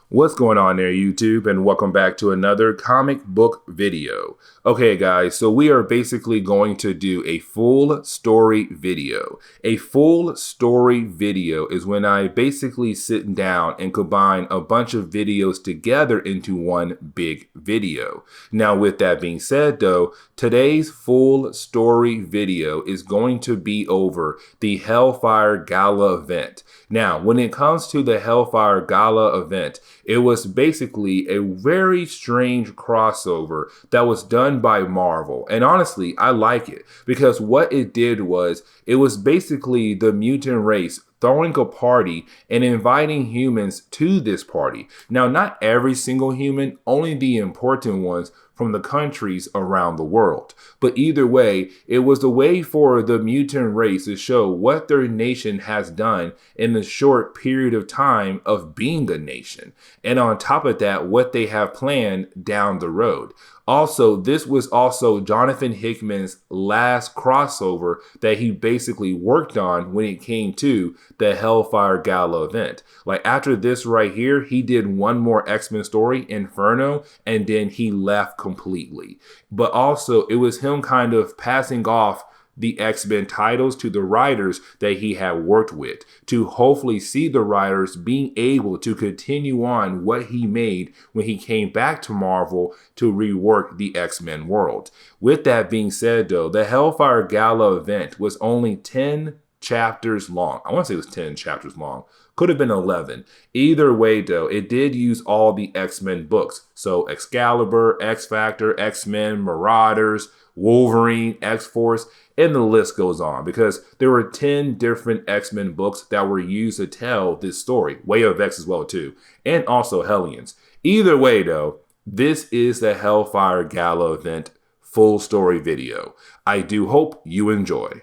What's going on there, YouTube, and welcome back to another comic book video. Okay, guys, so we are basically going to do a full story video. A full story video is when I basically sit down and combine a bunch of videos together into one big video. Now, with that being said, though, today's full story video is going to be over the Hellfire Gala event. Now, when it comes to the Hellfire Gala event, it was basically a very strange crossover that was done by Marvel. And honestly, I like it because what it did was it was basically the mutant race throwing a party and inviting humans to this party. Now, not every single human, only the important ones from the countries around the world. But either way, it was a way for the mutant race to show what their nation has done in the short period of time of being a nation. And on top of that, what they have planned down the road. Also, this was also Jonathan Hickman's last crossover that he basically worked on when it came to the Hellfire Gala event. Like after this right here, he did one more X-Men story, Inferno, and then he left completely. But also, it was him kind of passing off the X-Men titles to the writers that he had worked with to hopefully see the writers being able to continue on what he made when he came back to Marvel to rework the X-Men world. With that being said, though, the Hellfire Gala event was only 10 chapters long. I want to say it was 10 chapters long. Could have been 11. Either way, though, it did use all the X-Men books. So Excalibur, X-Factor, X-Men, Marauders, Wolverine, X-Force, and the list goes on because there were 10 different X-Men books that were used to tell this story. Way of X as well, too. And also Hellions. Either way, though, this is the Hellfire Gala event full story video. I do hope you enjoy.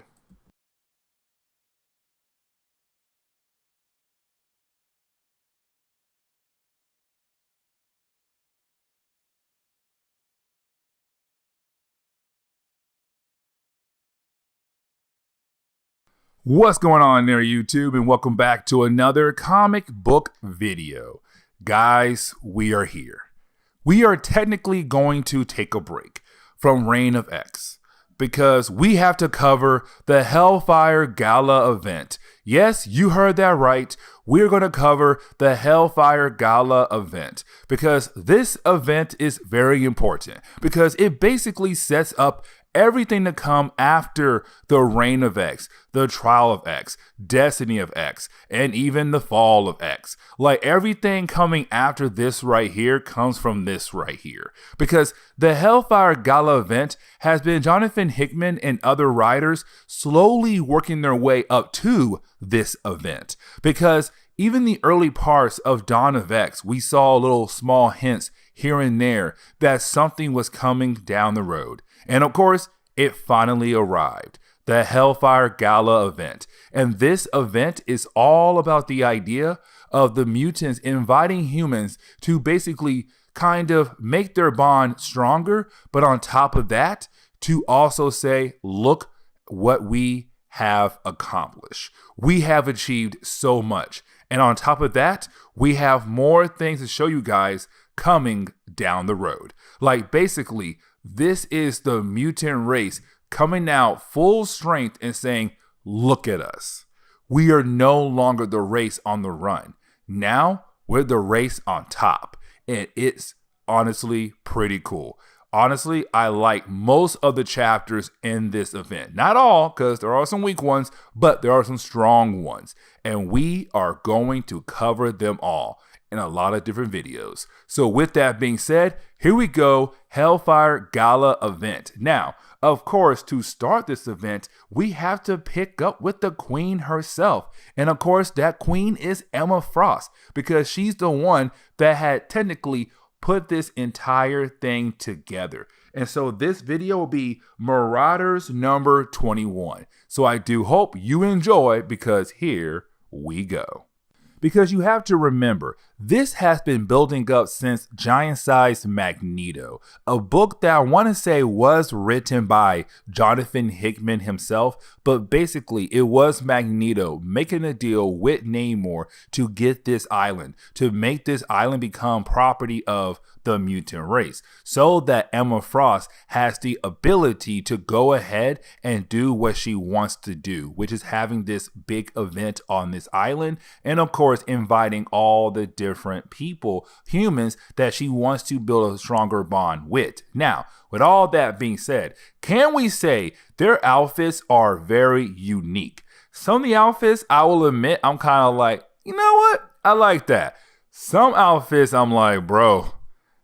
What's going on there, YouTube, and welcome back to another comic book video. Guys, we are here. We are technically going to take a break from Reign of X because we have to cover the Hellfire Gala event. Yes, you heard that right. We're going to cover the Hellfire Gala event because this event is very important because it basically sets up everything to come after the Reign of X, the Trial of X, Destiny of X, and even the Fall of X. Like everything coming after this right here comes from this right here. Because the Hellfire Gala event has been Jonathan Hickman and other writers slowly working their way up to this event. Because even the early parts of Dawn of X, we saw little small hints here and there that something was coming down the road. And of course, it finally arrived, the Hellfire Gala event. And this event is all about the idea of the mutants inviting humans to basically kind of make their bond stronger. But on top of that, to also say, look what we have accomplished. We have achieved so much. And on top of that, we have more things to show you guys coming down the road. Like basically, this is the mutant race coming out full strength and saying, look at us. We are no longer the race on the run. Now we're the race on top. And it's honestly pretty cool. Honestly, I like most of the chapters in this event. Not all, because there are some weak ones, but there are some strong ones. And we are going to cover them all in a lot of different videos. So with that being said, here we go, Hellfire Gala event. Now, of course, to start this event, we have to pick up with the queen herself. And of course, that queen is Emma Frost, because she's the one that had technically put this entire thing together. And so this video will be Marauders number 21. So I do hope you enjoy because here we go. because you have to remember, this has been building up since Giant Size Magneto, a book that I want to say was written by Jonathan Hickman himself, but basically it was Magneto making a deal with Namor to get this island, to make this island become property of the mutant race, so that Emma Frost has the ability to go ahead and do what she wants to do, which is having this big event on this island, and of course inviting all the different people, humans, that she wants to build a stronger bond with. Now, with all that being said, can we say their outfits are very unique? Some of the outfits, I will admit, I'm kind of like, you know what? I like that. Some outfits, I'm like, bro,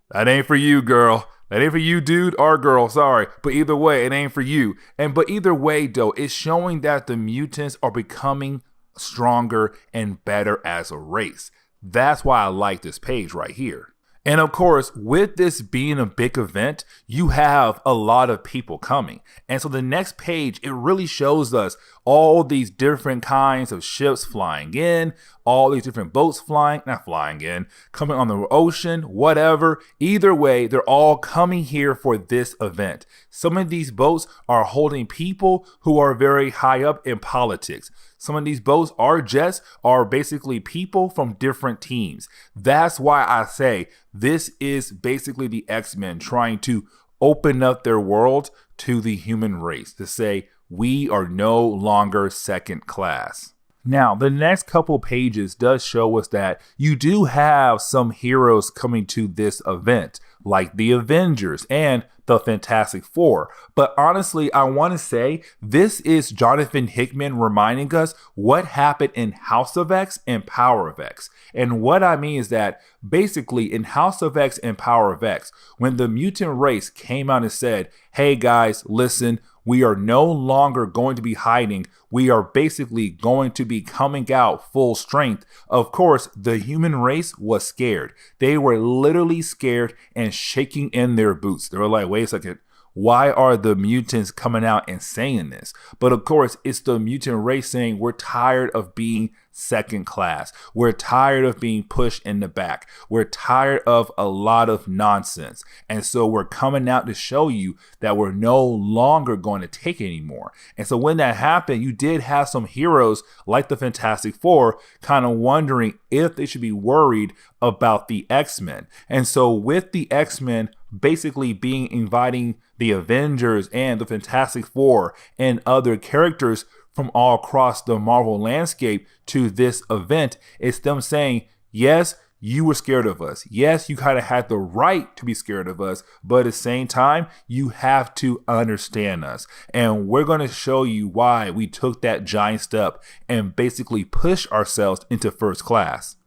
that ain't for you, girl. That ain't for you, dude or girl, sorry. But either way, it ain't for you. But either way, though, it's showing that the mutants are becoming stronger and better as a race. That's why I like this page right here. And of course, with this being a big event, you have a lot of people coming. And so the next page, it really shows us all these different kinds of ships flying in, all these different boats coming on the ocean, whatever. Either way, they're all coming here for this event. Some of these boats are holding people who are very high up in politics. Some of these boats are basically people from different teams. That's why I say this is basically the X-Men trying to open up their world to the human race, to say we are no longer second class. Now, the next couple pages does show us that you do have some heroes coming to this event, like the Avengers and the Fantastic Four. But honestly, I want to say this is Jonathan Hickman reminding us what happened in House of X and Power of X. And what I mean is that basically in House of X and Power of X, when the mutant race came out and said, hey guys, listen, we are no longer going to be hiding. We are basically going to be coming out full strength. Of course, the human race was scared. They were literally scared and shaking in their boots. They were like, wait a second. Why are the mutants coming out and saying this? But of course, it's the mutant race saying we're tired of being second class. We're tired of being pushed in the back. We're tired of a lot of nonsense. And so we're coming out to show you that we're no longer going to take it anymore. And so when that happened, you did have some heroes like the Fantastic Four kind of wondering if they should be worried about the X-Men. And so with the X-Men basically inviting the Avengers and the Fantastic Four and other characters from all across the Marvel landscape to this event, it's them saying, yes, you were scared of us. Yes, you kind of had the right to be scared of us, but at the same time, you have to understand us. And we're going to show you why we took that giant step and basically push ourselves into first class.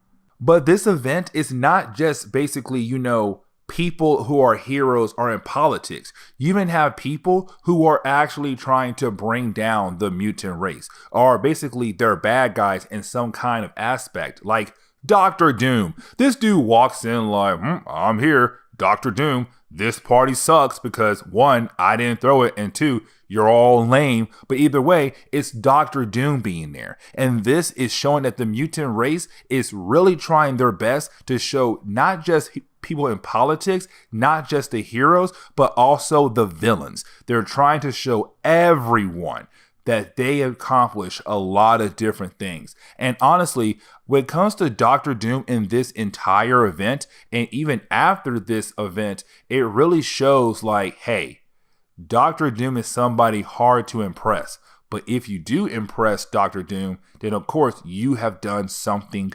But this event is not just basically, people who are heroes are in politics. You even have people who are actually trying to bring down the mutant race, or basically they're bad guys in some kind of aspect, like Dr. Doom. This dude walks in like, I'm here, Dr. Doom. This party sucks because 1, I didn't throw it, and 2, you're all lame. But either way, it's Dr. Doom being there. And this is showing that the mutant race is really trying their best to show not just people in politics, not just the heroes, but also the villains. They're trying to show everyone that they accomplish a lot of different things. And honestly, when it comes to Dr. Doom in this entire event, and even after this event, it really shows like, hey, Dr. Doom is somebody hard to impress. But if you do impress Dr. Doom, then of course you have done something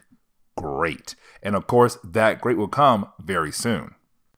great. And of course, that great will come very soon.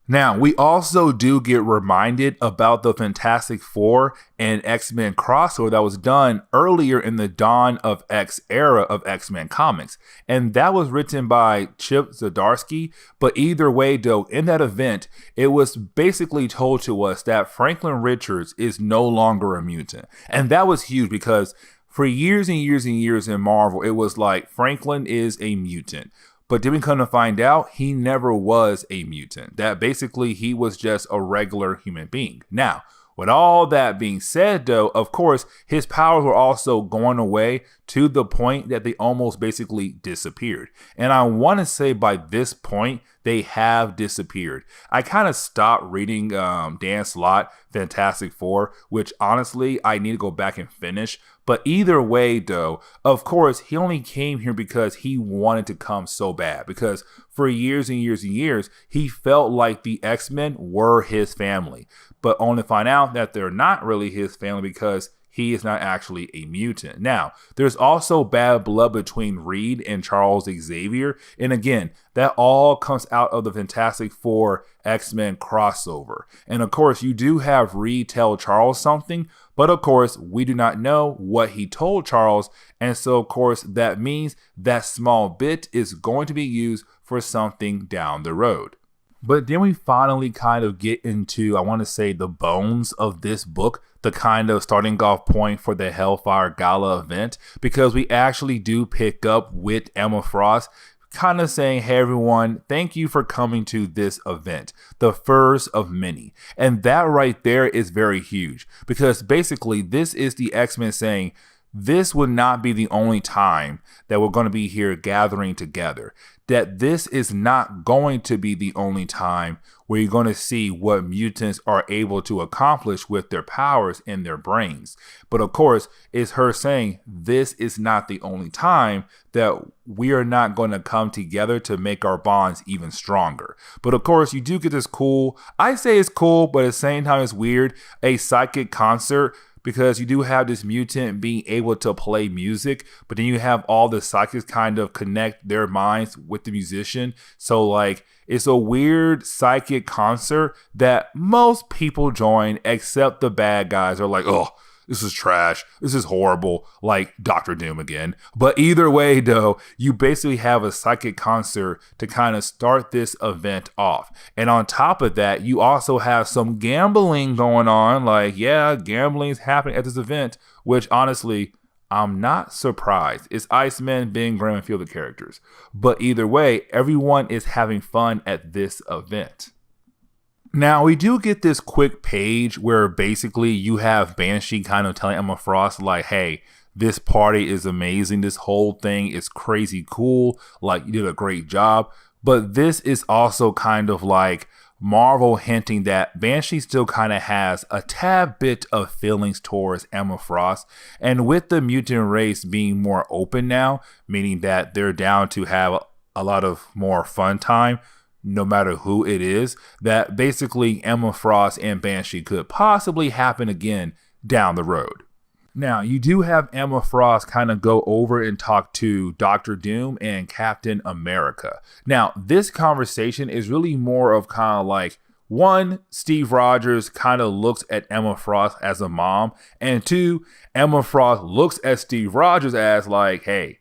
Now, we also do get reminded about the Fantastic Four and X-Men crossover that was done earlier in the Dawn of X era of X-Men comics. And that was written by Chip Zdarsky. But either way, though, in that event, it was basically told to us that Franklin Richards is no longer a mutant. And that was huge because for years and years and years in Marvel, it was like Franklin is a mutant. But then we come to find out he never was a mutant. That basically he was just a regular human being. Now, With all that being said, though, of course, his powers were also going away to the point that they almost basically disappeared. And I want to say by this point, they have disappeared. I kind of stopped reading Dan Slott, Fantastic Four, which honestly, I need to go back and finish. But either way, though, of course, he only came here because he wanted to come so bad. Because for years and years and years, he felt like the X-Men were his family. But only to find out that they're not really his family because he is not actually a mutant. Now, there's also bad blood between Reed and Charles Xavier. And again, that all comes out of the Fantastic Four X-Men crossover. And of course, you do have Reed tell Charles something, but of course, we do not know what he told Charles. And so, of course, that means that small bit is going to be used for something down the road. But then we finally kind of get into, I want to say, the bones of this book, the kind of starting off point for the Hellfire Gala event, because we actually do pick up with Emma Frost kind of saying, hey everyone, thank you for coming to this event, the first of many. And that right there is very huge, because basically this is the X-Men saying, this would not be the only time that we're going to be here gathering together. That this is not going to be the only time where you're going to see what mutants are able to accomplish with their powers in their brains. But of course, it's her saying this is not the only time that we are not going to come together to make our bonds even stronger. But of course, you do get this cool, I say it's cool, but at the same time it's weird, a psychic concert. Because you do have this mutant being able to play music, but then you have all the psychics kind of connect their minds with the musician. So like, it's a weird psychic concert that most people join, except the bad guys are like, oh, this is trash. This is horrible. Like Doctor Doom again. But either way, though, you basically have a psychic concert to kind of start this event off. And on top of that, you also have some gambling going on. Like, yeah, gambling is happening at this event, which honestly, I'm not surprised. It's Iceman, Ben Grimm, and a few other characters. But either way, everyone is having fun at this event. Now, we do get this quick page where basically you have Banshee kind of telling Emma Frost, like, hey, this party is amazing. This whole thing is crazy cool. Like, you did a great job. But this is also kind of like Marvel hinting that Banshee still kind of has a tad bit of feelings towards Emma Frost. And with the mutant race being more open now, meaning that they're down to have a lot of more fun time, no matter who it is, that basically Emma Frost and Banshee could possibly happen again down the road. Now, you do have Emma Frost kind of go over and talk to Dr. Doom and Captain America. Now, this conversation is really more of kind of like, one, Steve Rogers kind of looks at Emma Frost as a mom, and two, Emma Frost looks at Steve Rogers as like, hey,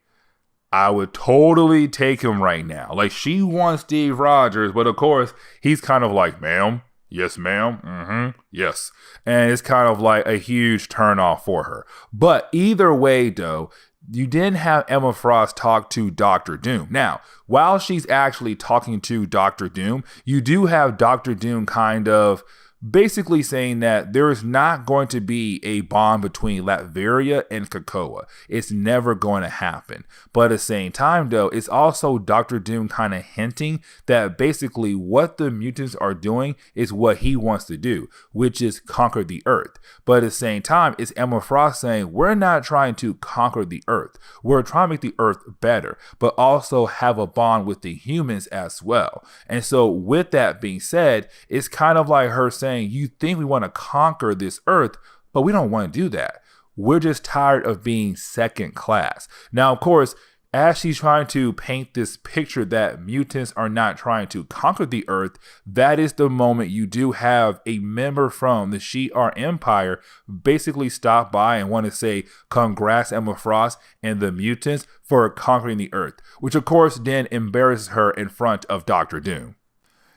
I would totally take him right now. Like, she wants Steve Rogers, but of course, he's kind of like, ma'am, yes, ma'am, yes. And it's kind of like a huge turnoff for her. But either way, though, you didn't have Emma Frost talk to Dr. Doom. Now, while she's actually talking to Dr. Doom, you do have Dr. Doom kind of basically saying that there is not going to be a bond between Latveria and Krakoa. It's never going to happen. But at the same time, though, it's also Dr. Doom kind of hinting that basically what the mutants are doing is what he wants to do, which is conquer the Earth. But at the same time, it's Emma Frost saying, we're not trying to conquer the Earth. We're trying to make the Earth better, but also have a bond with the humans as well. And so with that being said, it's kind of like her saying, you think we want to conquer this Earth, but we don't want to do that. We're just tired of being second class. Now, of course, as she's trying to paint this picture that mutants are not trying to conquer the Earth, that is the moment you do have a member from the Shi'ar Empire basically stop by and want to say, congrats Emma Frost and the mutants for conquering the Earth, which of course then embarrasses her in front of Dr. Doom.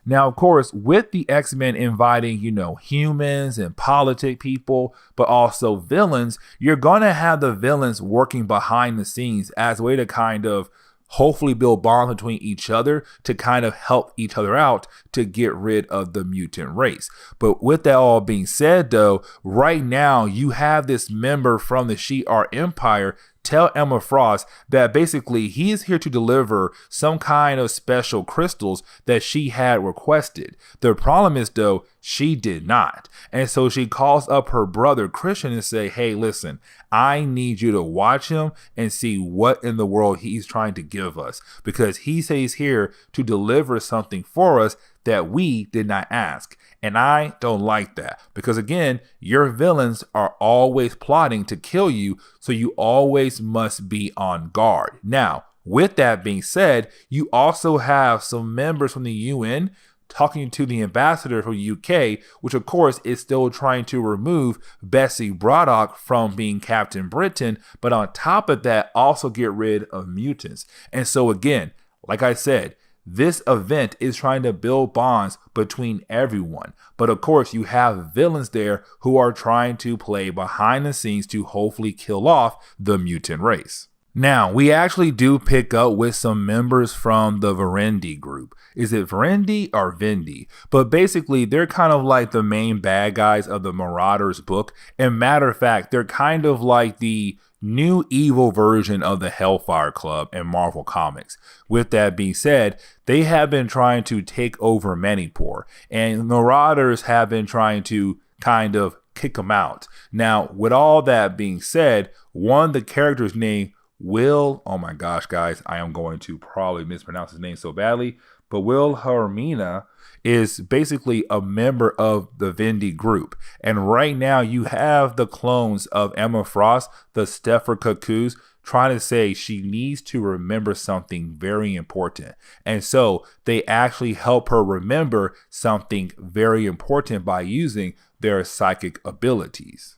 Now, of course, with the X-Men inviting, humans and politic people, but also villains, you're going to have the villains working behind the scenes as a way to kind of hopefully build bonds between each other to kind of help each other out to get rid of the mutant race. But with that all being said, though, right now you have this member from the She-Ra Empire tell Emma Frost that basically he is here to deliver some kind of special crystals that she had requested. The problem is, though, she did not. And so she calls up her brother Christian and say, hey, listen, I need you to watch him and see what in the world he's trying to give us, because he says he's here to deliver something for us that we did not ask. And I don't like that, because again, your villains are always plotting to kill you, so you always must be on guard. Now, with that being said, you also have some members from the UN talking to the ambassador from the UK, which of course is still trying to remove Bessie Braddock from being Captain Britain, but on top of that, also get rid of mutants. And so again, like I said, this event is trying to build bonds between everyone. But of course, you have villains there who are trying to play behind the scenes to hopefully kill off the mutant race. Now, we actually do pick up with some members from the Verendi group. Is it Verendi or Vendi? But basically, they're kind of like the main bad guys of the Marauders book. And matter of fact, they're kind of like the new evil version of the Hellfire Club in Marvel Comics. With that being said, they have been trying to take over Manipur, and Marauders have been trying to kind of kick them out. Now, with all that being said, one of the characters named Will, oh my gosh, guys, I am going to probably mispronounce his name so badly, but Will Hermina is basically a member of the Vendi group. And right now you have the clones of Emma Frost, the Stepher Cuckoos, trying to say she needs to remember something very important. And so they actually help her remember something very important by using their psychic abilities.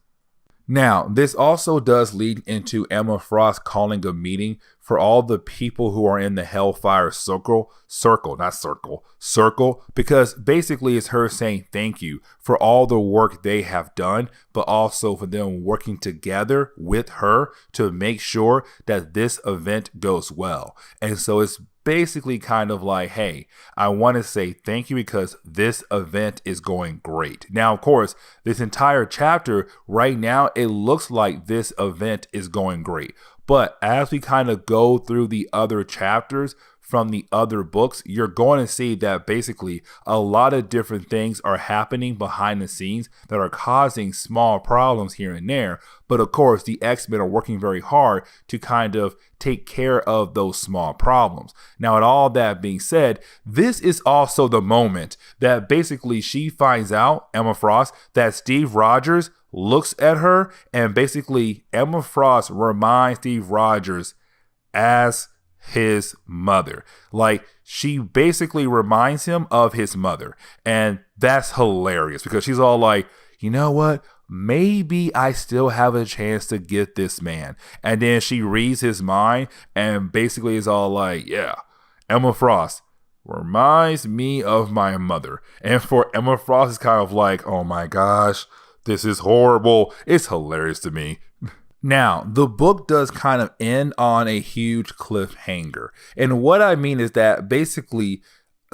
Now, this also does lead into Emma Frost calling a meeting for all the people who are in the Hellfire Circle, because basically it's her saying thank you for all the work they have done, but also for them working together with her to make sure that this event goes well. And so it's basically kind of like, hey, I want to say thank you because this event is going great. Now, of course, this entire chapter right now, it looks like this event is going great. But as we kind of go through the other chapters from the other books, you're going to see that basically a lot of different things are happening behind the scenes that are causing small problems here and there. But of course, the X-Men are working very hard to kind of take care of those small problems. Now, with all that being said, this is also the moment that basically she finds out, Emma Frost, that Steve Rogers looks at her, and basically Emma Frost reminds Steve Rogers as his mother. Like, she basically reminds him of his mother. And that's hilarious because she's all like, you know what? Maybe I still have a chance to get this man. And then she reads his mind and basically is all like, yeah, Emma Frost reminds me of my mother. And for Emma Frost, it's kind of like, oh my gosh, this is horrible. It's hilarious to me. Now, the book does kind of end on a huge cliffhanger. And what I mean is that basically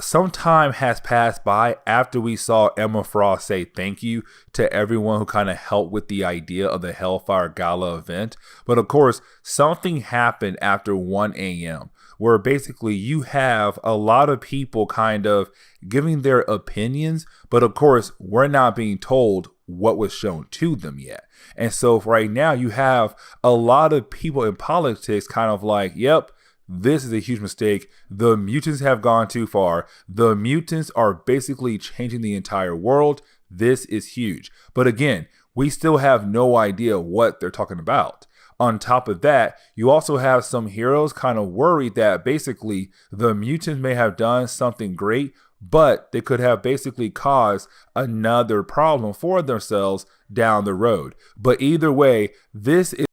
some time has passed by after we saw Emma Frost say thank you to everyone who kind of helped with the idea of the Hellfire Gala event. But of course, something happened after 1 a.m. where basically you have a lot of people kind of giving their opinions. But of course, we're not being told what was shown to them yet. And so right now you have a lot of people in politics kind of like, yep, this is a huge mistake. The mutants have gone too far. The mutants are basically changing the entire world. This is huge. But again, we still have no idea what they're talking about. On top of that, you also have some heroes kind of worried that basically the mutants may have done something great, but they could have basically caused another problem for themselves down the road. But either way, this is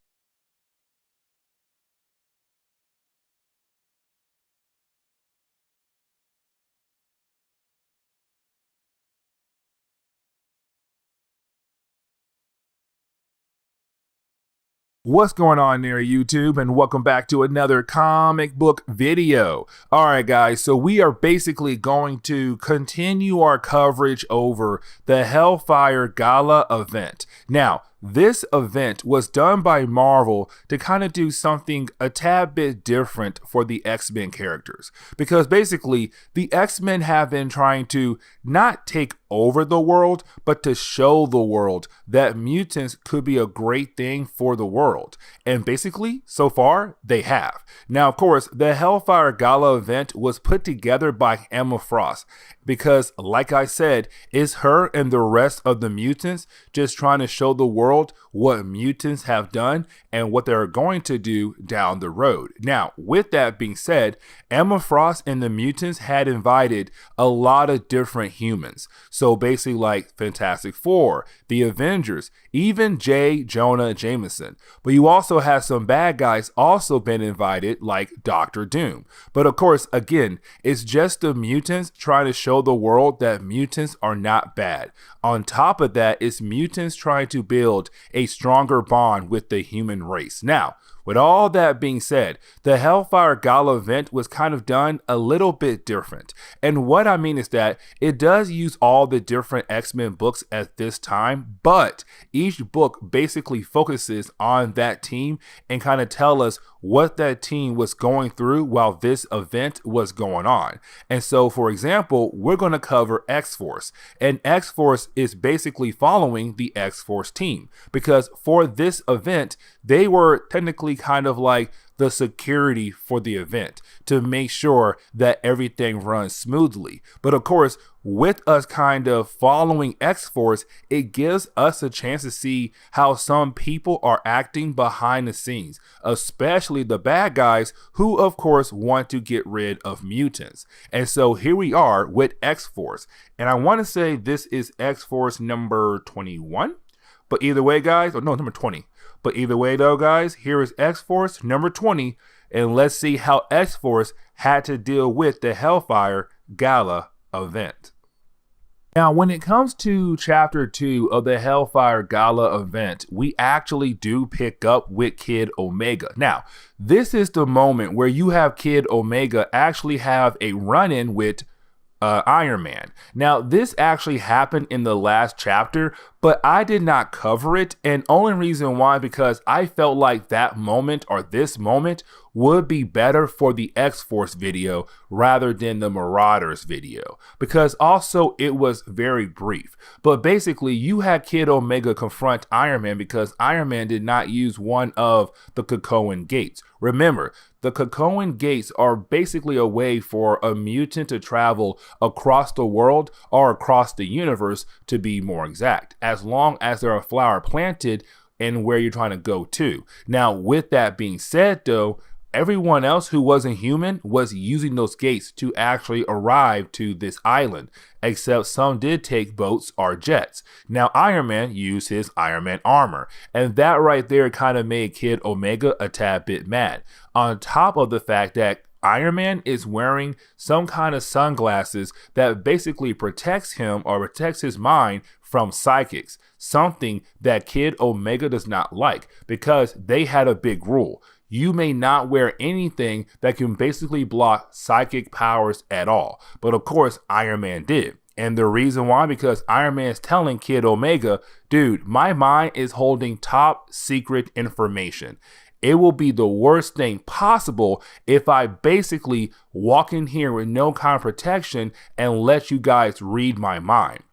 What's going on there, YouTube, and welcome back to another comic book video. All right, guys, so we are basically going to continue our coverage over the Hellfire Gala event. Now, this event was done by Marvel to kind of do something a tad bit different for the X-Men characters. Because basically, the X-Men have been trying to not take over the world, but to show the world that mutants could be a great thing for the world. And basically, so far, they have. Now, of course, the Hellfire Gala event was put together by Emma Frost. Because, like I said, it's her and the rest of the mutants just trying to show the world what mutants have done and what they're going to do down the road. Now, with that being said, Emma Frost and the mutants had invited a lot of different humans. So basically like Fantastic Four, the Avengers, even J. Jonah Jameson. But you also have some bad guys also been invited like Doctor Doom. But of course, again, it's just the mutants trying to show the world that mutants are not bad. On top of that, it's mutants trying to build a stronger bond with the human race. Now, with all that being said, the Hellfire Gala event was kind of done a little bit different. And what I mean is that it does use all the different X-Men books at this time, but each book basically focuses on that team and kind of tell us what that team was going through while this event was going on. And so, for example, we're going to cover X-Force. And X-Force is basically following the X-Force team because for this event, they were technically kind of like the security for the event to make sure that everything runs smoothly. But of course, with us kind of following X-Force, it gives us a chance to see how some people are acting behind the scenes, especially the bad guys who of course want to get rid of mutants. And so here we are with X-Force. And I want to say this is X-Force number 21. But either way, guys, or no, number 20. But either way, though, guys, here is X-Force number 20. And let's see how X-Force had to deal with the Hellfire Gala event. Now, when it comes to Chapter 2 of the Hellfire Gala event, we actually do pick up with Kid Omega. Now, this is the moment where you have Kid Omega actually have a run-in with Iron Man. Now, this actually happened in the last chapter, but I did not cover it, and only reason why because I felt like that moment or this moment would be better for the X-Force video rather than the Marauders video, because also it was very brief. But basically, you had Kid Omega confront Iron Man because Iron Man did not use one of the Krakoan gates. Remember, the Krakoan gates are basically a way for a mutant to travel across the world or across the universe, to be more exact, as long as there are flower planted and where you're trying to go to. Now, with that being said, though, everyone else who wasn't human was using those gates to actually arrive to this island, except some did take boats or jets. Now, Iron Man used his Iron Man armor, and that right there kind of made Kid Omega a tad bit mad. On top of the fact that Iron Man is wearing some kind of sunglasses that basically protects him or protects his mind from psychics, something that Kid Omega does not like because they had a big rule. You may not wear anything that can basically block psychic powers at all. But of course, Iron Man did. And the reason why, because Iron Man is telling Kid Omega, dude, my mind is holding top secret information. It will be the worst thing possible if I basically walk in here with no kind of protection and let you guys read my mind.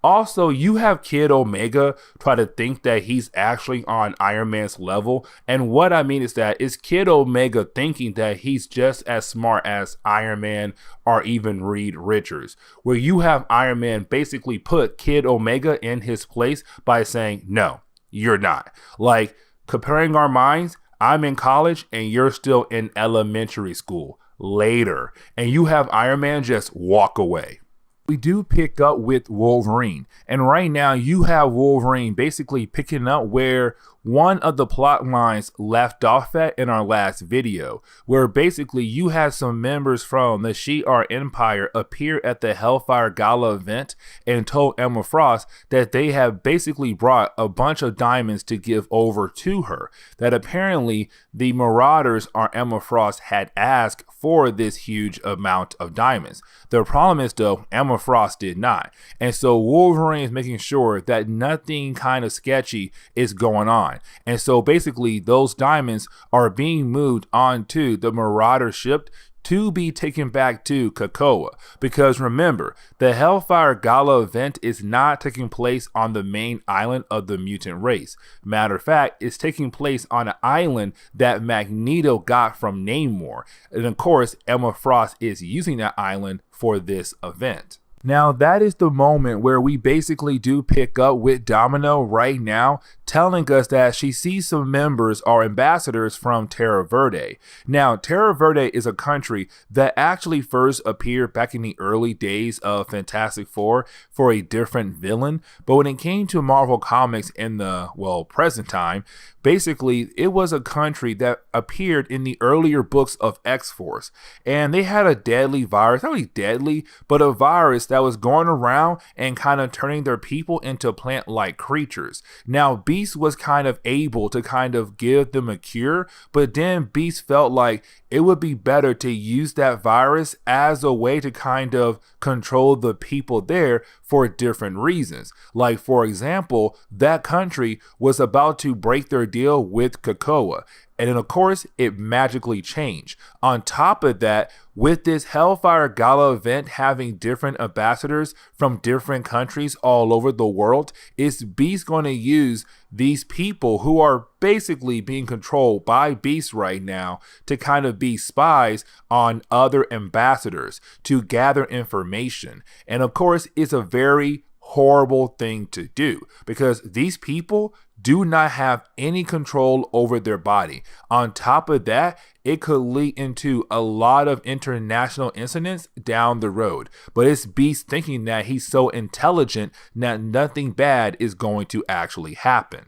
Also, you have Kid Omega try to think that he's actually on Iron Man's level. And what I mean is that it's Kid Omega thinking that he's just as smart as Iron Man or even Reed Richards, where you have Iron Man basically put Kid Omega in his place by saying, no, you're not. Like, comparing our minds, I'm in college and you're still in elementary school later. And you have Iron Man just walk away. We do pick up with Wolverine, and right now you have Wolverine basically picking up where one of the plot lines left off at in our last video, where basically you had some members from the S.W.O.R.D Empire appear at the Hellfire Gala event and told Emma Frost that they have basically brought a bunch of diamonds to give over to her, that apparently the Marauders or Emma Frost had asked for this huge amount of diamonds. The problem is though, Emma Frost did not. And so Wolverine is making sure that nothing kind of sketchy is going on. And so basically those diamonds are being moved onto the Marauder ship to be taken back to COPPA. Because remember, the Hellfire Gala event is not taking place on the main island of the mutant race. Matter of fact, it's taking place on an island that Magneto got from Namor. And of course, Emma Frost is using that island for this event. Now that is the moment where we basically do pick up with Domino right now, telling us that she sees some members or ambassadors from Terra-Verde. Now, Terra-Verde is a country that actually first appeared back in the early days of Fantastic Four for a different villain, but when it came to Marvel Comics in the, well, present time, basically it was a country that appeared in the earlier books of X-Force, and they had a deadly virus, not really deadly, but a virus that was going around and kind of turning their people into plant-like creatures. Now, Beast was kind of able to kind of give them a cure, but then Beast felt like it would be better to use that virus as a way to kind of control the people there for different reasons. Like, for example, that country was about to break their deal with COPPA. And then, of course, it magically changed. On top of that, with this Hellfire Gala event having different ambassadors from different countries all over the world, is Beast going to use these people who are basically being controlled by Beast right now to kind of be spies on other ambassadors to gather information. And of course, it's a very horrible thing to do because these people do not have any control over their body. On top of that, it could lead into a lot of international incidents down the road. But it's Beast thinking that he's so intelligent that nothing bad is going to actually happen.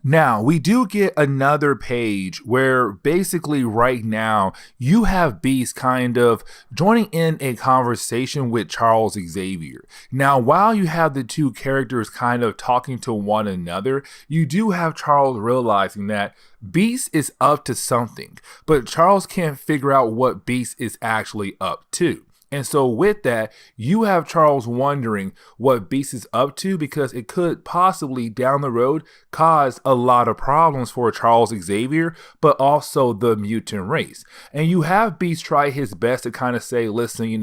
Now, we do get another page where basically right now you have Beast kind of joining in a conversation with Charles Xavier. Now, while you have the two characters kind of talking to one another, you do have Charles realizing that Beast is up to something, but Charles can't figure out what Beast is actually up to. And so with that, you have Charles wondering what Beast is up to because it could possibly down the road cause a lot of problems for Charles Xavier, but also the mutant race. And you have Beast try his best to kind of say, listen,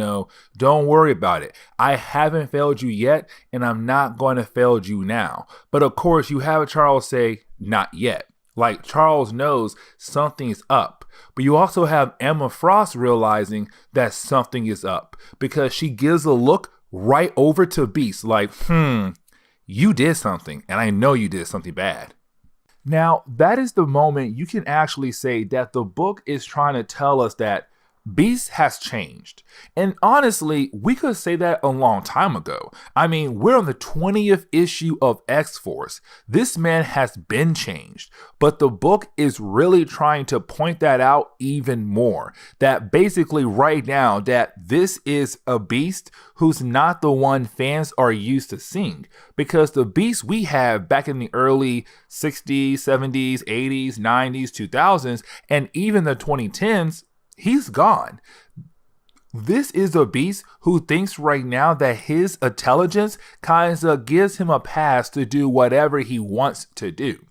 don't worry about it. I haven't failed you yet, and I'm not going to fail you now. But of course, you have Charles say, not yet. Like Charles knows something's up, but you also have Emma Frost realizing that something is up because she gives a look right over to Beast like, you did something and I know you did something bad. Now, that is the moment you can actually say that the book is trying to tell us that Beast has changed. And honestly, we could say that a long time ago. I mean, we're on the 20th issue of X-Force. This man has been changed. But the book is really trying to point that out even more. That basically right now that this is a Beast who's not the one fans are used to seeing. Because the Beast we have back in the early 60s, 70s, 80s, 90s, 2000s, and even the 2010s, he's gone. This is a Beast who thinks right now that his intelligence kind of gives him a pass to do whatever he wants to do.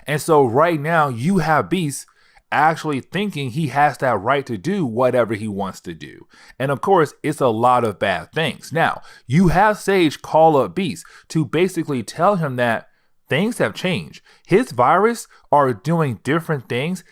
And so right now you have Beast actually thinking he has that right to do whatever he wants to do. And of course, it's a lot of bad things. Now, you have Sage call up Beast to basically tell him that things have changed. His virus are doing different things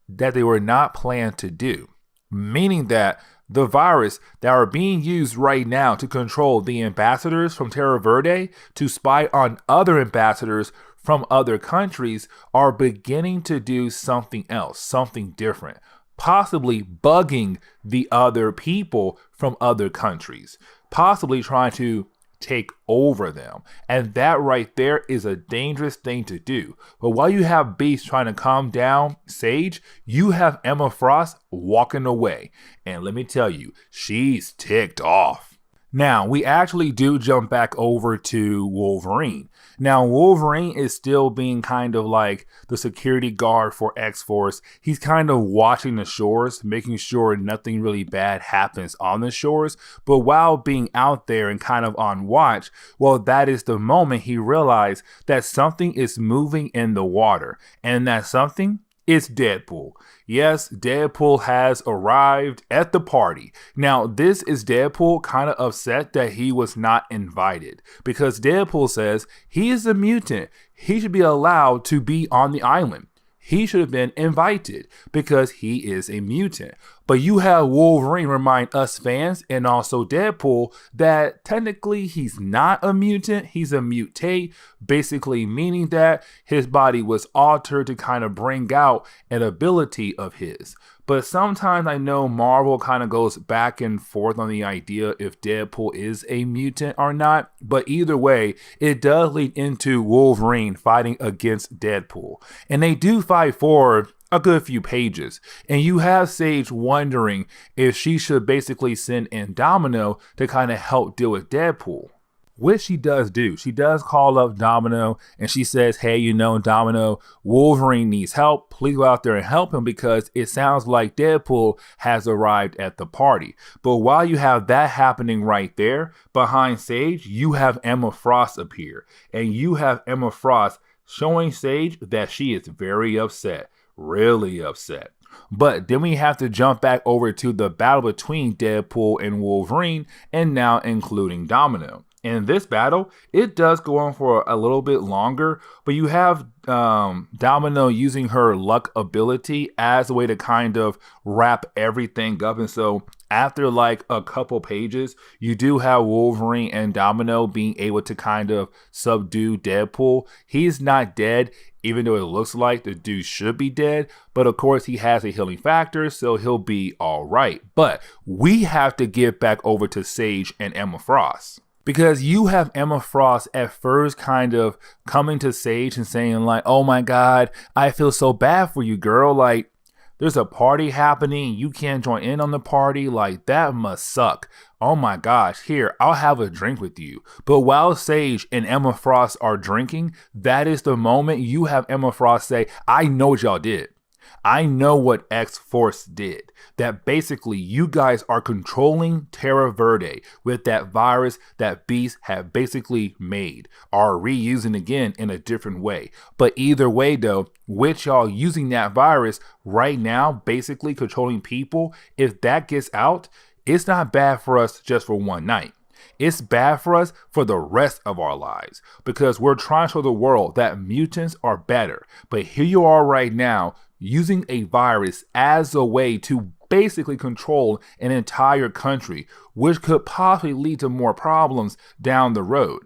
that they were not planned to do. Meaning that the virus that are being used right now to control the ambassadors from Terra-Verde to spy on other ambassadors from other countries are beginning to do something else, something different, possibly bugging the other people from other countries, possibly trying to take over them. And that right there is a dangerous thing to do. But while you have Beast trying to calm down Sage, you have Emma Frost walking away. And let me tell you, she's ticked off. Now, we actually do jump back over to Wolverine. Now, Wolverine is still being kind of like the security guard for X-Force. He's kind of watching the shores, making sure nothing really bad happens on the shores. But while being out there and kind of on watch, well, that is the moment he realized that something is moving in the water. And that something is Deadpool. Yes, Deadpool has arrived at the party. Now, this is Deadpool kind of upset that he was not invited because Deadpool says he is a mutant. He should be allowed to be on the island. He should have been invited because he is a mutant. But you have Wolverine remind us fans and also Deadpool that technically he's not a mutant, he's a mutate, basically meaning that his body was altered to kind of bring out an ability of his. But sometimes I know Marvel kind of goes back and forth on the idea if Deadpool is a mutant or not. But either way, it does lead into Wolverine fighting against Deadpool. And they do fight for a good few pages. And you have Sage wondering if she should basically send in Domino to kind of help deal with Deadpool. Which she does do. She does call up Domino and she says, hey, you know, Domino, Wolverine needs help. Please go out there and help him because it sounds like Deadpool has arrived at the party. But while you have that happening right there, behind Sage, you have Emma Frost appear. And you have Emma Frost showing Sage that she is very upset. Really upset. But then we have to jump back over to the battle between Deadpool and Wolverine and now including Domino. In this battle, it does go on for a little bit longer, but you have Domino using her luck ability as a way to kind of wrap everything up. And so after like a couple pages, you do have Wolverine and Domino being able to kind of subdue Deadpool. He's not dead, even though it looks like the dude should be dead. But of course, he has a healing factor, so he'll be all right. But we have to get back over to Sage and Emma Frost. Because you have Emma Frost at first kind of coming to Sage and saying like, oh my God, I feel so bad for you, girl. Like, there's a party happening. You can't join in on the party. Like, that must suck. Oh my gosh, here, I'll have a drink with you. But while Sage and Emma Frost are drinking, that is the moment you have Emma Frost say, I know what y'all did. I know what X-Force did. That basically you guys are controlling Terra-Verde with that virus that Beast had basically made or reusing again in a different way. But either way though, with y'all using that virus right now, basically controlling people, if that gets out, it's not bad for us just for one night. It's bad for us for the rest of our lives because we're trying to show the world that mutants are better. But here you are right now using a virus as a way to basically control an entire country, which could possibly lead to more problems down the road.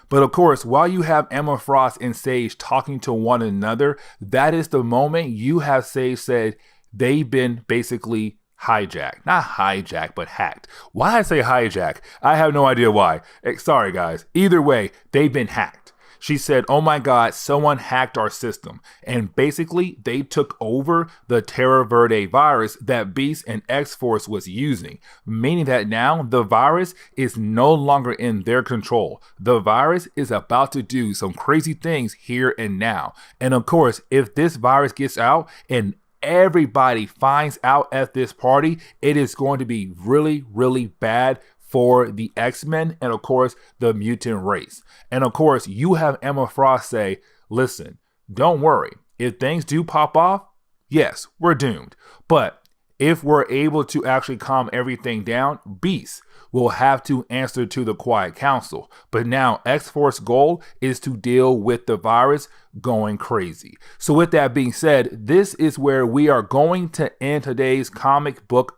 But of course, while you have Emma Frost and Sage talking to one another, that is the moment you have Sage said they've been basically hijacked. Not hijacked, but hacked. Why I say hijack? I have no idea why. Sorry guys. Either way, they've been hacked. She said, oh my God, someone hacked our system. And basically, they took over the Terra-Verde virus that Beast and X-Force was using. Meaning that now the virus is no longer in their control. The virus is about to do some crazy things here and now. And of course, if this virus gets out and everybody finds out at this party, it is going to be really, really bad for the X-Men and of course the mutant race. And of course you have Emma Frost say, listen, don't worry. If things do pop off, yes, we're doomed. But if we're able to actually calm everything down, Beast will have to answer to the Quiet Council. But now X-Force's goal is to deal with the virus going crazy. So with that being said, this is where we are going to end today's comic book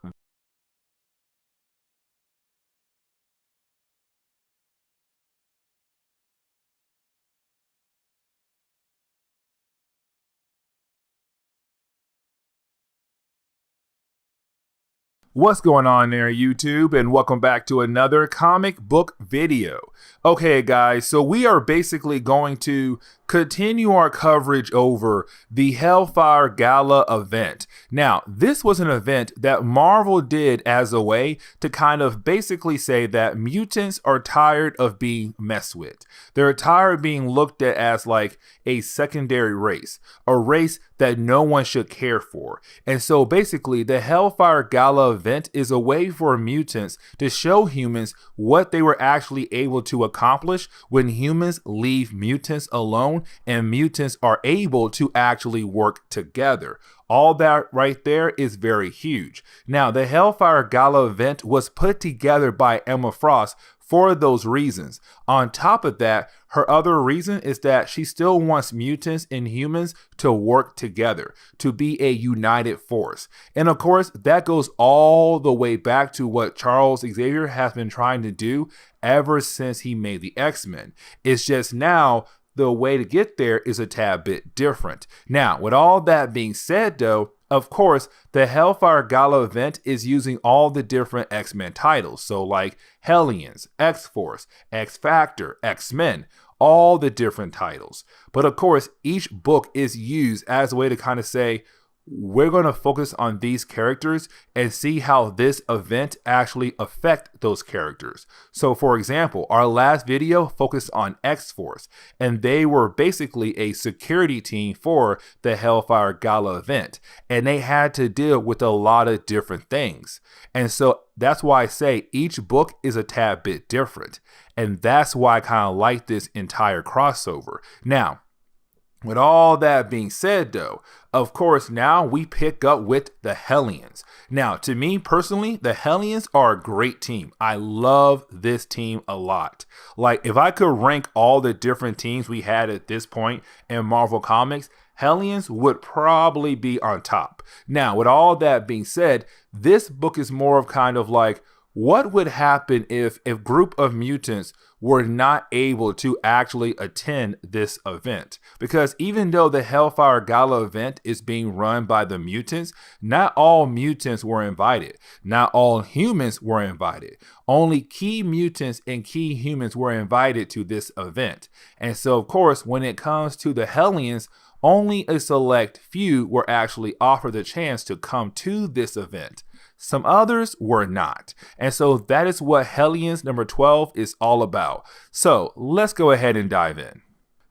What's going on there, YouTube, and welcome back to another comic book video. Okay, guys, so we are basically going to continue our coverage over the Hellfire Gala event. Now, this was an event that Marvel did as a way to kind of basically say that mutants are tired of being messed with. They're tired of being looked at as like a secondary race, a race that no one should care for. And so basically, the Hellfire Gala event is a way for mutants to show humans what they were actually able to accomplish when humans leave mutants alone and mutants are able to actually work together. All that right there is very huge. Now, the Hellfire Gala event was put together by Emma Frost for those reasons. On top of that, her other reason is that she still wants mutants and humans to work together, to be a united force. And of course, that goes all the way back to what Charles Xavier has been trying to do ever since he made the X-Men. It's just now the way to get there is a tad bit different. Now, with all that being said though, of course, the Hellfire Gala event is using all the different X-Men titles. So like Hellions, X-Force, X-Factor, X-Men, all the different titles. But of course, each book is used as a way to kind of say, we're going to focus on these characters and see how this event actually affect those characters. So for example, our last video focused on X-Force, and they were basically a security team for the Hellfire Gala event, and they had to deal with a lot of different things. And so that's why I say each book is a tad bit different. And that's why I kind of like this entire crossover. Now, with all that being said though, of course, now we pick up with the Hellions. Now, to me personally, the Hellions are a great team. I love this team a lot. Like, if I could rank all the different teams we had at this point in Marvel Comics, Hellions would probably be on top. Now, with all that being said, this book is more of kind of like, what would happen if a group of mutants were not able to actually attend this event? Because even though the Hellfire Gala event is being run by the mutants, not all mutants were invited. Not all humans were invited. Only key mutants and key humans were invited to this event. And so, of course, when it comes to the Hellions, only a select few were actually offered the chance to come to this event. Some others were not. And so that is what Hellions number 12 is all about. So let's go ahead and dive in.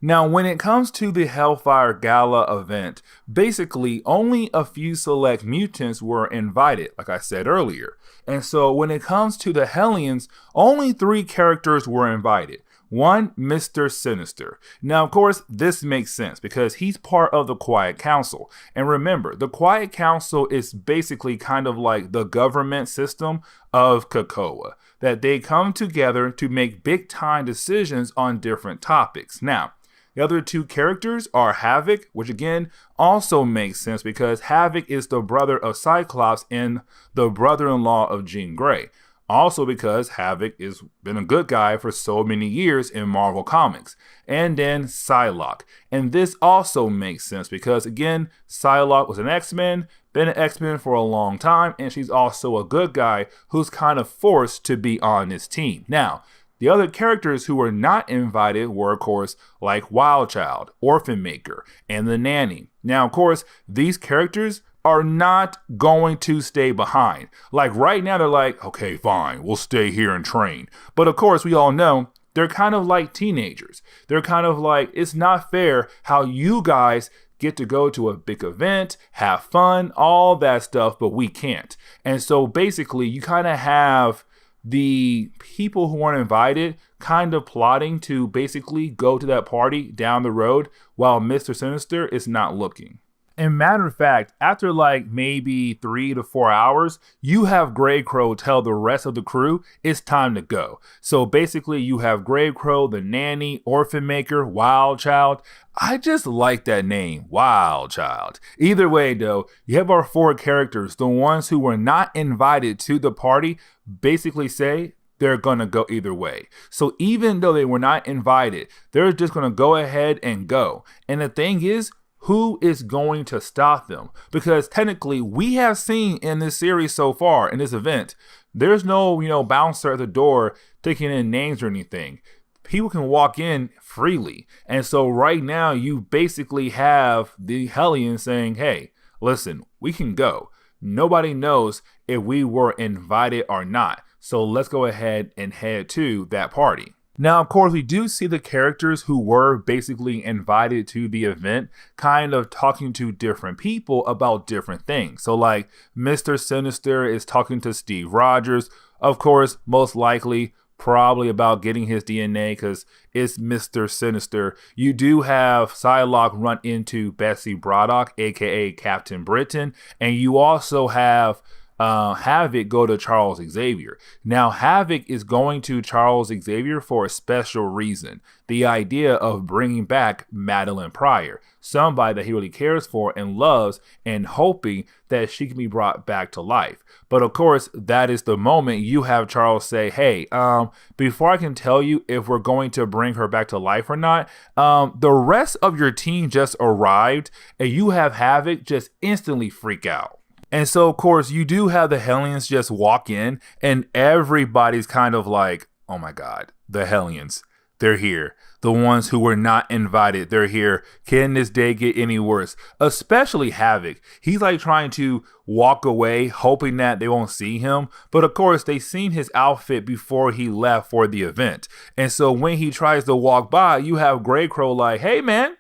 Now, when it comes to the Hellfire Gala event, basically only a few select mutants were invited, like I said earlier. And so when it comes to the Hellions, only 3 characters were invited. One, Mr. Sinister. Now, of course, this makes sense because he's part of the Quiet Council. And remember, the Quiet Council is basically kind of like the government system of COPPA, that they come together to make big time decisions on different topics. Now, the other 2 characters are Havoc, which again also makes sense because Havoc is the brother of Cyclops and the brother-in-law of Jean Grey. Also because Havoc has been a good guy for so many years in Marvel Comics. And then Psylocke. And this also makes sense because, again, Psylocke was an X-Men, been an X-Men for a long time, and she's also a good guy who's kind of forced to be on this team. Now, the other characters who were not invited were, of course, like Wildchild, Orphan Maker, and the Nanny. Now, of course, these characters are not going to stay behind. Like right now, they're like, okay, fine, we'll stay here and train. But of course, we all know they're kind of like teenagers. They're kind of like, it's not fair how you guys get to go to a big event, have fun, all that stuff, but we can't. And so basically, you kind of have the people who weren't invited kind of plotting to basically go to that party down the road while Mr. Sinister is not looking. And matter of fact, after like maybe 3 to 4 hours, you have Grey Crow tell the rest of the crew it's time to go. So basically you have Grey Crow, the Nanny, Orphan Maker, Wildchild. I just like that name, Wildchild. Either way though, you have our 4 characters, the ones who were not invited to the party, basically say they're gonna go either way. So even though they were not invited, they're just gonna go ahead and go. And the thing is, who is going to stop them? Because technically we have seen in this series so far, in this event, there's no, bouncer at the door taking in names or anything. People can walk in freely. And so right now you basically have the Hellions saying, hey, listen, we can go. Nobody knows if we were invited or not. So let's go ahead and head to that party. Now, of course, we do see the characters who were basically invited to the event kind of talking to different people about different things. So like Mr. Sinister is talking to Steve Rogers, of course, most likely probably about getting his DNA because it's Mr. Sinister. You do have Psylocke run into Betsy Braddock, aka Captain Britain, and you also have Havoc go to Charles Xavier. Now, Havoc is going to Charles Xavier for a special reason. The idea of bringing back Madeline Pryor, somebody that he really cares for and loves, and hoping that she can be brought back to life. But of course, that is the moment you have Charles say, hey, before I can tell you if we're going to bring her back to life or not, the rest of your team just arrived, and you have Havoc just instantly freak out. And so, of course, you do have the Hellions just walk in and everybody's kind of like, oh my God, the Hellions, they're here. The ones who were not invited, they're here. Can this day get any worse? Especially Havoc. He's like trying to walk away, hoping that they won't see him. But of course, they seen his outfit before he left for the event. And so when he tries to walk by, you have Grey Crow like, hey man,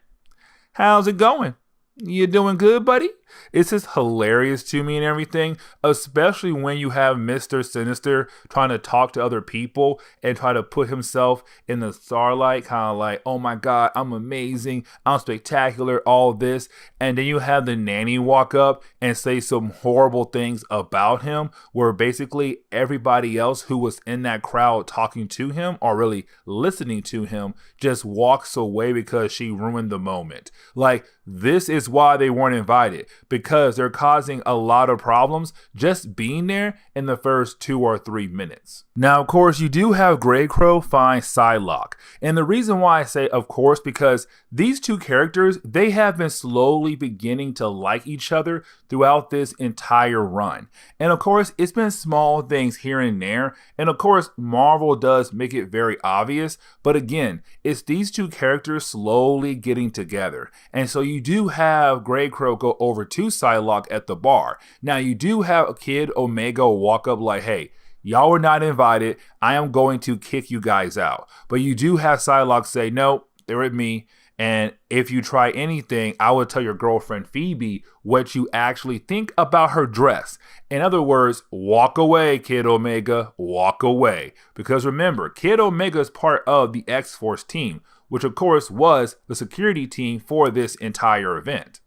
how's it going? You doing good, buddy? It's just hilarious to me and everything, especially when you have Mr. Sinister trying to talk to other people and try to put himself in the starlight, kind of like, oh my God, I'm amazing, I'm spectacular, all this. And then you have the nanny walk up and say some horrible things about him, where basically everybody else who was in that crowd talking to him or really listening to him just walks away because she ruined the moment. Like, this is why they weren't invited, because they're causing a lot of problems just being there in the first 2 or 3 minutes. Now, of course, you do have Grey Crow find Psylocke. And the reason why I say of course, because these two characters, they have been slowly beginning to like each other throughout this entire run. And of course, it's been small things here and there. And of course, Marvel does make it very obvious. But again, it's these two characters slowly getting together. And so you do have Grey Crow go over to Psylocke at the bar. Now, you do have Kid Omega walk up like, hey, y'all were not invited. I am going to kick you guys out. But you do have Psylocke say, no, they're with me. And if you try anything, I will tell your girlfriend Phoebe what you actually think about her dress. In other words, walk away, Kid Omega, walk away. Because remember, Kid Omega is part of the X-Force team, which of course was the security team for this entire event.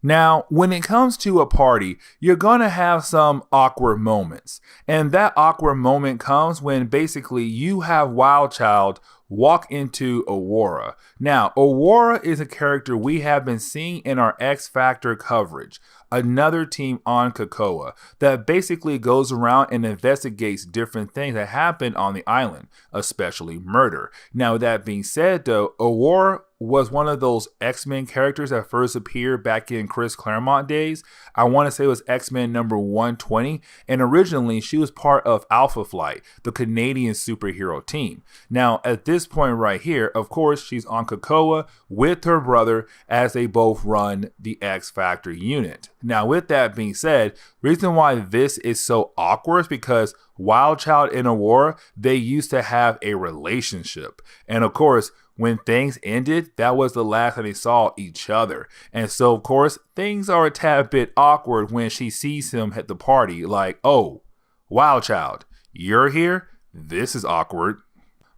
Now, when it comes to a party, you're going to have some awkward moments. And that awkward moment comes when basically you have Wildchild walk into Aurora. Now, Aurora is a character we have been seeing in our X Factor coverage. Another team on Krakoa that basically goes around and investigates different things that happen on the island, especially murder. Now, that being said though, Aurora was one of those X-Men characters that first appeared back in Chris Claremont days. I want to say it was X-Men number 120, and originally she was part of Alpha Flight, the Canadian superhero team. Now, at this point right here, of course, she's on Krakoa with her brother as they both run the X Factor unit. Now, with that being said, reason why this is so awkward is because Wildchild and Aurora, they used to have a relationship. And of course, when things ended, that was the last time they saw each other. And so, of course, things are a tad bit awkward when she sees him at the party. Like, oh, Wildchild, you're here? This is awkward.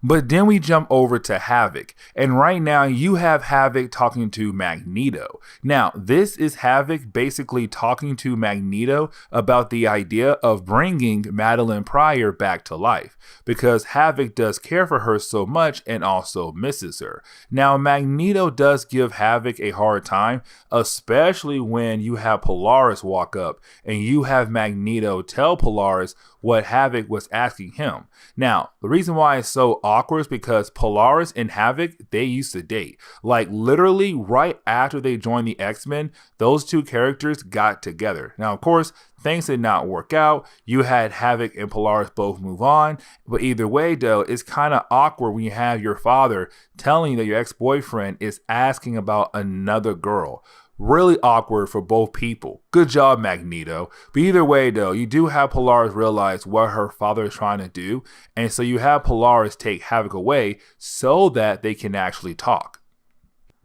But then we jump over to Havoc, and right now you have Havoc talking to Magneto. Now, this is Havoc basically talking to Magneto about the idea of bringing Madeline Pryor back to life, because Havoc does care for her so much and also misses her. Now, Magneto does give Havoc a hard time, especially when you have Polaris walk up and you have Magneto tell Polaris what Havoc was asking him. Now, the reason why it's so awkward is because Polaris and Havoc, they used to date. Like literally right after they joined the X-Men, those two characters got together. Now, of course, things did not work out. You had Havoc and Polaris both move on. But either way, though, it's kind of awkward when you have your father telling you that your ex-boyfriend is asking about another girl. Really awkward for both people. Good job, Magneto. But either way, though, you do have Polaris realize what her father is trying to do. And so you have Polaris take Havoc away so that they can actually talk.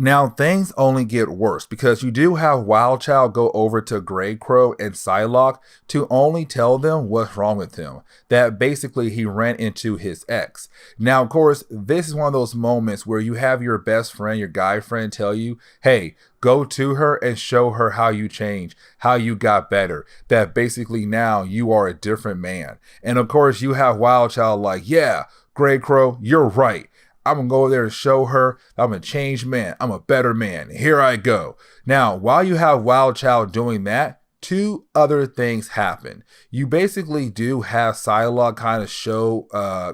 Now, things only get worse because you do have Wild Child go over to Grey Crow and Psylocke to only tell them what's wrong with him, that basically he ran into his ex. Now, of course, this is one of those moments where you have your best friend, your guy friend tell you, hey, go to her and show her how you changed, how you got better, that basically now you are a different man. And of course, you have Wild Child like, yeah, Grey Crow, you're right. I'm going to go over there and show her I'm a changed man. I'm a better man. Here I go. Now, while you have Wild Child doing that, two other things happen. You basically do have Psylocke kind of show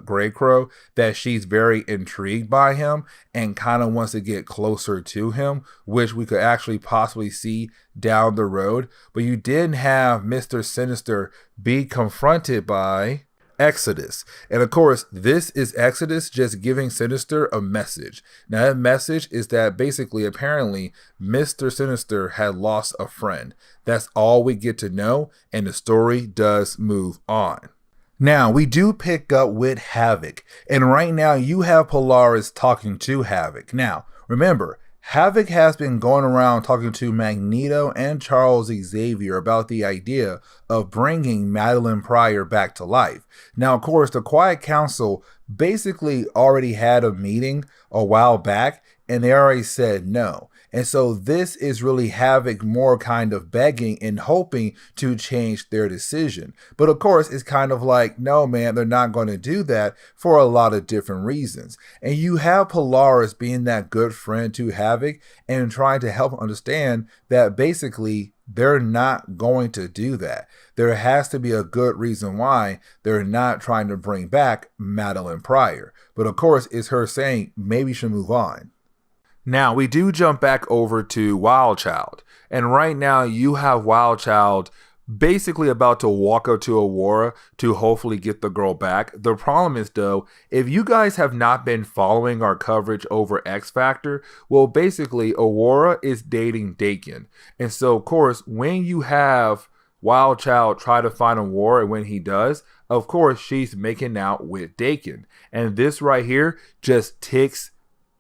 Grey Crow that she's very intrigued by him and kind of wants to get closer to him, which we could actually possibly see down the road. But you didn't have Mr. Sinister be confronted by Exodus. And of course, this is Exodus just giving Sinister a message. Now, that message is that basically, apparently, Mr. Sinister had lost a friend. That's all we get to know, and the story does move on. Now, we do pick up with Havoc, and right now you have Polaris talking to Havoc. Now, remember, Havoc has been going around talking to Magneto and Charles Xavier about the idea of bringing Madeline Pryor back to life. Now, of course, the Quiet Council basically already had a meeting a while back, and they already said no. And so this is really Havoc more kind of begging and hoping to change their decision. But of course, it's kind of like, no, man, they're not going to do that for a lot of different reasons. And you have Polaris being that good friend to Havoc and trying to help him understand that basically they're not going to do that. There has to be a good reason why they're not trying to bring back Madeline Pryor. But of course, it's her saying maybe you should move on. Now, we do jump back over to Wild Child. And right now, you have Wild Child basically about to walk up to Aurora to hopefully get the girl back. The problem is, though, if you guys have not been following our coverage over X Factor, well, basically, Aurora is dating Daken. And so, of course, when you have Wild Child try to find Aurora, and when he does, of course, she's making out with Daken. And this right here just ticks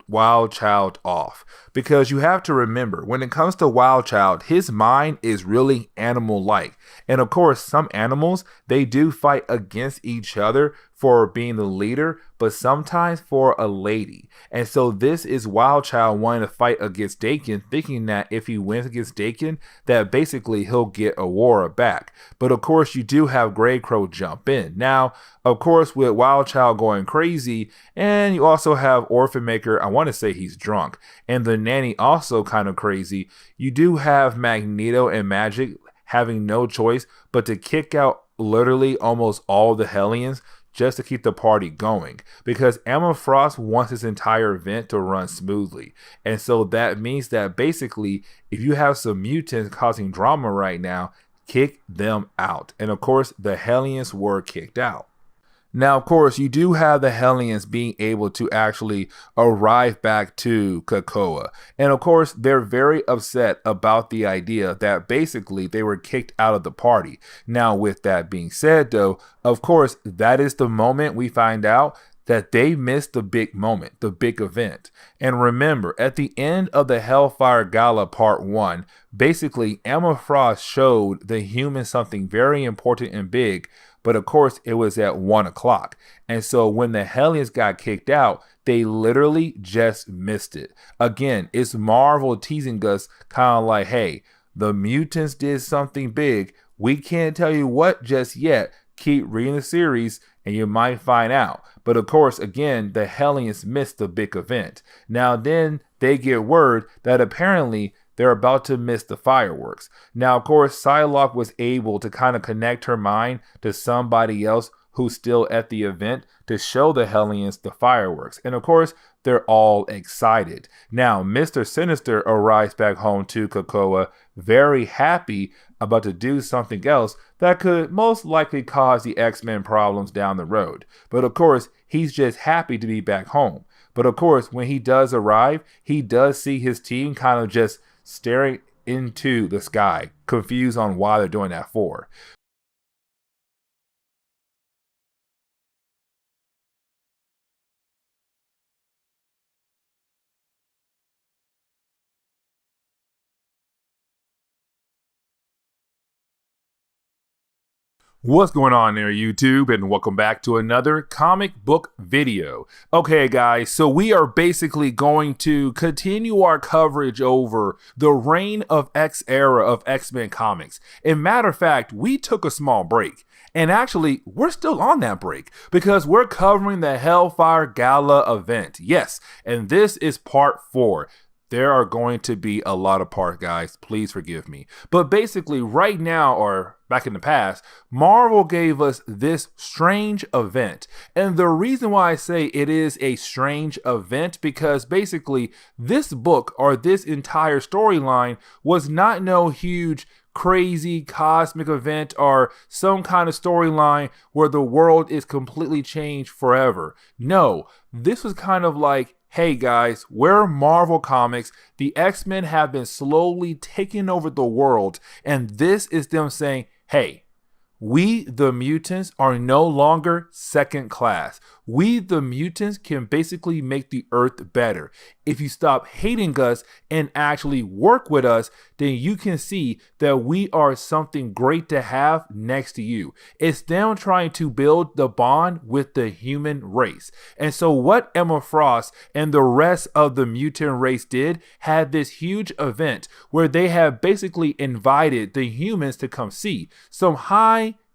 Wild Child off, because you have to remember, when it comes to Wild Child, his mind is really animal-like. And of course, some animals, they do fight against each other for being the leader, but sometimes for a lady. And so this is Wild Child wanting to fight against Daken, thinking that if he wins against Daken, that basically he'll get Aurora back. But of course, you do have Grey Crow jump in. Now, of course, with Wild Child going crazy, and you also have Orphan Maker, I want to say he's drunk, and the nanny also kind of crazy, you do have Magneto and Magic having no choice but to kick out literally almost all the Hellions just to keep the party going, because Emma Frost wants this entire event to run smoothly. And so that means that basically, if you have some mutants causing drama right now, kick them out. And of course, the Hellions were kicked out. Now, of course, you do have the Hellions being able to actually arrive back to COPPA. And of course, they're very upset about the idea that basically they were kicked out of the party. Now, with that being said, though, of course, that is the moment we find out that they missed the big moment, the big event. And remember, at the end of the Hellfire Gala Part 1, basically Emma Frost showed the humans something very important and big, but of course it was at 1 o'clock. And so when the Hellions got kicked out, they literally just missed it. Again, it's Marvel teasing us kind of like, hey, the mutants did something big. We can't tell you what just yet. Keep reading the series and you might find out. But of course, again, the Hellions missed the big event. Now then they get word that apparently they're about to miss the fireworks. Now, of course, Psylocke was able to kind of connect her mind to somebody else who's still at the event to show the Hellions the fireworks. And of course, they're all excited. Now, Mr. Sinister arrives back home to Krakoa, very happy about to do something else that could most likely cause the X-Men problems down the road. But of course, he's just happy to be back home. But of course, when he does arrive, he does see his team kind of just staring into the sky, confused on why they're doing that for. What's going on there, YouTube, and welcome back to another comic book video. Okay, guys, so we are basically going to continue our coverage over the reign of X era of X-Men comics. And matter of fact, we took a small break. And actually, we're still on that break because we're covering the Hellfire Gala Event. Yes, and this is part 4. There are going to be a lot of parts, guys. Please forgive me. But basically, right now, or back in the past, Marvel gave us this strange event. And the reason why I say it is a strange event, because basically, this book or this entire storyline was not no huge crazy cosmic event or some kind of storyline where the world is completely changed forever. No, this was kind of like, hey guys, we're Marvel Comics. The X-Men have been slowly taking over the world, and this is them saying, hey, we, the mutants, are no longer second class. We, the mutants, can basically make the earth better. If you stop hating us and actually work with us, then you can see that we are something great to have next to you. It's them trying to build the bond with the human race. And so what Emma Frost and the rest of the mutant race did had this huge event where they have basically invited the humans to come see some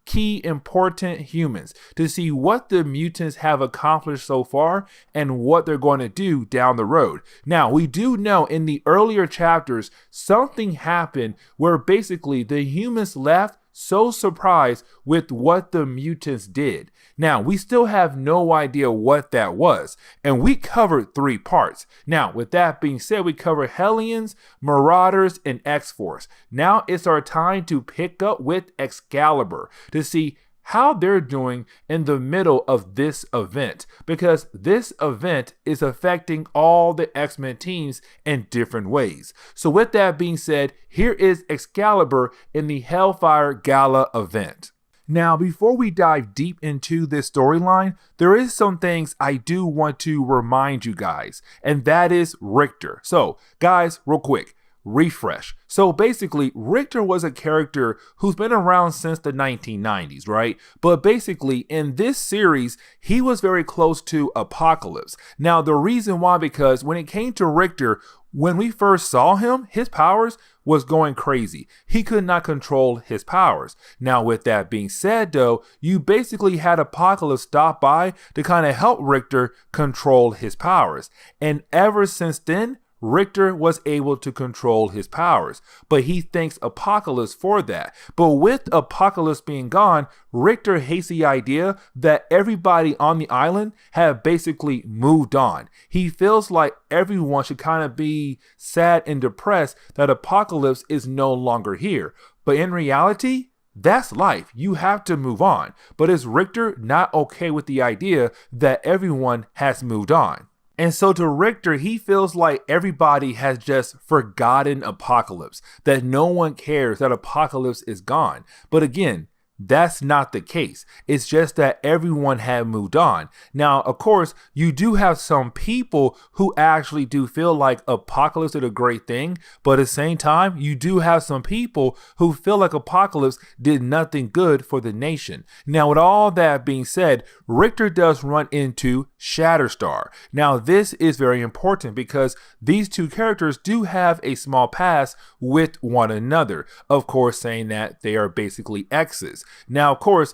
key important humans to see what the mutants have accomplished so far and what they're going to do down the road. Now, we do know in the earlier chapters, something happened where basically the humans left so surprised with what the mutants did. Now, we still have no idea what that was, and we covered 3 parts. Now, with that being said, we covered Hellions, Marauders, and X-Force. Now it's our time to pick up with Excalibur to see how they're doing in the middle of this event, because this event is affecting all the X-Men teams in different ways. So with that being said, here is Excalibur in the Hellfire Gala Event. Now, before we dive deep into this storyline, there is some things I do want to remind you guys, and that is Richter. So, guys, real quick, refresh. So basically, Richter was a character who's been around since the 1990s, right? But basically, in this series, he was very close to Apocalypse. Now, the reason why, because when it came to Richter, when we first saw him, his powers was going crazy. He could not control his powers. Now, with that being said, though, you basically had Apocalypse stop by to kind of help Richter control his powers. And ever since then, Richter was able to control his powers, but he thanks Apocalypse for that. But with Apocalypse being gone, Richter hates the idea that everybody on the island have basically moved on. He feels like everyone should kind of be sad and depressed that Apocalypse is no longer here. But in reality, that's life. You have to move on. But is Richter not okay with the idea that everyone has moved on? And so to Richter, he feels like everybody has just forgotten Apocalypse, that no one cares that Apocalypse is gone. But again, that's not the case. It's just that everyone had moved on. Now, of course, you do have some people who actually do feel like Apocalypse did a great thing, but at the same time, you do have some people who feel like Apocalypse did nothing good for the nation. Now, with all that being said, Richter does run into Shatterstar. Now, this is very important because these two characters do have a small past with one another, of course, saying that they are basically exes. Now, of course,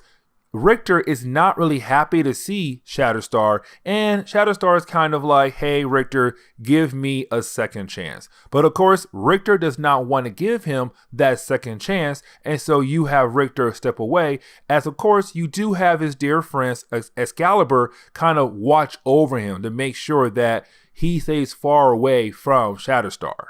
Richter is not really happy to see Shatterstar, and Shatterstar is kind of like, hey, Richter, give me a second chance. But of course, Richter does not want to give him that second chance, and so you have Richter step away, as of course, you do have his dear friends, Excalibur, kind of watch over him to make sure that he stays far away from Shatterstar.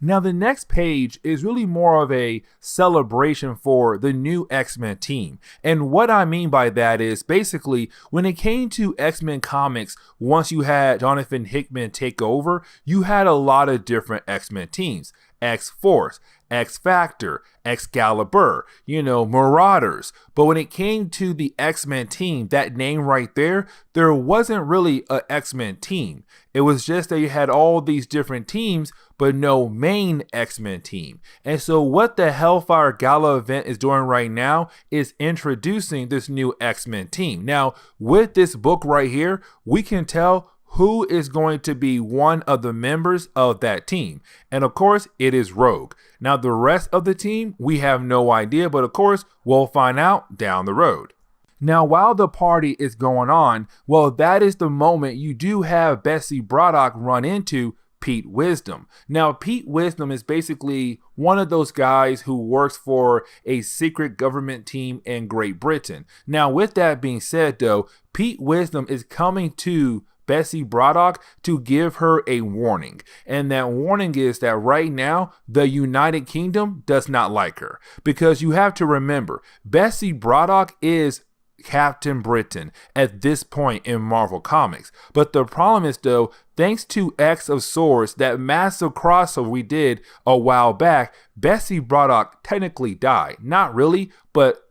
Now, the next page is really more of a celebration for the new X-Men team. And what I mean by that is basically when it came to X-Men comics, once you had Jonathan Hickman take over, you had a lot of different X-Men teams. X-Force, X-Factor, Excalibur, Marauders. But when it came to the X-Men team, that name right there wasn't really an X-Men team. It was just that you had all these different teams, but no main X-Men team. And so what the Hellfire Gala event is doing right now is introducing this new X-Men team. Now, with this book right here, we can tell who is going to be one of the members of that team. And of course, it is Rogue. Now, the rest of the team, we have no idea, but of course, we'll find out down the road. Now, while the party is going on, well, that is the moment you do have Bessie Braddock run into Pete Wisdom. Now, Pete Wisdom is basically one of those guys who works for a secret government team in Great Britain. Now, with that being said, though, Pete Wisdom is coming to Bessie Braddock to give her a warning. And that warning is that right now, the United Kingdom does not like her. Because you have to remember, Bessie Braddock is Captain Britain at this point in Marvel Comics. But the problem is, though, thanks to X of Swords, that massive crossover we did a while back, Bessie Braddock technically died. Not really, but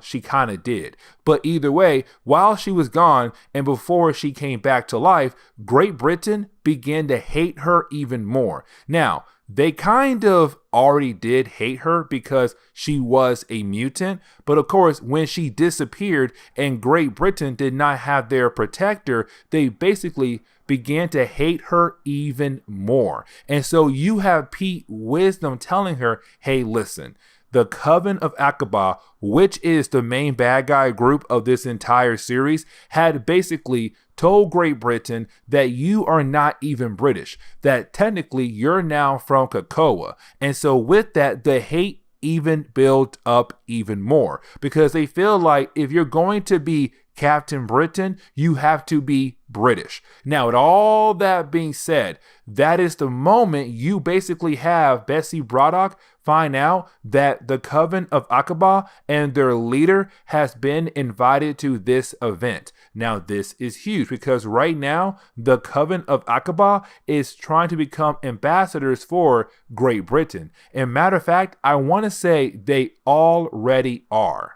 she kind of did. But either way, while she was gone and before she came back to life, Great Britain began to hate her even more. Now, they kind of already did hate her because she was a mutant. But of course, when she disappeared and Great Britain did not have their protector, they basically began to hate her even more. And so you have Pete Wisdom telling her, hey, listen, the Coven of Aqaba, which is the main bad guy group of this entire series, had basically told Great Britain that you are not even British, that technically you're now from Krakoa. And so with that, the hate even built up even more because they feel like if you're going to be Captain Britain, you have to be British. Now, with all that being said, that is the moment you basically have Bessie Braddock find out that the Coven of Aqaba and their leader has been invited to this event. Now, this is huge because right now, the Coven of Aqaba is trying to become ambassadors for Great Britain. And matter of fact, I want to say they already are.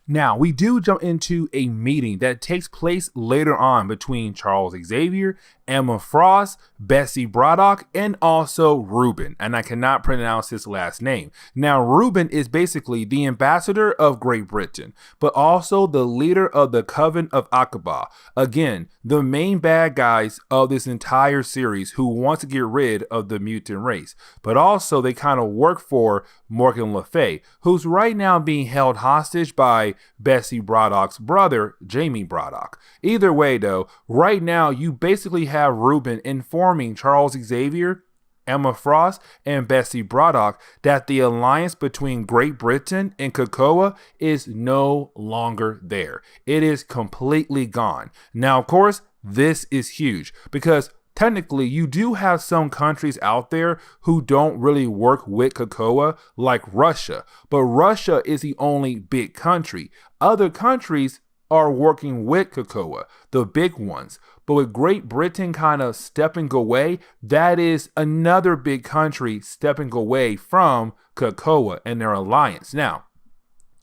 Now, we do jump into a meeting that takes place later on between Charles Xavier, Emma Frost, Bessie Braddock, and also Ruben, and I cannot pronounce his last name. Now, Ruben is basically the ambassador of Great Britain, but also the leader of the Coven of Aqaba. Again, the main bad guys of this entire series who want to get rid of the mutant race, but also they kind of work for Morgan Le Fay, who's right now being held hostage by Bessie Braddock's brother, Jamie Braddock. Either way, though, right now you basically have Ruben informing Charles Xavier, Emma Frost, and Bessie Braddock that the alliance between Great Britain and Krakoa is no longer there. It is completely gone. Now, of course, this is huge because technically, you do have some countries out there who don't really work with Krakoa, like Russia. But Russia is the only big country. Other countries are working with Krakoa, the big ones. But with Great Britain kind of stepping away, that is another big country stepping away from Krakoa and their alliance. Now,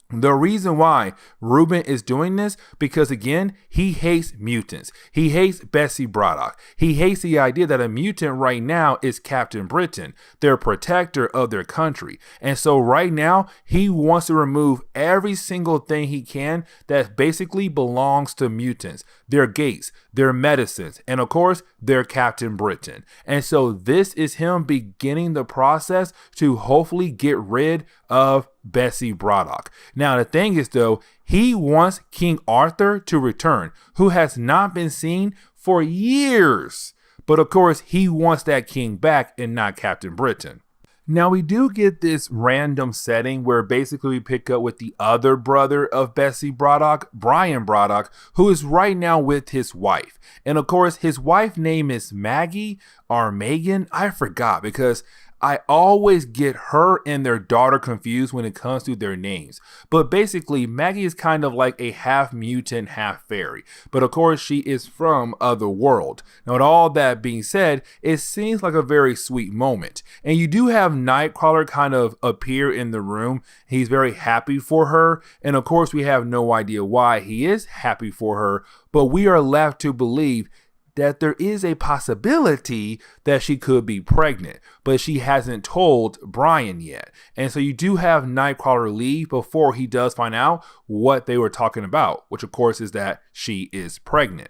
the reason why Ruben is doing this, because again, he hates mutants. He hates Bessie Braddock. He hates the idea that a mutant right now is Captain Britain, their protector of their country. And so right now, he wants to remove every single thing he can that basically belongs to mutants. Their gates, their medicines, and of course, their Captain Britain. And so this is him beginning the process to hopefully get rid of Bessie Braddock. Now, the thing is, though, he wants King Arthur to return, who has not been seen for years. But of course, he wants that king back and not Captain Britain. Now, we do get this random setting where basically we pick up with the other brother of Bessie Braddock, Brian Braddock, who is right now with his wife. And of course, his wife's name is Maggie or Megan. I forgot because I always get her and their daughter confused when it comes to their names. But basically, Maggie is kind of like a half mutant, half fairy. But of course, she is from Otherworld. Now, with all that being said, it seems like a very sweet moment. And you do have Nightcrawler kind of appear in the room. He's very happy for her. And of course, we have no idea why he is happy for her. But we are left to believe that there is a possibility that she could be pregnant, but she hasn't told Brian yet. And so you do have Nightcrawler leave before he does find out what they were talking about, which of course is that she is pregnant.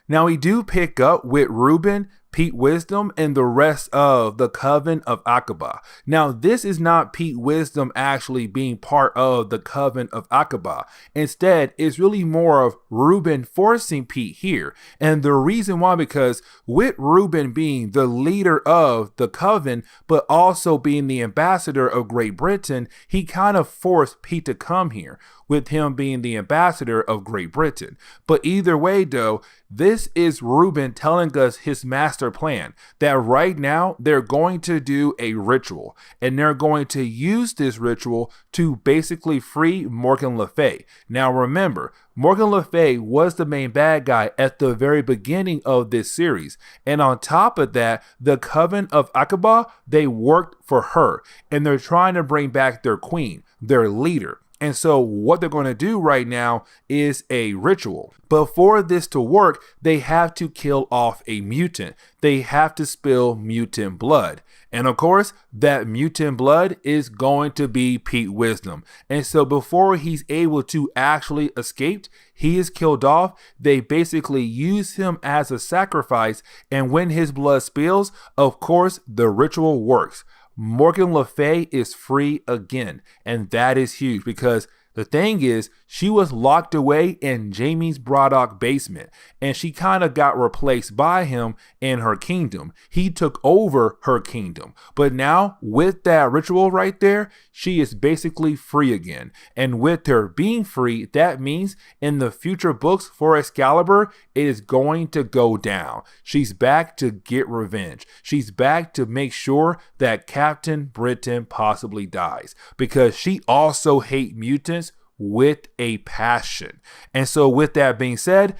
Now we do pick up with Ruben, Pete Wisdom, and the rest of the Coven of Aqaba. Now, this is not Pete Wisdom actually being part of the Coven of Aqaba. Instead, it's really more of Ruben forcing Pete here. And the reason why, because with Ruben being the leader of the Coven, but also being the ambassador of Great Britain, he kind of forced Pete to come here, with him being the ambassador of Great Britain. But either way, though, this is Ruben telling us his master plan, that right now they're going to do a ritual, and they're going to use this ritual to basically free Morgan Le Fay. Now remember, Morgan Le Fay was the main bad guy at the very beginning of this series. And on top of that, the Coven of Aqaba, they worked for her, and they're trying to bring back their queen, their leader. And so what they're going to do right now is a ritual. But for this to work, they have to kill off a mutant. They have to spill mutant blood. And of course, that mutant blood is going to be Pete Wisdom. And so before he's able to actually escape, he is killed off. They basically use him as a sacrifice. And when his blood spills, of course, the ritual works. Morgan Le Fay is free again, and that is huge because the thing is, she was locked away in Jamie's Braddock basement, and she kind of got replaced by him in her kingdom. He took over her kingdom. But now, with that ritual right there, she is basically free again. And with her being free, that means in the future books for Excalibur, it is going to go down. She's back to get revenge. She's back to make sure that Captain Britain possibly dies, because she also hates mutants with a passion. And so with that being said,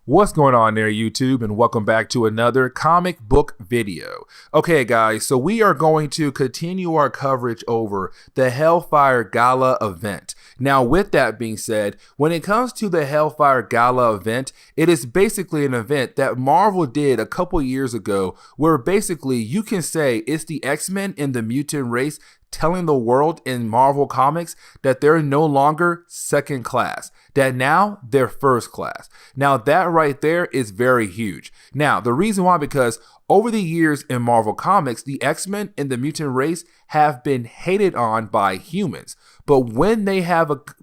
what's going on there, YouTube, and welcome back to another comic book video. Okay, guys, so we are going to continue our coverage over the Hellfire Gala event. Now, with that being said, when it comes to the Hellfire Gala event, it is basically an event that Marvel did a couple years ago, where basically you can say it's the X-Men and the mutant race telling the world in Marvel Comics that they're no longer second class, that now they're first class. Now that right there is very huge. Now the reason why, because over the years in Marvel Comics, the X-Men and the mutant race have been hated on by humans. But when they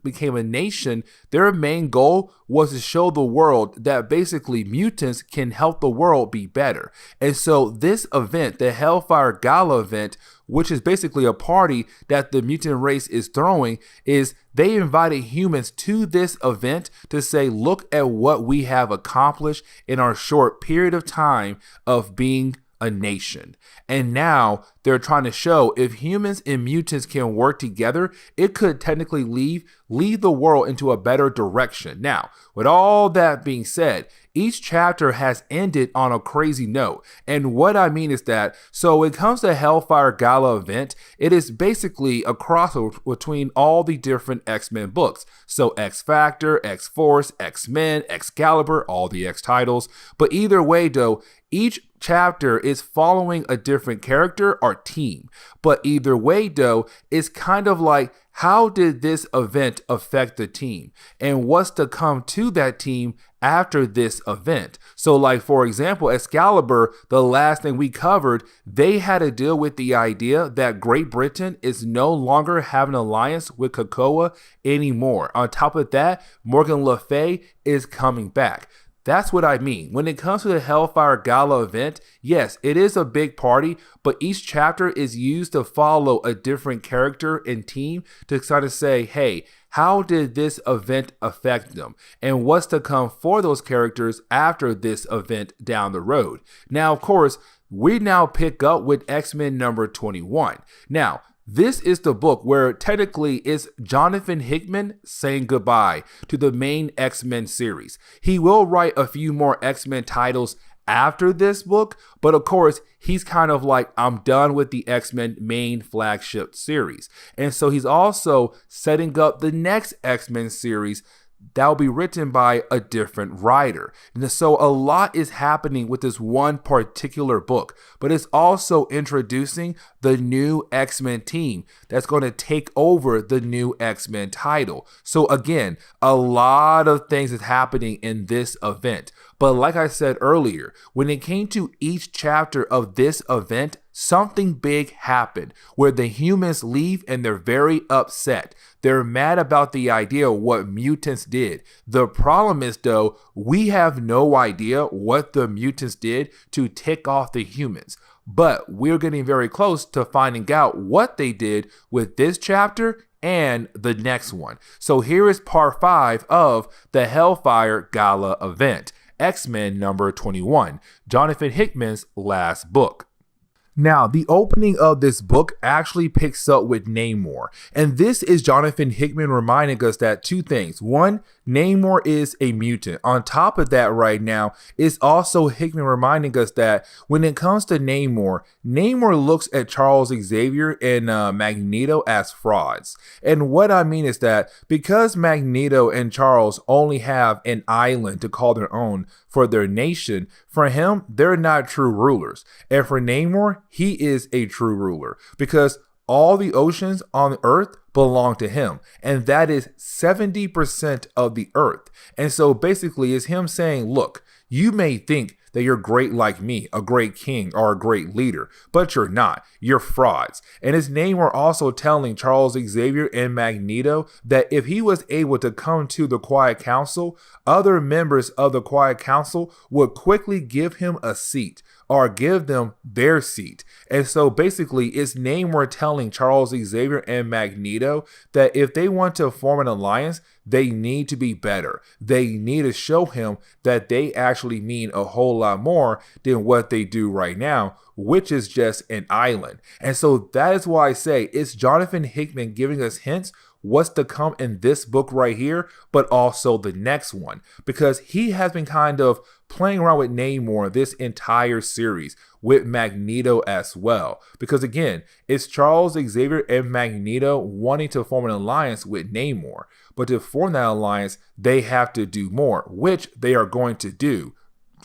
became a nation, their main goal was to show the world that basically mutants can help the world be better. And so this event, the Hellfire Gala event, which is basically a party that the mutant race is throwing, is they invited humans to this event to say, look at what we have accomplished in our short period of time of being a nation. And now they're trying to show if humans and mutants can work together, it could technically lead the world into a better direction. Now, with all that being said, each chapter has ended on a crazy note. And what I mean is that, so when it comes to Hellfire Gala event, it is basically a crossover between all the different X-Men books. So X-Factor, X-Force, X-Men, Excalibur, all the X titles. But either way though, each chapter is following a different character or team. But either way, though, it's kind of like, how did this event affect the team? And what's to come to that team after this event? So like, for example, Excalibur, the last thing we covered, they had to deal with the idea that Great Britain is no longer having an alliance with COPPA anymore. On top of that, Morgan Le Fay is coming back. That's what I mean. When it comes to the Hellfire Gala event, yes, it is a big party, but each chapter is used to follow a different character and team to kind of say, hey, how did this event affect them? And what's to come for those characters after this event down the road? Now, of course, we now pick up with X-Men number 21. Now, this is the book where technically it's Jonathan Hickman saying goodbye to the main X-Men series. He will write a few more X-Men titles after this book, but of course, he's kind of like, I'm done with the X-Men main flagship series. And so he's also setting up the next X-Men series that will be written by a different writer. And so a lot is happening with this one particular book, but it's also introducing the new X-Men team that's going to take over the new X-Men title. So again, a lot of things is happening in this event. But like I said earlier, when it came to each chapter of this event, something big happened where the humans leave and they're very upset. They're mad about the idea of what mutants did. The problem is, though, we have no idea what the mutants did to tick off the humans. But we're getting very close to finding out what they did with this chapter and the next one. So here is part 5 of the Hellfire Gala event. X-Men number 21, Jonathan Hickman's last book. Now, the opening of this book actually picks up with Namor. And this is Jonathan Hickman reminding us that two things. One, Namor is a mutant. On top of that right now, it's also Hickman reminding us that when it comes to Namor, Namor looks at Charles Xavier and Magneto as frauds. And what I mean is that because Magneto and Charles only have an island to call their own for their nation, for him, they're not true rulers. And for Namor, he is a true ruler because all the oceans on Earth belong to him. And that is 70% of the Earth. And so basically it's him saying, look, you may think that you're great like me, a great king or a great leader, but you're not. You're frauds. And his Namor also telling Charles Xavier and Magneto that if he was able to come to the Quiet Council, other members of the Quiet Council would quickly give him a seat or give them their seat. And so basically it's Namor telling Charles Xavier and Magneto that if they want to form an alliance, they need to be better. They need to show him that they actually mean a whole lot more than what they do right now, which is just an island. And so that is why I say it's Jonathan Hickman giving us hints what's to come in this book right here, but also the next one, because he has been kind of playing around with Namor this entire series with Magneto as well. Because again, it's Charles Xavier and Magneto wanting to form an alliance with Namor, but to form that alliance, they have to do more, which they are going to do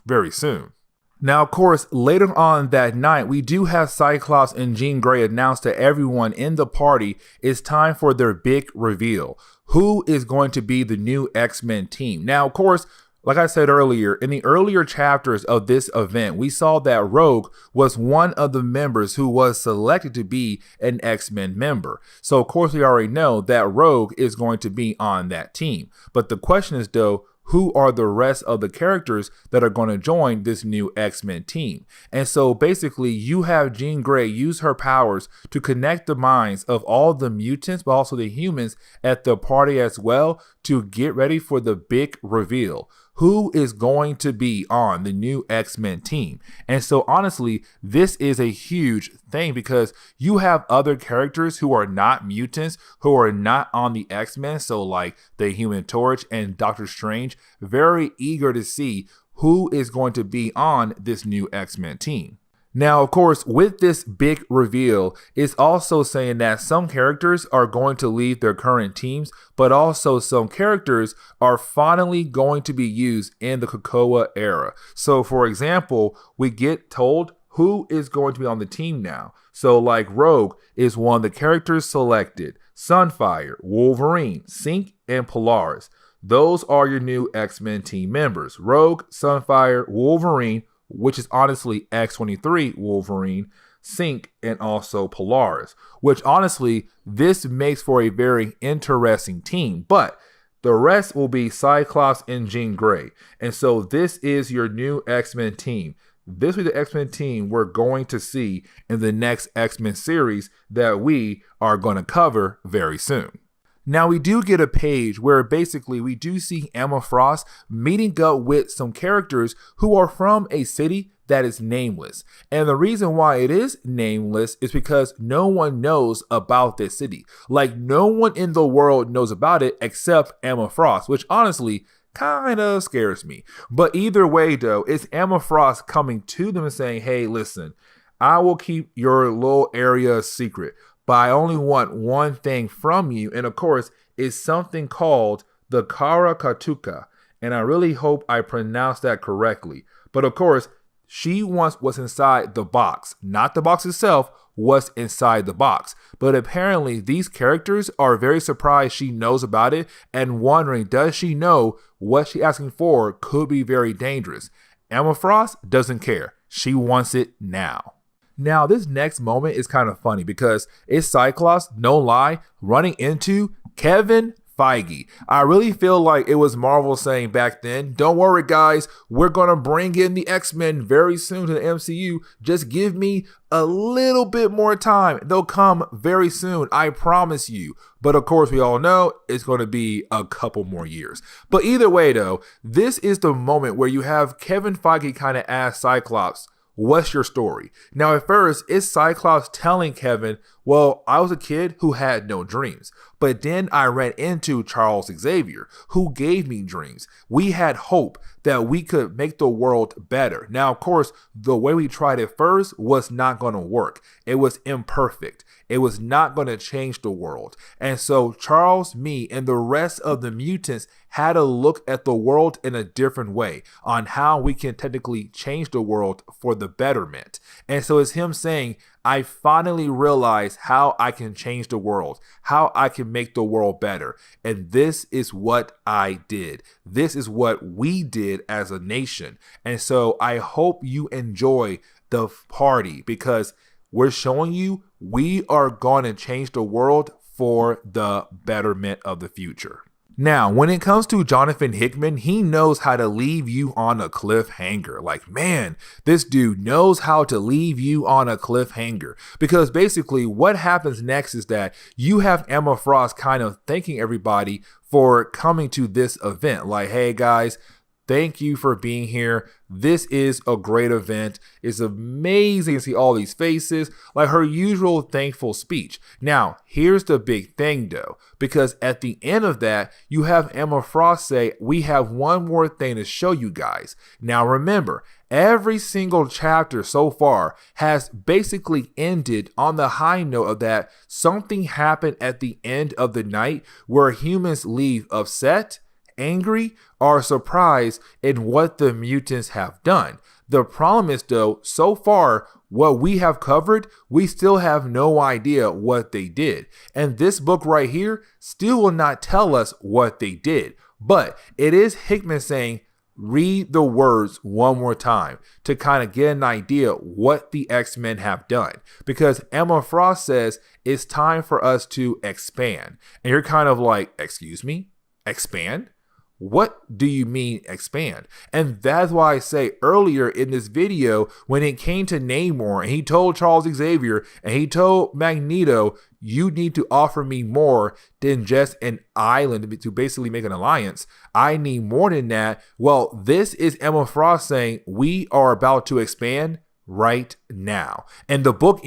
very soon. Now, of course, later on that night, we do have Cyclops and Jean Grey announce to everyone in the party it's time for their big reveal. Who is going to be the new X-Men team? Now, of course, like I said earlier, in the earlier chapters of this event, we saw that Rogue was one of the members who was selected to be an X-Men member. So, of course, we already know that Rogue is going to be on that team. But the question is, though, who are the rest of the characters that are going to join this new X-Men team? And so basically you have Jean Grey use her powers to connect the minds of all the mutants, but also the humans at the party as well, to get ready for the big reveal. Who is going to be on the new X-Men team? And so honestly, this is a huge thing because you have other characters who are not mutants, who are not on the X-Men. So like the Human Torch and Doctor Strange, very eager to see who is going to be on this new X-Men team. Now, of course, with this big reveal, it's also saying that some characters are going to leave their current teams, but also some characters are finally going to be used in the COPPA era. So, for example, we get told who is going to be on the team now. So, like Rogue is one of the characters selected. Sunfire, Wolverine, Sync, and Polaris. Those are your new X-Men team members. Rogue, Sunfire, Wolverine, which is honestly X-23 Wolverine, Sync, and also Polaris, which honestly, this makes for a very interesting team, but the rest will be Cyclops and Jean Grey. And so this is your new X-Men team. This will be the X-Men team we're going to see in the next X-Men series that we are going to cover very soon. Now, we do get a page where basically we do see Emma Frost meeting up with some characters who are from a city that is nameless. And the reason why it is nameless is because no one knows about this city. Like, no one in the world knows about it except Emma Frost, which honestly kind of scares me. But either way, though, it's Emma Frost coming to them and saying, hey, listen, I will keep your little area secret, but I only want one thing from you. And of course, it's something called the Karakatuka. And I really hope I pronounced that correctly. But of course, she wants what's inside the box, not the box itself, what's inside the box. But apparently these characters are very surprised she knows about it and wondering, does she know what she's asking for could be very dangerous? Emma Frost doesn't care. She wants it now. Now, this next moment is kind of funny because it's Cyclops, no lie, running into Kevin Feige. I really feel like it was Marvel saying back then, don't worry guys, we're going to bring in the X-Men very soon to the MCU. Just give me a little bit more time. They'll come very soon, I promise you. But of course, we all know it's going to be a couple more years. But either way, though, this is the moment where you have Kevin Feige kind of ask Cyclops, what's your story? Now, at first, it's Cyclops telling Kevin, well, I was a kid who had no dreams. But then I ran into Charles Xavier, who gave me dreams. We had hope that we could make the world better. Now, of course, the way we tried it first was not going to work. It was imperfect. It was not going to change the world. And so Charles, me, and the rest of the mutants had to look at the world in a different way on how we can technically change the world for the betterment. And so it's him saying, I finally realized how I can change the world, how I can make the world better. And this is what I did. This is what we did as a nation. And so I hope you enjoy the party because we're showing you we are going to change the world for the betterment of the future. Now, when it comes to Jonathan Hickman, he knows how to leave you on a cliffhanger. Like, man, this dude knows how to leave you on a cliffhanger. Because basically what happens next is that you have Emma Frost kind of thanking everybody for coming to this event. Like, hey guys, thank you for being here. This is a great event. It's amazing to see all these faces, like her usual thankful speech. Now, here's the big thing though, because at the end of that, you have Emma Frost say, we have one more thing to show you guys. Now, remember, every single chapter so far has basically ended on the high note of that something happened at the end of the night where humans leave upset, angry, or surprised in what the mutants have done. The problem is though, so far, what we have covered, we still have no idea what they did. And this book right here still will not tell us what they did. But it is Hickman saying, read the words one more time to kind of get an idea what the X-Men have done. Because Emma Frost says it's time for us to expand. And you're kind of like, excuse me, expand? What do you mean expand? And that's why I say earlier in this video, when it came to Namor and he told Charles Xavier and he told Magneto, you need to offer me more than just an island to basically make an alliance. I need more than that. Well, this is Emma Frost saying we are about to expand right now. And the book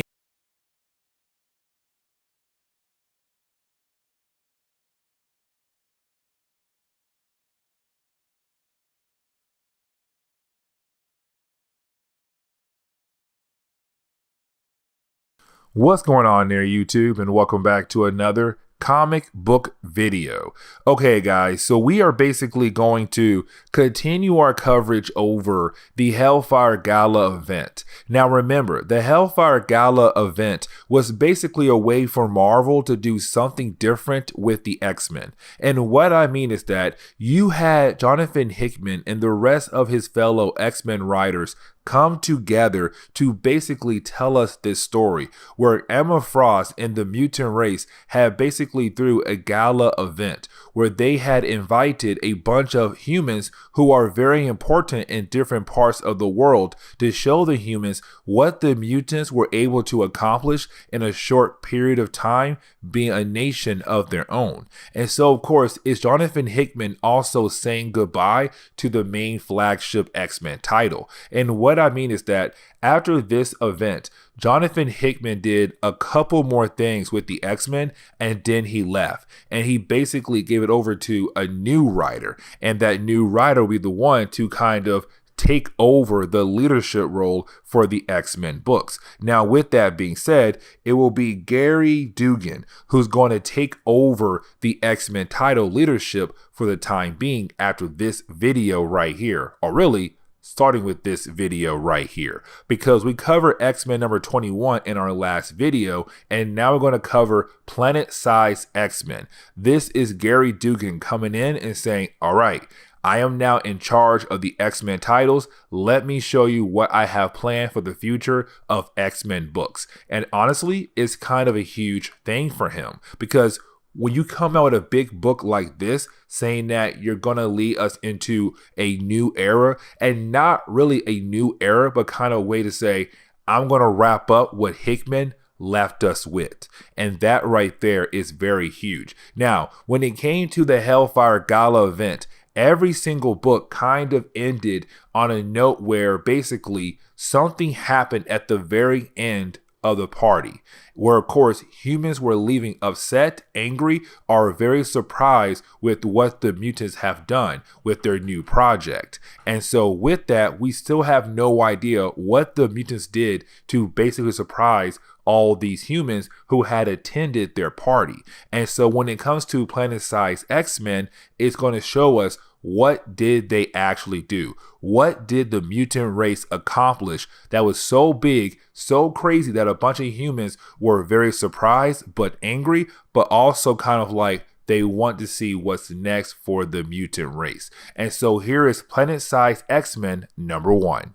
What's going on there, YouTube, and welcome back to another comic book video. Okay, guys, so we are basically going to continue our coverage over the Hellfire Gala event. Now remember, the Hellfire Gala event was basically a way for Marvel to do something different with the X-Men. And what I mean is that you had Jonathan Hickman and the rest of his fellow X-Men writers come together to basically tell us this story where Emma Frost and the mutant race had basically through a gala event where they had invited a bunch of humans who are very important in different parts of the world to show the humans what the mutants were able to accomplish in a short period of time, being a nation of their own. And so of course is Jonathan Hickman also saying goodbye to the main flagship X-Men title. And what I mean is that after this event, Jonathan Hickman did a couple more things with the X-Men and then he left. And he basically gave it over to a new writer. And that new writer will be the one to kind of take over the leadership role for the X-Men books. Now, with that being said, it will be Gary Dugan who's going to take over the X-Men title leadership for the time being after this video right here, or really starting with this video right here, because we covered X-Men number 21 in our last video, and now we're going to cover planet-sized X-Men. This is Gary Dugan coming in and saying, all right, I am now in charge of the X-Men titles. Let me show you what I have planned for the future of X-Men books. And honestly, it's kind of a huge thing for him, because when you come out with a big book like this, saying that you're going to lead us into a new era, and not really a new era, but kind of a way to say, I'm going to wrap up what Hickman left us with. And that right there is very huge. Now, when it came to the Hellfire Gala event, every single book kind of ended on a note where basically something happened at the very end of the party, where of course humans were leaving upset, angry, or very surprised with what the mutants have done with their new project. And so with that, we still have no idea what the mutants did to basically surprise all these humans who had attended their party. And so when it comes to planet-sized X-Men, it's going to show us what did they actually do? What did the mutant race accomplish that was so big, so crazy that a bunch of humans were very surprised but angry, but also kind of like they want to see what's next for the mutant race. And so here is planet-sized X-Men number 1.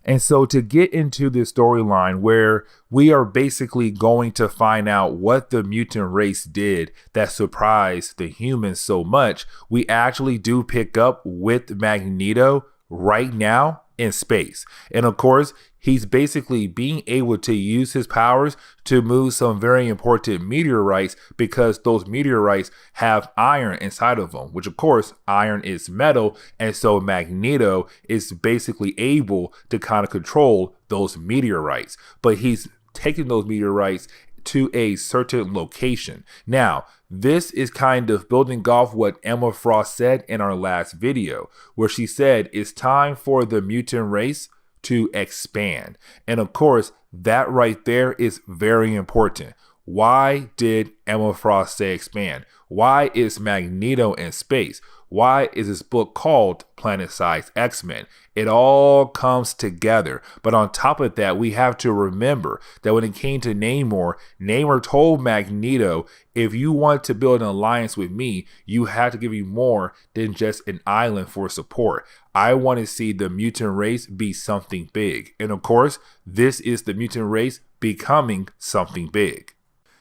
And so to get into this storyline where we are basically going to find out what the mutant race did that surprised the humans so much, we actually do pick up with Magneto right now in space. And of course, he's basically being able to use his powers to move some very important meteorites, because those meteorites have iron inside of them, which of course iron is metal. And so Magneto is basically able to kind of control those meteorites, but he's taking those meteorites to a certain location. Now, this is kind of building off what Emma Frost said in our last video, where she said it's time for the mutant race to expand. And of course, that right there is very important. Why did Emma Frost say expand? Why is Magneto in space? Why is this book called Planet-Sized X-Men? It all comes together. But on top of that, we have to remember that when it came to Namor, Namor told Magneto, if you want to build an alliance with me, you have to give me more than just an island for support. I want to see the mutant race be something big. And of course, this is the mutant race becoming something big.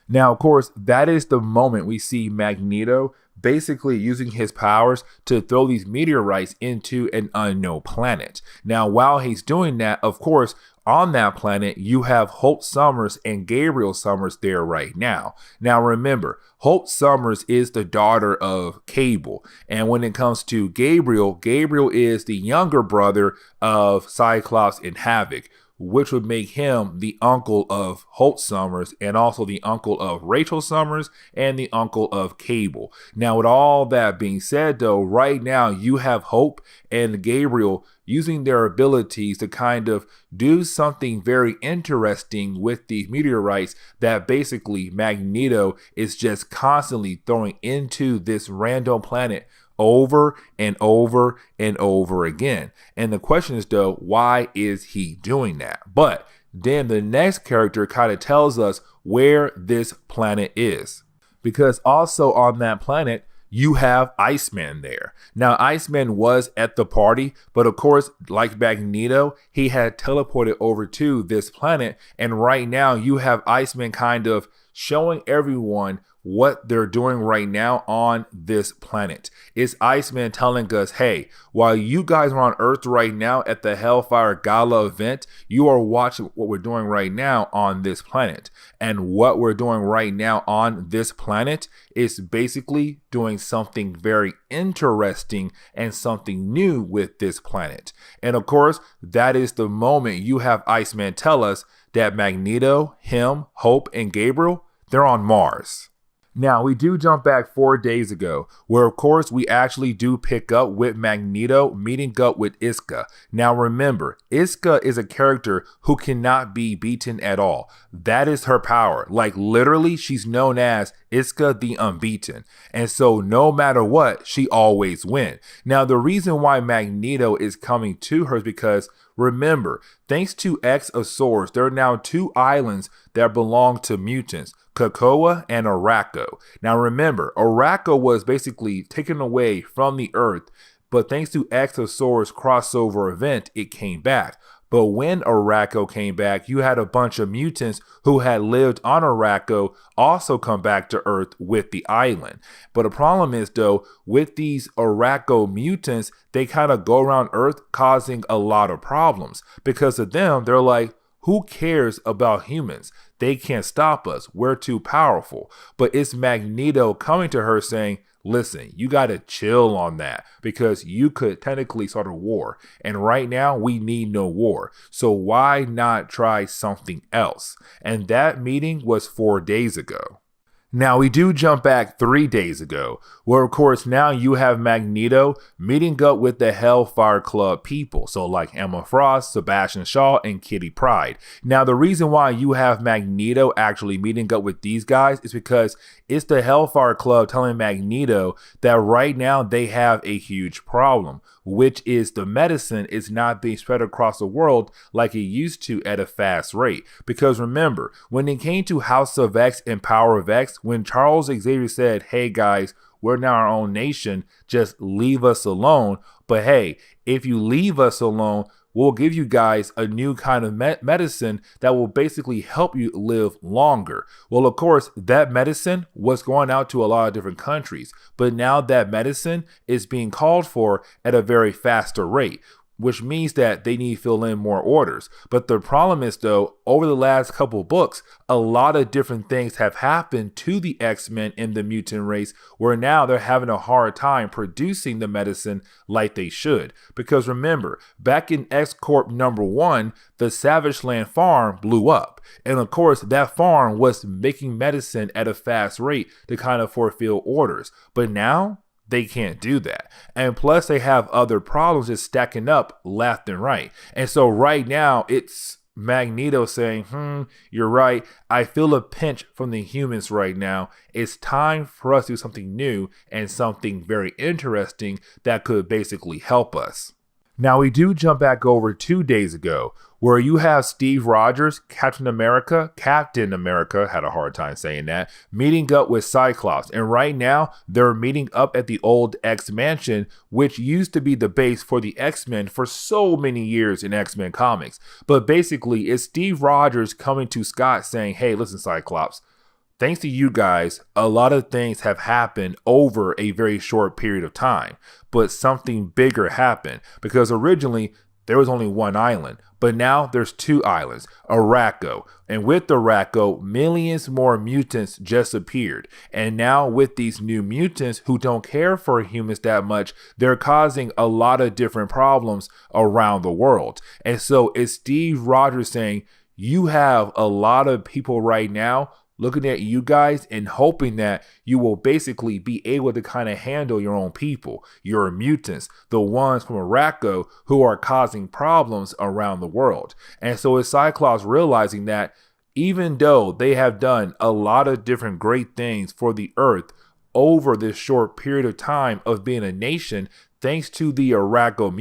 Now, of course, that is the moment we see Magneto basically using his powers to throw these meteorites into an unknown planet. Now, while he's doing that, of course, on that planet, you have Hope Summers and Gabriel Summers there right now. Now, remember, Hope Summers is the daughter of Cable. And when it comes to Gabriel, Gabriel is the younger brother of Cyclops and Havoc, which would make him the uncle of Holt Summers and also the uncle of Rachel Summers and the uncle of Cable. Now, with all that being said, though, right now you have Hope and Gabriel using their abilities to kind of do something very interesting with these meteorites that basically Magneto is just constantly throwing into this random planet over and over and over again. And the question is, though, why is he doing that? But then the next character kind of tells us where this planet is. Because also on that planet, you have Iceman there. Now, Iceman was at the party, but of course, like Magneto, he had teleported over to this planet. And right now, you have Iceman kind of showing everyone what they're doing right now on this planet. It's Iceman telling us, hey, while you guys are on Earth right now at the Hellfire Gala event, you are watching what we're doing right now on this planet. And what we're doing right now on this planet is basically doing something very interesting and something new with this planet. And of course, that is the moment you have Iceman tell us that Magneto, him, Hope, and Gabriel, they're on Mars. Now, we do jump back 4 days ago, where of course we actually do pick up with Magneto meeting up with Iska. Now remember, Iska is a character who cannot be beaten at all. That is her power. Like literally, she's known as Iska the Unbeaten. And so no matter what, she always wins. Now, the reason why Magneto is coming to her is because remember, thanks to S.W.O.R.D, there are now 2 islands that belong to mutants, COPPA and Arakko. Now remember, Arakko was basically taken away from the Earth, but thanks to S.W.O.R.D's crossover event, it came back. But when Arakko came back, you had a bunch of mutants who had lived on Arakko also come back to Earth with the island. But the problem is, though, with these Arakko mutants, they kind of go around Earth causing a lot of problems. Because of them, they're like, who cares about humans? They can't stop us. We're too powerful. But it's Magneto coming to her saying, listen, you got to chill on that because you could technically start a war. And right now we need no war. So why not try something else? And that meeting was 4 days ago. Now, we do jump back 3 days ago, where of course now you have Magneto meeting up with the Hellfire Club people. So like Emma Frost, Sebastian Shaw, and Kitty Pryde. Now, the reason why you have Magneto actually meeting up with these guys is because it's the Hellfire Club telling Magneto that right now they have a huge problem, which is the medicine is not being spread across the world like it used to at a fast rate. Because remember, when it came to House of X and Power of X, when Charles Xavier said, hey guys, we're now our own nation, just leave us alone. But hey, if you leave us alone, we'll give you guys a new kind of medicine that will basically help you live longer. Well, of course, that medicine was going out to a lot of different countries, but now that medicine is being called for at a very faster rate, which means that they need to fill in more orders. But the problem is, though, over the last couple books, a lot of different things have happened to the X-Men in the mutant race, where now they're having a hard time producing the medicine like they should. Because remember, back in X-Corp #1, the Savage Land farm blew up. And of course, that farm was making medicine at a fast rate to kind of fulfill orders. But now, they can't do that. And plus they have other problems just stacking up left and right. And so right now it's Magneto saying, you're right. I feel a pinch from the humans right now. It's time for us to do something new and something very interesting that could basically help us. Now, we do jump back over 2 days ago, where you have Steve Rogers, Captain America, had a hard time saying that, meeting up with Cyclops. And right now, they're meeting up at the old X Mansion, which used to be the base for the X-Men for so many years in X-Men comics. But basically, it's Steve Rogers coming to Scott saying, hey, listen, Cyclops, thanks to you guys, a lot of things have happened over a very short period of time, but something bigger happened because originally there was only one island, but now there's two islands, Arakko. And with Arakko, millions more mutants just appeared. And now with these new mutants who don't care for humans that much, they're causing a lot of different problems around the world. And so it's Steve Rogers saying, you have a lot of people right now looking at you guys and hoping that you will basically be able to kind of handle your own people, your mutants, the ones from Arakko who are causing problems around the world. And so it's Cyclops realizing that even though they have done a lot of different great things for the Earth over this short period of time of being a nation, thanks to the Arakko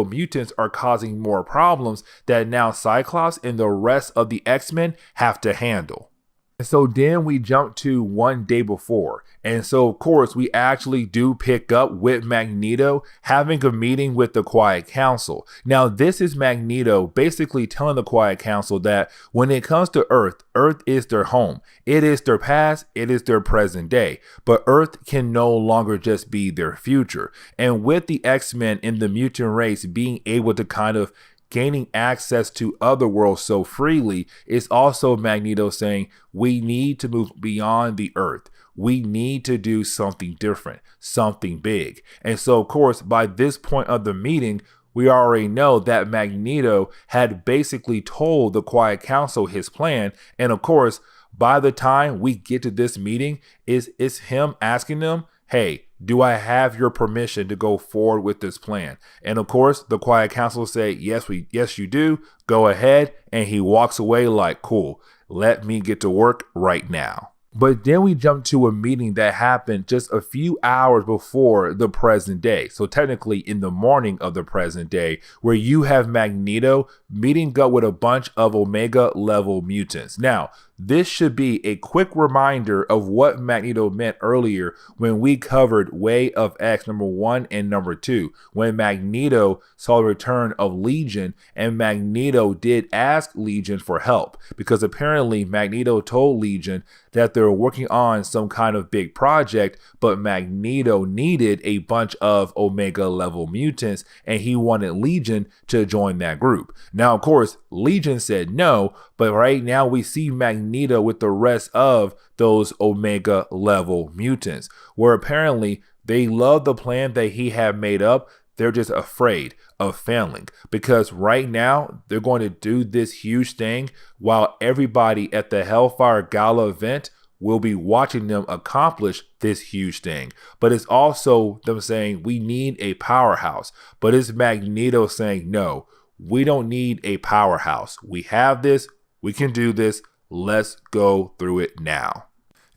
mutants are causing more problems that now Cyclops and the rest of the X-Men have to handle. And so then we jump to one day before. And so, of course, we actually do pick up with Magneto having a meeting with the Quiet Council. Now, this is Magneto basically telling the Quiet Council that when it comes to Earth, Earth is their home. It is their past. It is their present day. But Earth can no longer just be their future. And with the X-Men and the mutant race being able to kind of gaining access to other worlds so freely, is also Magneto saying we need to move beyond the Earth. We need to do something different, something big. And so, of course, by this point of the meeting, we already know that Magneto had basically told the Quiet Council his plan. And of course, by the time we get to this meeting, it's him asking them, hey, do I have your permission to go forward with this plan? And of course, the Quiet Council say, yes, you do. Go ahead. And he walks away like, cool, let me get to work right now. But then we jump to a meeting that happened just a few hours before the present day. So technically in the morning of the present day, where you have Magneto meeting up with a bunch of Omega level mutants. Now, this should be a quick reminder of what Magneto meant earlier when we covered Way of X number 1 and number 2, when Magneto saw the return of Legion, and Magneto did ask Legion for help because apparently Magneto told Legion that they were working on some kind of big project, but Magneto needed a bunch of Omega level mutants and he wanted Legion to join that group. Now, of course, Legion said no, but right now we see Magneto with the rest of those Omega level mutants, where apparently they love the plan that he had made up. They're just afraid of failing because right now they're going to do this huge thing while everybody at the Hellfire Gala event will be watching them accomplish this huge thing. But it's also them saying we need a powerhouse, but it's Magneto saying, no, we don't need a powerhouse. We have this. We can do this. Let's go through it now.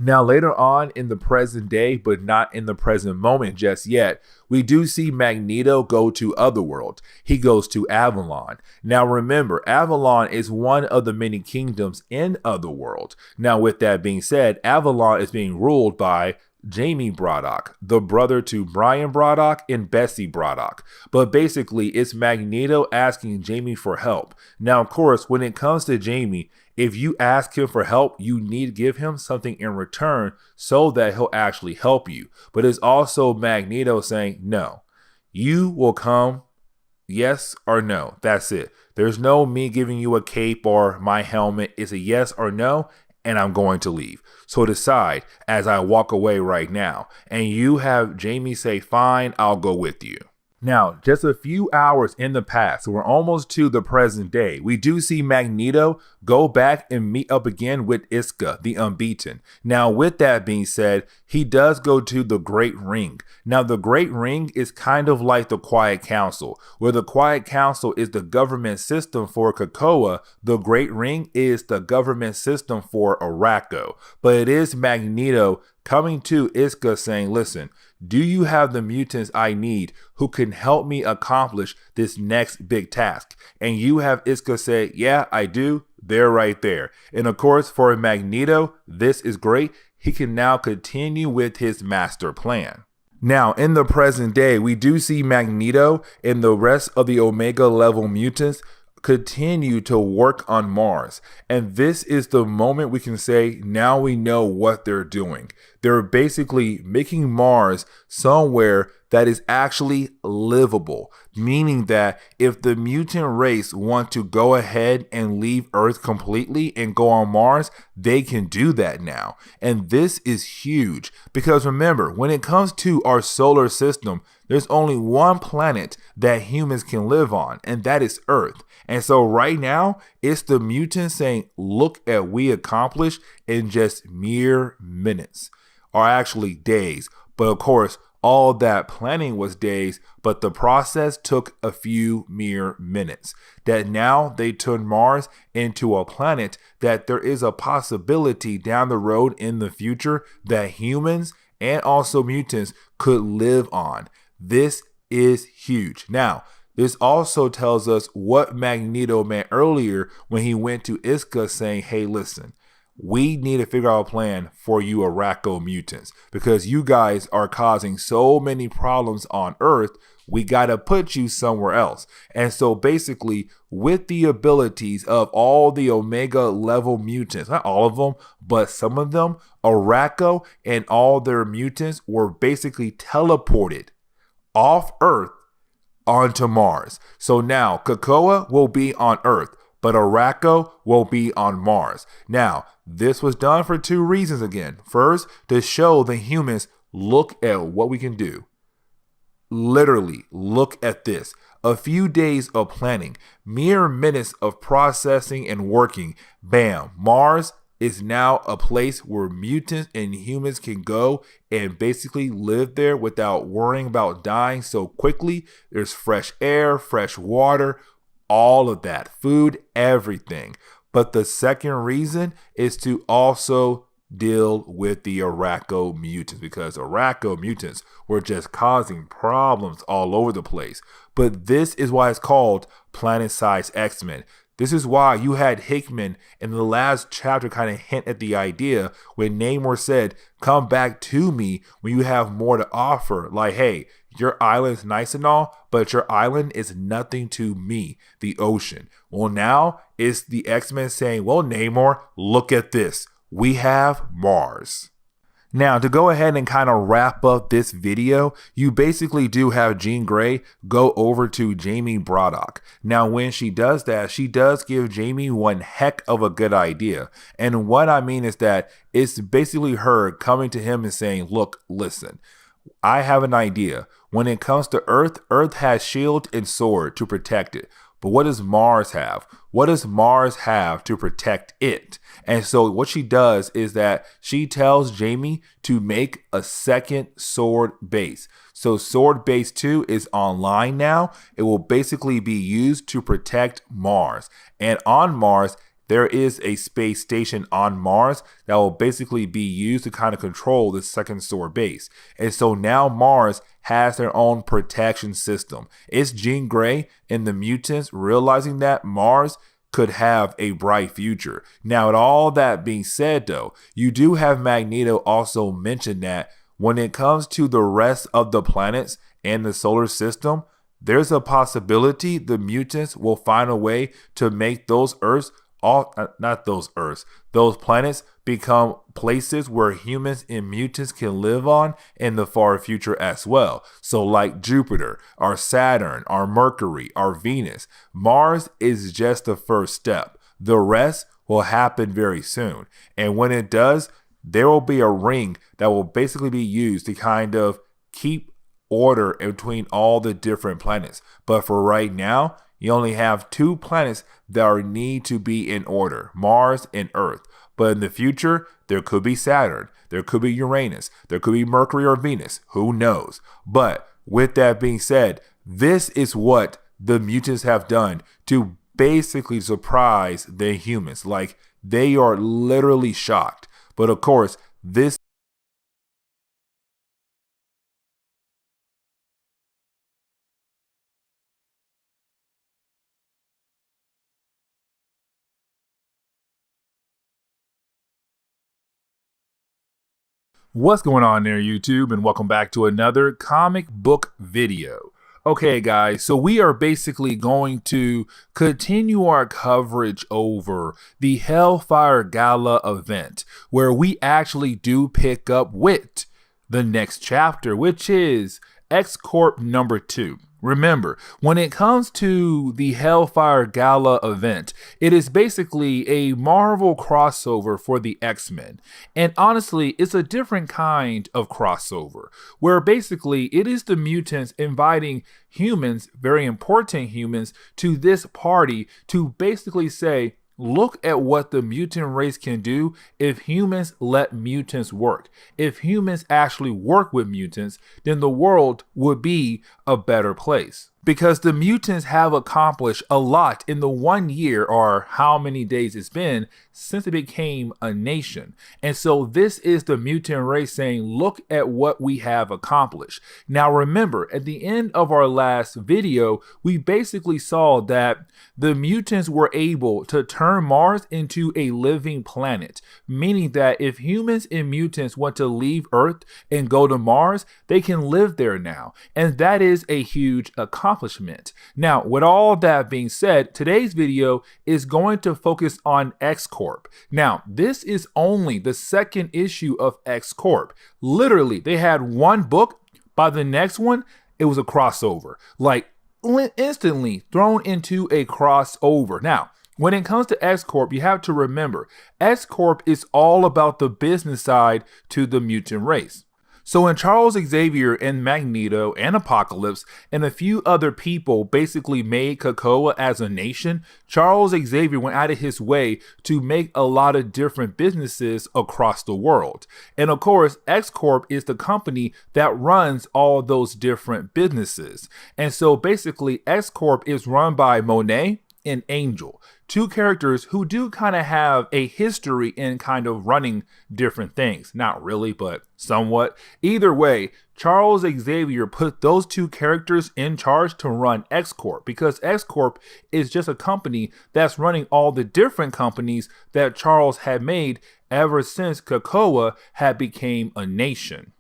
Now, later on in the present day, but not in the present moment just yet, we do see Magneto go to Otherworld. He goes to Avalon. Now, remember, Avalon is one of the many kingdoms in Otherworld. Now, with that being said, Avalon is being ruled by Jamie Braddock, the brother to Brian Braddock and Bessie Braddock. But basically, it's Magneto asking Jamie for help. Now, of course, when it comes to Jamie, if you ask him for help, you need to give him something in return so that he'll actually help you. But it's also Magneto saying, no, you will come, yes or no. That's it. There's no me giving you a cape or my helmet. It's a yes or no, and I'm going to leave. So decide as I walk away right now. And you have Jamie say, fine, I'll go with you. Now, just a few hours in the past, so we're almost to the present day, we do see Magneto go back and meet up again with Iska, the Unbeaten. Now, with that being said, he does go to the Great Ring. Now, the Great Ring is kind of like the Quiet Council, where the Quiet Council is the government system for Krakoa. The Great Ring is the government system for Arakko. But it is Magneto coming to Iska saying, listen, do you have the mutants I need who can help me accomplish this next big task? And you have Iska say, yeah, I do. They're right there. And of course, for Magneto, this is great. He can now continue with his master plan. Now, in the present day, we do see Magneto and the rest of the Omega level mutants continue to work on Mars. And this is the moment we can say, now we know what they're doing. They're basically making Mars somewhere that is actually livable, meaning that if the mutant race want to go ahead and leave Earth completely and go on Mars, they can do that now. And this is huge because remember, when it comes to our solar system, there's only one planet that humans can live on, and that is Earth. And so right now, it's the mutants saying, look at what we accomplished in just mere minutes, or actually days. But of course, all that planning was days, but the process took a few mere minutes. That now they turned Mars into a planet that there is a possibility down the road in the future that humans and also mutants could live on. This is huge. Now, this also tells us what Magneto meant earlier when he went to Iska saying, hey, listen, we need to figure out a plan for you Araco mutants because you guys are causing so many problems on Earth. We got to put you somewhere else. And so basically, with the abilities of all the Omega level mutants, not all of them, but some of them, Araco and all their mutants were basically teleported off Earth onto Mars. So now Krakoa will be on Earth, but Araco will be on Mars. Now, this was done for two reasons again. First, to show the humans, look at what we can do. Literally, look at this. A few days of planning, mere minutes of processing and working. Bam, Mars is now a place where mutants and humans can go and basically live there without worrying about dying so quickly. There's fresh air, fresh water, all of that, food, everything. But the second reason is to also deal with the Araco mutants because Araco mutants were just causing problems all over the place. But this is why it's called Planet-Size X-Men. This is why you had Hickman in the last chapter kind of hint at the idea when Namor said, come back to me when you have more to offer. Like, hey, your island's nice and all, but your island is nothing to me, the ocean. Well, now it's the X-Men saying, well, Namor, look at this. We have Mars. Now, to go ahead and kind of wrap up this video, you basically do have Jean Grey go over to Jamie Braddock. Now, when she does that, she does give Jamie one heck of a good idea. And what I mean is that it's basically her coming to him and saying, look, listen, I have an idea. When it comes to Earth, Earth has shield and sword to protect it. But what does Mars have? What does Mars have to protect it? And so what she does is that she tells Jamie to make a second sword base. So sword base 2 is online now. It will basically be used to protect Mars. And on Mars, there is a space station on Mars that will basically be used to kind of control the second sword base. And so now Mars has their own protection system. It's Jean Grey and the mutants realizing that Mars could have a bright future. Now, with all that being said, though, you do have Magneto also mention that when it comes to the rest of the planets and the solar system, there's a possibility the mutants will find a way to make those Earths those planets become places where humans and mutants can live on in the far future as well. So like Jupiter, our Saturn, our Mercury, our Venus, Mars is just the first step. The rest will happen very soon. And when it does, there will be a ring that will basically be used to kind of keep order between all the different planets. But for right now, you only have two planets that need to be in order, Mars and Earth. But in the future, there could be Saturn, there could be Uranus, there could be Mercury or Venus, who knows? But with that being said, this is what the mutants have done to basically surprise the humans. Like, they are literally shocked. But of course, this What's going on there, YouTube, and welcome back to another comic book video. Okay, guys, so we are basically going to continue our coverage over the Hellfire Gala event, where we actually do pick up with the next chapter, which is X-Corp number 2. Remember, when it comes to the Hellfire Gala event, it is basically a Marvel crossover for the X-Men. And honestly, it's a different kind of crossover, where basically it is the mutants inviting humans, very important humans, to this party to basically say, look at what the mutant race can do if humans let mutants work. If humans actually work with mutants, then the world would be a better place. Because the mutants have accomplished a lot in the 1 year, or how many days it's been, since it became a nation. And so this is the mutant race saying, look at what we have accomplished. Now remember, at the end of our last video, we basically saw that the mutants were able to turn Mars into a living planet, meaning that if humans and mutants want to leave Earth and go to Mars, they can live there now. And that is a huge accomplishment. Now, with all that being said, today's video is going to focus on X-Corp. Now, this is only the second issue of X-Corp. Literally, they had one book. By the next one, it was a crossover. Like, instantly thrown into a crossover. Now, when it comes to X-Corp, you have to remember, X-Corp is all about the business side to the mutant race. So when Charles Xavier and Magneto and Apocalypse and a few other people basically made COPPA as a nation, Charles Xavier went out of his way to make a lot of different businesses across the world. And of course, X-Corp is the company that runs all those different businesses. And so basically, X-Corp is run by Monet and Angel, two characters who do kind of have a history in kind of running different things. Not really, but somewhat. Either way, Charles Xavier put those two characters in charge to run X-Corp, because X-Corp is just a company that's running all the different companies that Charles had made ever since COPPA had became a nation.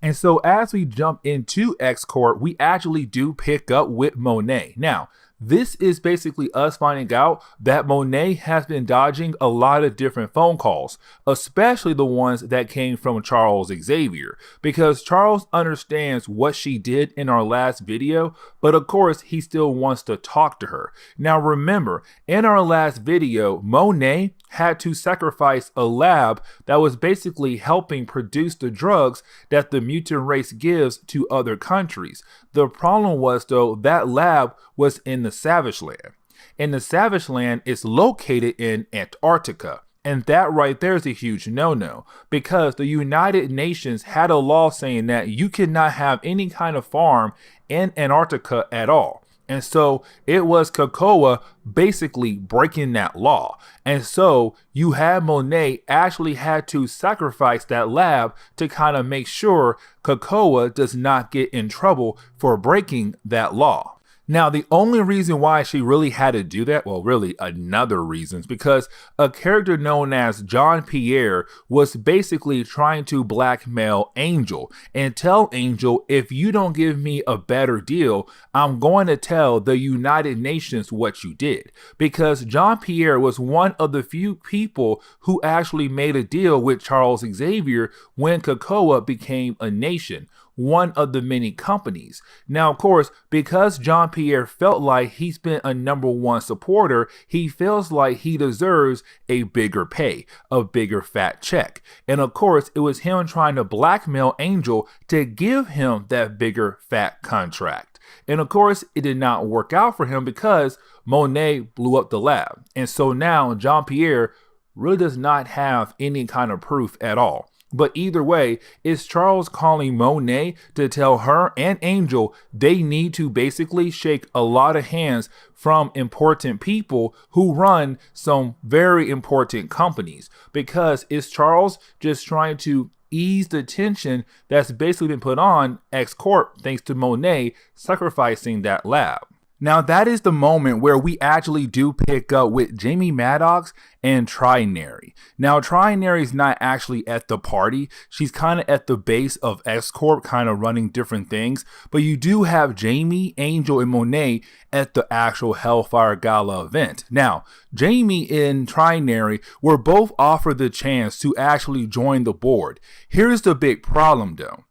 And so as we jump into X-Corp, we actually do pick up with Monet. Now, this is basically us finding out that Monet has been dodging a lot of different phone calls, especially the ones that came from Charles Xavier, because Charles understands what she did in our last video, but of course he still wants to talk to her. Now remember, in our last video, Monet had to sacrifice a lab that was basically helping produce the drugs that the mutant race gives to other countries. The problem was, though, that lab was in the Savage Land. And the Savage Land is located in Antarctica. And that right there is a huge no-no, because the United Nations had a law saying that you cannot have any kind of farm in Antarctica at all. And so it was COPPA basically breaking that law. And so you had Monet actually had to sacrifice that lab to kind of make sure COPPA does not get in trouble for breaking that law. Now, the only reason why she really had to do that, well, really another reason, is because a character known as John Pierre was basically trying to blackmail Angel and tell Angel, if you don't give me a better deal, I'm going to tell the United Nations what you did. Because John Pierre was one of the few people who actually made a deal with Charles Xavier when COPPA became a nation, one of the many companies. Now, of course, because John Pierre felt like he's been a #1 supporter, he feels like he deserves a bigger pay, a bigger fat check. And of course, it was him trying to blackmail Angel to give him that bigger fat contract. And of course, it did not work out for him because Monet blew up the lab. And so now John Pierre really does not have any kind of proof at all. But either way, it's Charles calling Monet to tell her and Angel they need to basically shake a lot of hands from important people who run some very important companies, because it's Charles just trying to ease the tension that's basically been put on X-Corp thanks to Monet sacrificing that lab. Now that is the moment where we actually do pick up with Jamie Madrox and Trinary. Now Trinary is not actually at the party. She's kind of at the base of X-Corp, kind of running different things. But you do have Jamie, Angel, and Monet at the actual Hellfire Gala event. Now, Jamie and Trinary were both offered the chance to actually join the board. Here's the big problem though.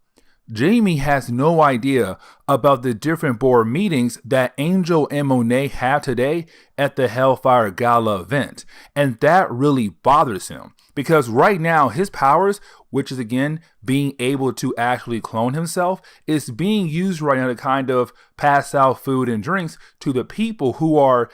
Jamie has no idea about the different board meetings that Angel and Monet have today at the Hellfire Gala event. And that really bothers him because right now his powers, which is again being able to actually clone himself, is being used right now to kind of pass out food and drinks to the people who are,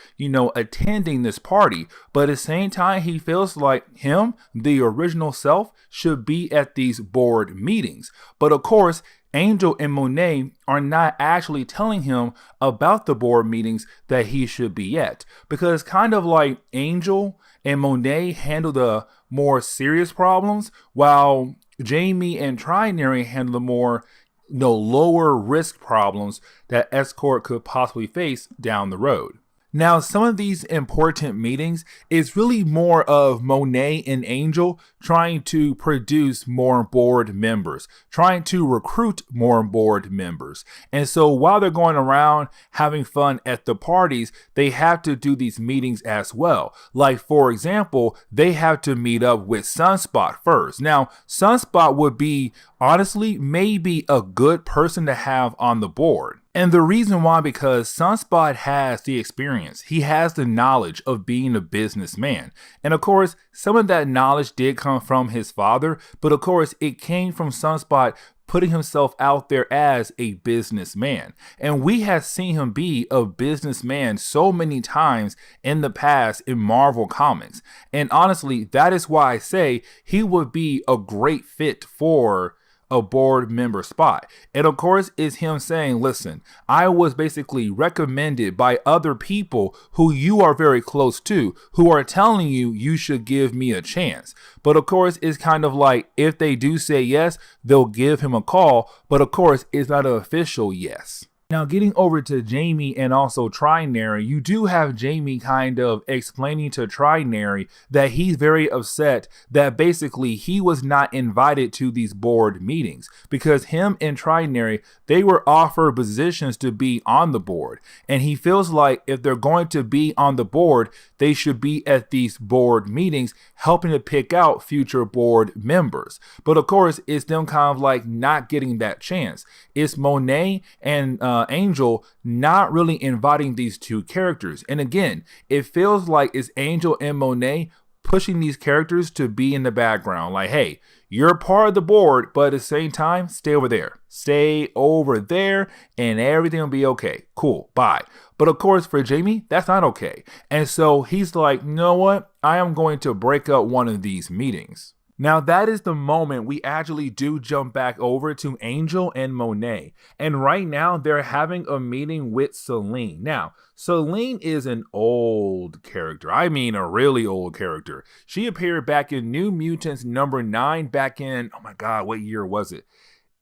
attending this party. But at the same time, he feels like him, the original self, should be at these board meetings. But of course, Angel and Monet are not actually telling him about the board meetings that he should be at. Because kind of like Angel and Monet handle the more serious problems, while Jamie and Trinary handle the more lower risk problems that X-Corp could possibly face down the road. Now, some of these important meetings is really more of Monet and Angel trying to produce more board members, trying to recruit more board members. And so while they're going around having fun at the parties, they have to do these meetings as well. Like, for example, they have to meet up with Sunspot first. Now, Sunspot would be, honestly, maybe a good person to have on the board. And the reason why, because Sunspot has the experience. He has the knowledge of being a businessman. And of course, some of that knowledge did come from his father, but of course, it came from Sunspot putting himself out there as a businessman. And we have seen him be a businessman so many times in the past in Marvel Comics. And honestly, that is why I say he would be a great fit for a board member spot. And of course, is him saying, listen, I was basically recommended by other people who you are very close to, who are telling you you should give me a chance. But of course, it's kind of like if they do say yes, they'll give him a call. But of course, it's not an official yes. Now, getting over to Jamie and also Trinary, you do have Jamie kind of explaining to Trinary that he's very upset that basically he was not invited to these board meetings because him and Trinary, they were offered positions to be on the board. And he feels like if they're going to be on the board, they should be at these board meetings helping to pick out future board members. But of course, it's them kind of like not getting that chance. It's Monet and Angel not really inviting these two characters. And again, it feels like it's Angel and Monet pushing these characters to be in the background. Like, hey, you're part of the board, but at the same time, stay over there. Stay over there and everything will be okay. Cool, bye. But of course, for Jamie, that's not okay. And so he's like, you know what? I am going to break up one of these meetings. Now that is the moment we actually do jump back over to Angel and Monet. And right now they're having a meeting with Selene. Now, Selene is an old character. I mean a really old character. She appeared back in New Mutants #9 back in, oh my God, what year was it?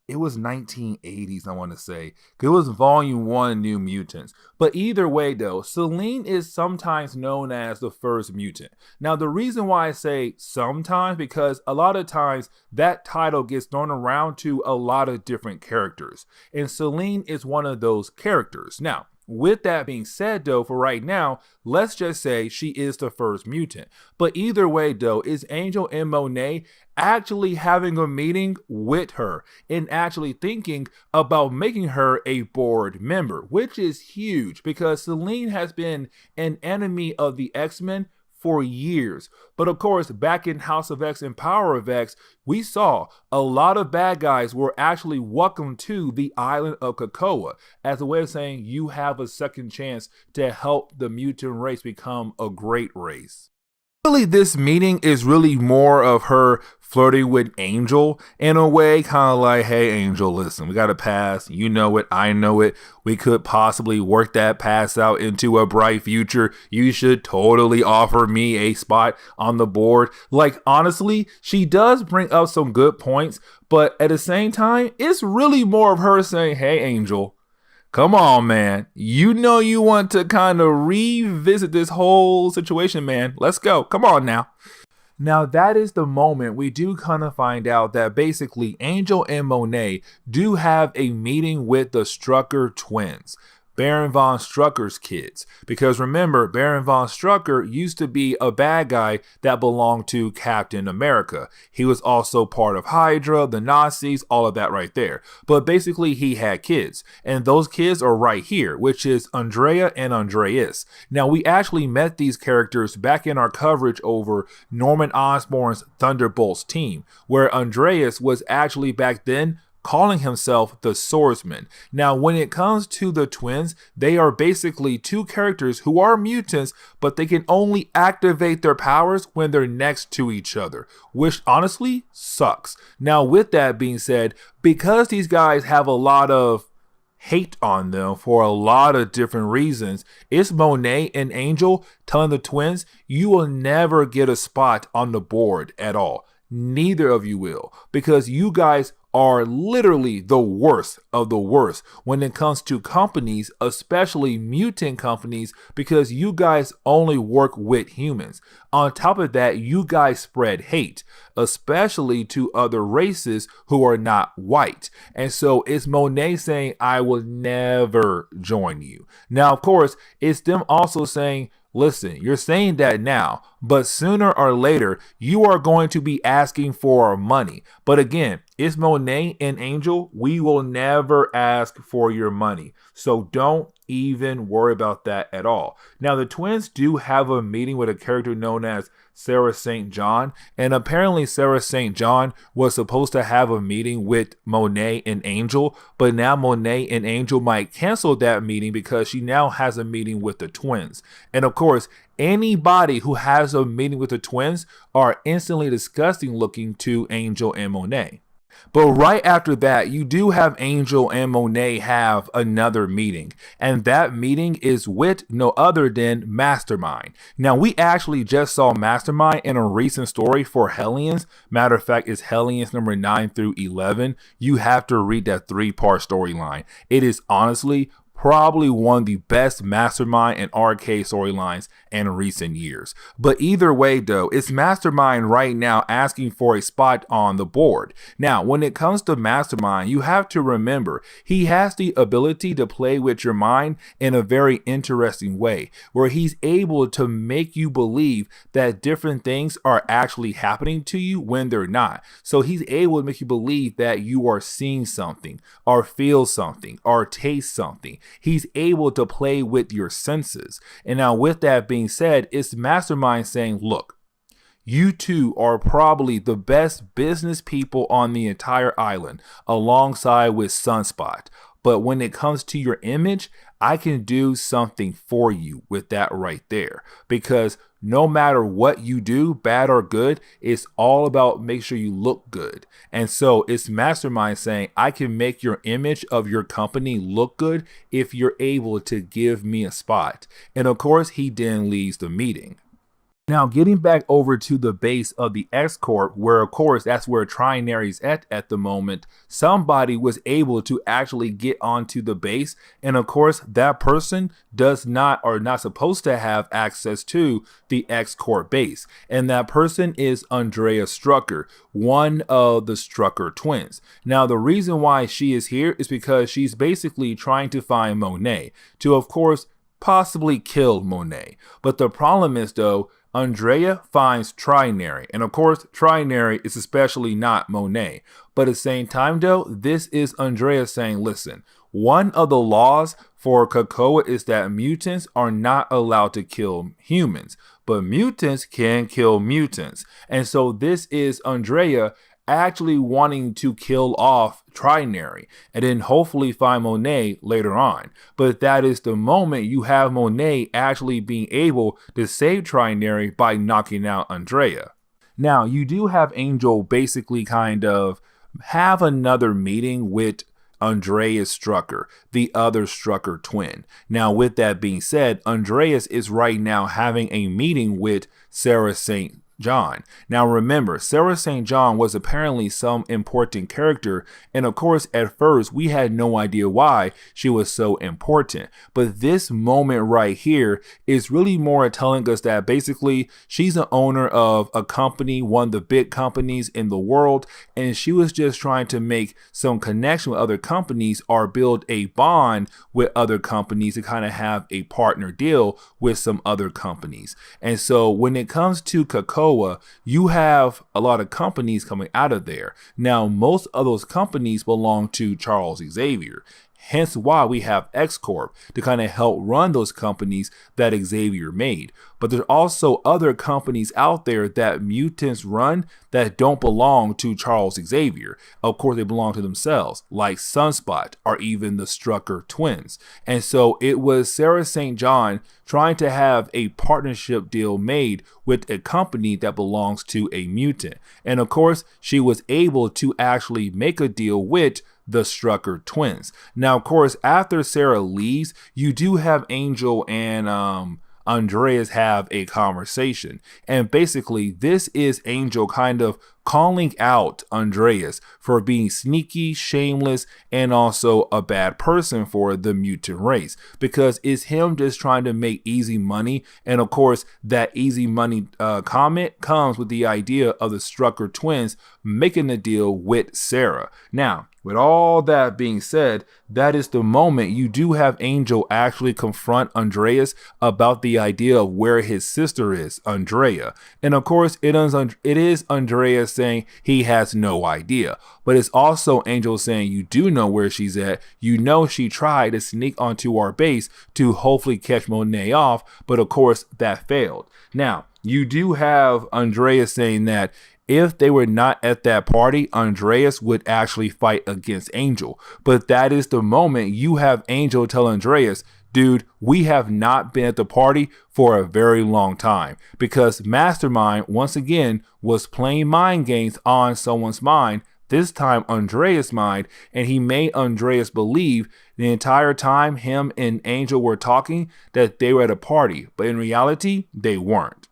It was 1980s, I want to say. It was Volume 1 New Mutants. But either way, though, Selene is sometimes known as the first mutant. Now, the reason why I say sometimes, because a lot of times that title gets thrown around to a lot of different characters. And Selene is one of those characters. Now, with that being said, though, for right now, let's just say she is the first mutant. But either way, though, is Angel and Monet actually having a meeting with her and actually thinking about making her a board member, which is huge because Selene has been an enemy of the X-Men for years. But of course, back in House of X and Power of X, we saw a lot of bad guys were actually welcome to the island of Krakoa as a way of saying you have a second chance to help the mutant race become a great race. Really, this meeting is really more of her flirting with Angel in a way, kind of like, hey, Angel, listen, we got a pass. You know it. I know it. We could possibly work that pass out into a bright future. You should totally offer me a spot on the board. Like, honestly, she does bring up some good points, but at the same time, it's really more of her saying, hey, Angel, Come on, man. You know you want to kind of revisit this whole situation, man. Let's go. Come on now. Now, that is the moment we do kind of find out that basically Angel and Monet do have a meeting with the Strucker twins, Baron von Strucker's kids. Because remember, Baron von Strucker used to be a bad guy that belonged to Captain America. He was also part of Hydra, the Nazis, all of that right there. But basically, he had kids. And those kids are right here, which is Andrea and Andreas. Now, we actually met these characters back in our coverage over Norman Osborn's Thunderbolts team, where Andreas was actually back then calling himself the Swordsman. Now, when it comes to the twins, they are basically two characters who are mutants, but they can only activate their powers when they're next to each other, which honestly sucks. Now, with that being said, because these guys have a lot of hate on them for a lot of different reasons, it's Monet and Angel telling the twins, you will never get a spot on the board at all. Neither of you will, because you guys are literally the worst of the worst when it comes to companies, especially mutant companies, because you guys only work with humans. On top of that, you guys spread hate, especially to other races who are not white. And so it's Monet saying, I will never join you. Now, of course, it's them also saying, listen, you're saying that now, but sooner or later, you are going to be asking for our money. But again, it's Monet and Angel. We will never ask for your money. So don't even worry about that at all. Now, the twins do have a meeting with a character known as Sarah St. John, and apparently Sarah St. John was supposed to have a meeting with Monet and Angel, but now Monet and Angel might cancel that meeting because she now has a meeting with the twins. And of course, anybody who has a meeting with the twins are instantly disgusting looking to Angel and Monet. But right after that, you do have Angel and Monet have another meeting. And that meeting is with no other than Mastermind. Now, we actually just saw Mastermind in a recent story for Hellions. Matter of fact, it's Hellions number 9 through 11. You have to read that 3-part storyline. It is honestly probably one of the best Mastermind and RK storylines in recent years. But either way though, it's Mastermind right now asking for a spot on the board. Now, when it comes to Mastermind, you have to remember he has the ability to play with your mind in a very interesting way, where he's able to make you believe that different things are actually happening to you when they're not. So he's able to make you believe that you are seeing something, or feel something, or taste something. He's able to play with your senses. And now with that being said, it's Mastermind saying, look, you two are probably the best business people on the entire island, alongside with Sunspot. But when it comes to your image, I can do something for you with that right there. Because no matter what you do, bad or good, it's all about make sure you look good. And so it's Mastermind saying, I can make your image of your company look good if you're able to give me a spot. And of course, he then leaves the meeting. Now, getting back over to the base of the X-Corp, where of course that's where Trinary's at the moment, somebody was able to actually get onto the base, and of course that person does not or not supposed to have access to the X-Corp base, and that person is Andrea Strucker, one of the Strucker twins. Now, the reason why she is here is because she's basically trying to find Monet to, of course, possibly kill Monet. But the problem is though, Andrea finds Trinary, and of course Trinary is especially not Monet. But at the same time though, this is Andrea saying, listen, one of the laws for COPPA is that mutants are not allowed to kill humans, but mutants can kill mutants. And so this is Andrea actually wanting to kill off Trinary and then hopefully find Monet later on. But that is the moment you have Monet actually being able to save Trinary by knocking out Andrea. Now, you do have Angel basically kind of have another meeting with Andreas Strucker, the other Strucker twin. Now, with that being said, Andreas is right now having a meeting with Sarah St. John. Now remember, Sarah St. John was apparently some important character, and of course at first we had no idea why she was so important. But this moment right here is really more telling us that basically she's an owner of a company, one of the big companies in the world, and she was just trying to make some connection with other companies or build a bond with other companies to kind of have a partner deal with some other companies. And so when it comes to COPPA, you have a lot of companies coming out of there. Now, most of those companies belong to Charles Xavier. Hence why we have X-Corp to kind of help run those companies that Xavier made. But there's also other companies out there that mutants run that don't belong to Charles Xavier. Of course, they belong to themselves, like Sunspot or even the Strucker twins. And so it was Sarah St. John trying to have a partnership deal made with a company that belongs to a mutant. And of course, she was able to actually make a deal with the Strucker twins. Now, of course, after Sarah leaves, you do have Angel and Andreas have a conversation. And basically, this is Angel kind of calling out Andreas for being sneaky, shameless, and also a bad person for the mutant race, because it's him just trying to make easy money. And of course, that easy money comment comes with the idea of the Strucker twins making a deal with Sarah. Now, with all that being said, that is the moment you do have Angel actually confront Andreas about the idea of where his sister is, Andrea. And of course, it is Andreas saying he has no idea. But it's also Angel saying you do know where she's at. You know she tried to sneak onto our base to hopefully catch Monet off, but of course that failed. Now, you do have Andreas saying that if they were not at that party, Andreas would actually fight against Angel. But that is the moment you have Angel tell Andreas, dude, we have not been at the party for a very long time, because Mastermind, once again, was playing mind games on someone's mind, this time Andreas' mind, and he made Andreas believe the entire time him and Angel were talking that they were at a party, but in reality, they weren't.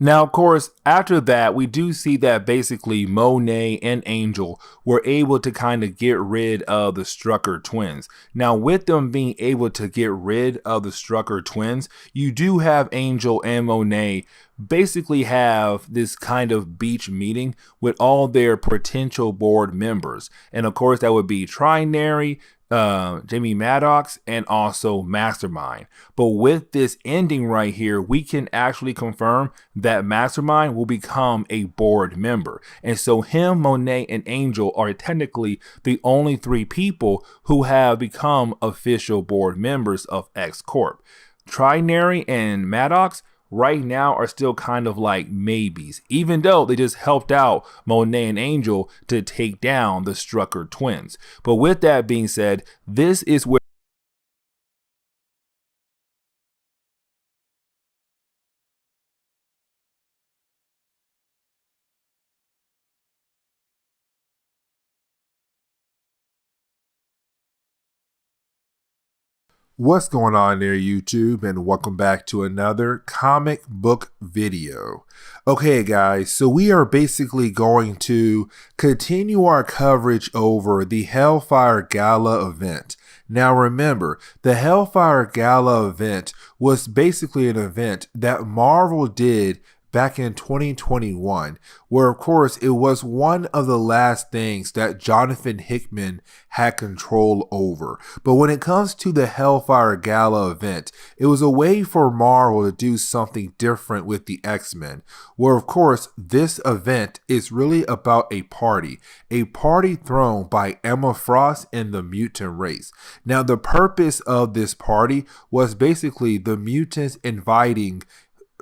Now, of course, after that, we do see that basically Monet and Angel were able to kind of get rid of the Strucker twins. Now, with them being able to get rid of the Strucker twins, you do have Angel and Monet basically have this kind of beach meeting with all their potential board members. And of course, that would be Trinary, Jamie Madrox, and also Mastermind. But with this ending right here, we can actually confirm that Mastermind will become a board member. And so him, Monet, and Angel are technically the only three people who have become official board members of X-Corp. Trinary and Madrox right now are still kind of like maybes, even though they just helped out Monet and Angel to take down the Strucker twins. But with that being said, this is where What's going on there, YouTube, and welcome back to another comic book video. Okay, guys, so we are basically going to continue our coverage over the Hellfire Gala event. Now remember, the Hellfire Gala event was basically an event that Marvel did back in 2021, where of course it was one of the last things that Jonathan Hickman had control over. But when it comes to the Hellfire Gala event, it was a way for Marvel to do something different with the X-Men, where of course this event is really about a party thrown by Emma Frost and the mutant race. Now the purpose of this party was basically the mutants inviting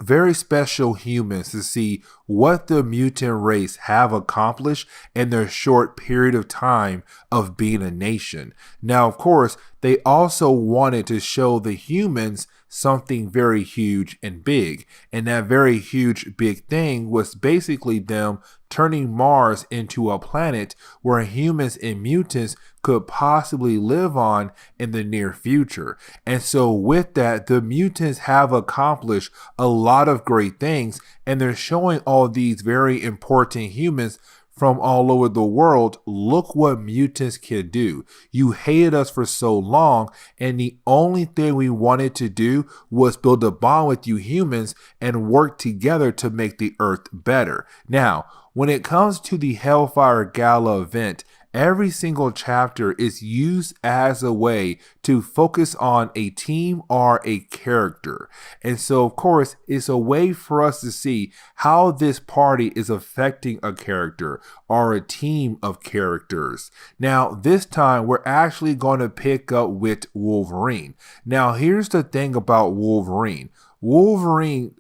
very special humans to see what the mutant race have accomplished in their short period of time of being a nation. Now, of course, they also wanted to show the humans something very huge and big. And that very huge big thing was basically them turning Mars into a planet where humans and mutants could possibly live on in the near future. And so with that, the mutants have accomplished a lot of great things, and they're showing all these very important humans from all over the world, look what mutants can do. You hated us for so long, and the only thing we wanted to do was build a bond with you humans and work together to make the Earth better. Now, when it comes to the Hellfire Gala event, every single chapter is used as a way to focus on a team or a character. And so, of course, it's a way for us to see how this party is affecting a character or a team of characters. Now, this time, we're actually going to pick up with Wolverine. Now, here's the thing about Wolverine. Wolverine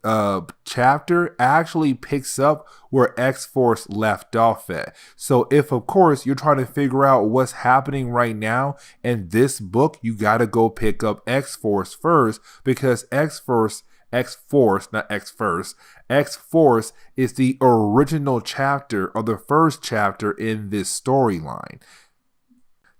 chapter actually picks up where X-Force left off at. So if, of course, you're trying to figure out what's happening right now in this book, you got to go pick up X-Force first, because X-Force is the original chapter or the first chapter in this storyline.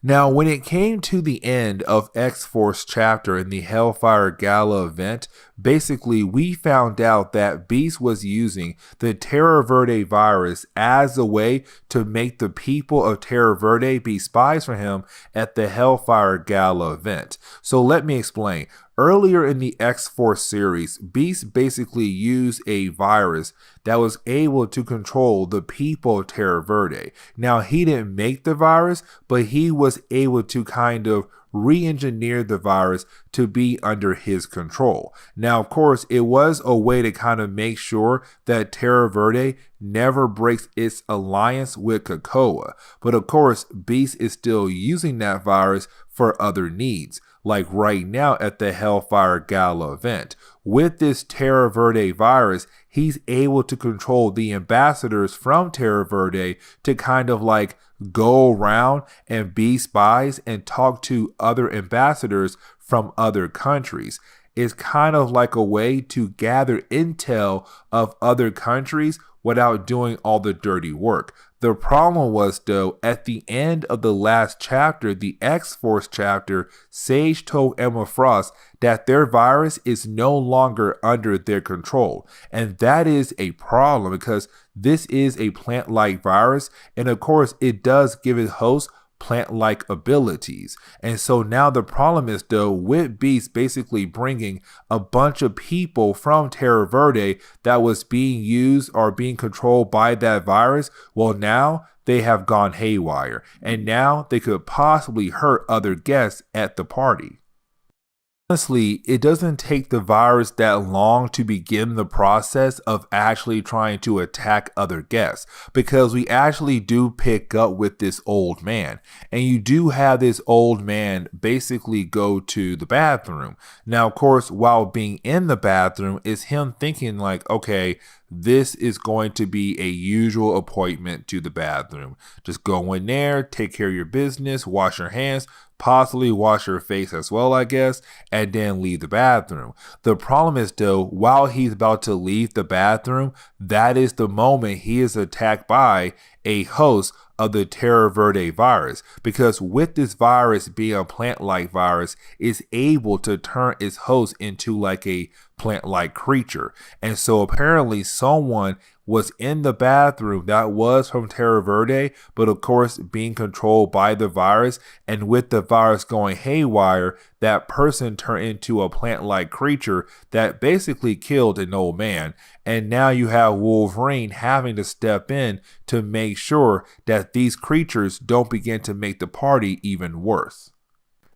Now, when it came to the end of X-Force chapter in the Hellfire Gala event, basically we found out that Beast was using the Terra Verde virus as a way to make the people of Terra Verde be spies for him at the Hellfire Gala event. So let me explain. Earlier in the X-Force series, Beast basically used a virus that was able to control the people of Terra Verde. Now, he didn't make the virus, but he was able to kind of re-engineer the virus to be under his control. Now, of course, it was a way to kind of make sure that Terra Verde never breaks its alliance with COPPA. But of course, Beast is still using that virus for other needs. Like right now at the Hellfire Gala event. With this Terra Verde virus, he's able to control the ambassadors from Terra Verde to kind of like go around and be spies and talk to other ambassadors from other countries. It's kind of like a way to gather intel of other countries without doing all the dirty work. The problem was, though, at the end of the last chapter, the X-Force chapter, Sage told Emma Frost that their virus is no longer under their control. And that is a problem because this is a plant-like virus. And of course, it does give its host plant-like abilities. And so now the problem is, though, with Beast basically bringing a bunch of people from Terra Verde that was being used or being controlled by that virus, well, now they have gone haywire, and now they could possibly hurt other guests at the party. Honestly, it doesn't take the virus that long to begin the process of actually trying to attack other guests, because we actually do pick up with this old man, and you do have this old man basically go to the bathroom. Now, of course, while being in the bathroom is him thinking like, okay, this is going to be a usual appointment to the bathroom. Just go in there, take care of your business, wash your hands, possibly wash your face as well, I guess, and then leave the bathroom. The problem is, though, while he's about to leave the bathroom, that is the moment he is attacked by a host of the Terra Verde virus, because with this virus being a plant-like virus, it's able to turn its host into like a plant-like creature. And so apparently someone was in the bathroom that was from Terra Verde, but of course being controlled by the virus, and with the virus going haywire, that person turned into a plant-like creature that basically killed an old man. And now you have Wolverine having to step in to make sure that these creatures don't begin to make the party even worse.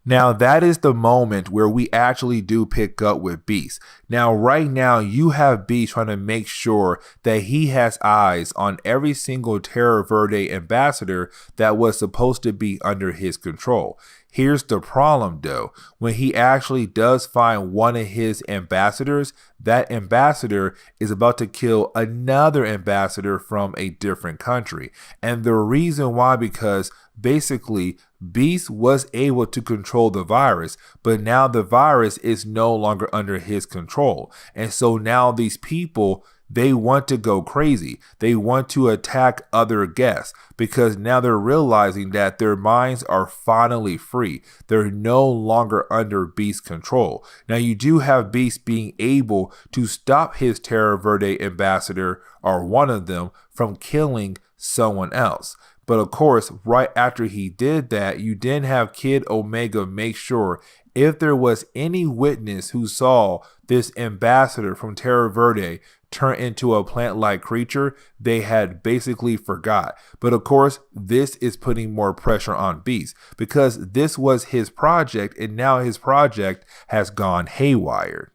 Now, that is the moment where we actually do pick up with Beast. Now, right now, you have Beast trying to make sure that he has eyes on every single Terra Verde ambassador that was supposed to be under his control. Here's the problem, though. When he actually does find one of his ambassadors, that ambassador is about to kill another ambassador from a different country. And the reason why, because basically Beast was able to control the virus, but now the virus is no longer under his control. And so now these people, they want to go crazy. They want to attack other guests because now they're realizing that their minds are finally free. They're no longer under Beast's control. Now you do have Beast being able to stop his Terra Verde ambassador, or one of them, from killing someone else. But of course, right after he did that, you then have Kid Omega make sure if there was any witness who saw this ambassador from Terra Verde turn into a plant-like creature, they had basically forgot. But of course, this is putting more pressure on Beast because this was his project, and now his project has gone haywire.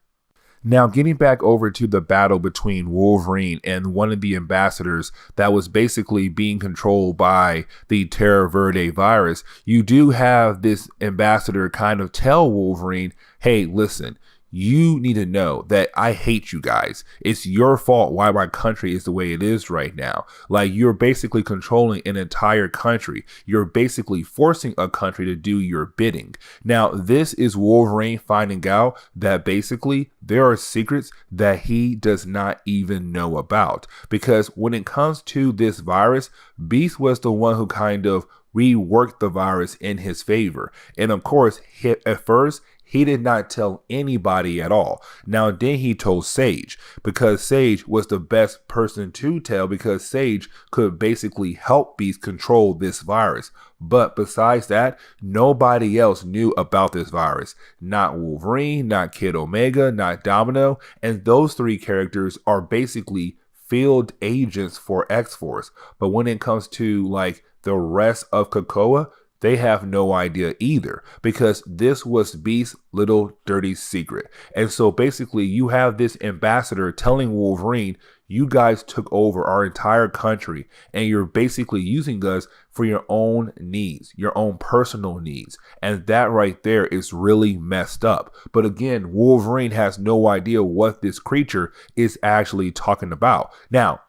Now, getting back over to the battle between Wolverine and one of the ambassadors that was basically being controlled by the Terra Verde virus, you do have this ambassador kind of tell Wolverine, hey, listen, you need to know that I hate you guys. It's your fault why my country is the way it is right now. Like, you're basically controlling an entire country. You're basically forcing a country to do your bidding. Now, this is Wolverine finding out that basically there are secrets that he does not even know about. Because when it comes to this virus, Beast was the one who kind of reworked the virus in his favor. And of course, at first, he did not tell anybody at all. Now, then he told Sage because Sage was the best person to tell because Sage could basically help Beast control this virus. But besides that, nobody else knew about this virus. Not Wolverine, not Kid Omega, not Domino. And those three characters are basically field agents for X-Force. But when it comes to like the rest of COPPA, they have no idea either because this was Beast's little dirty secret. And so basically you have this ambassador telling Wolverine, you guys took over our entire country and you're basically using us for your own needs, your own personal needs. And that right there is really messed up. But again, Wolverine has no idea what this creature is actually talking about. Now,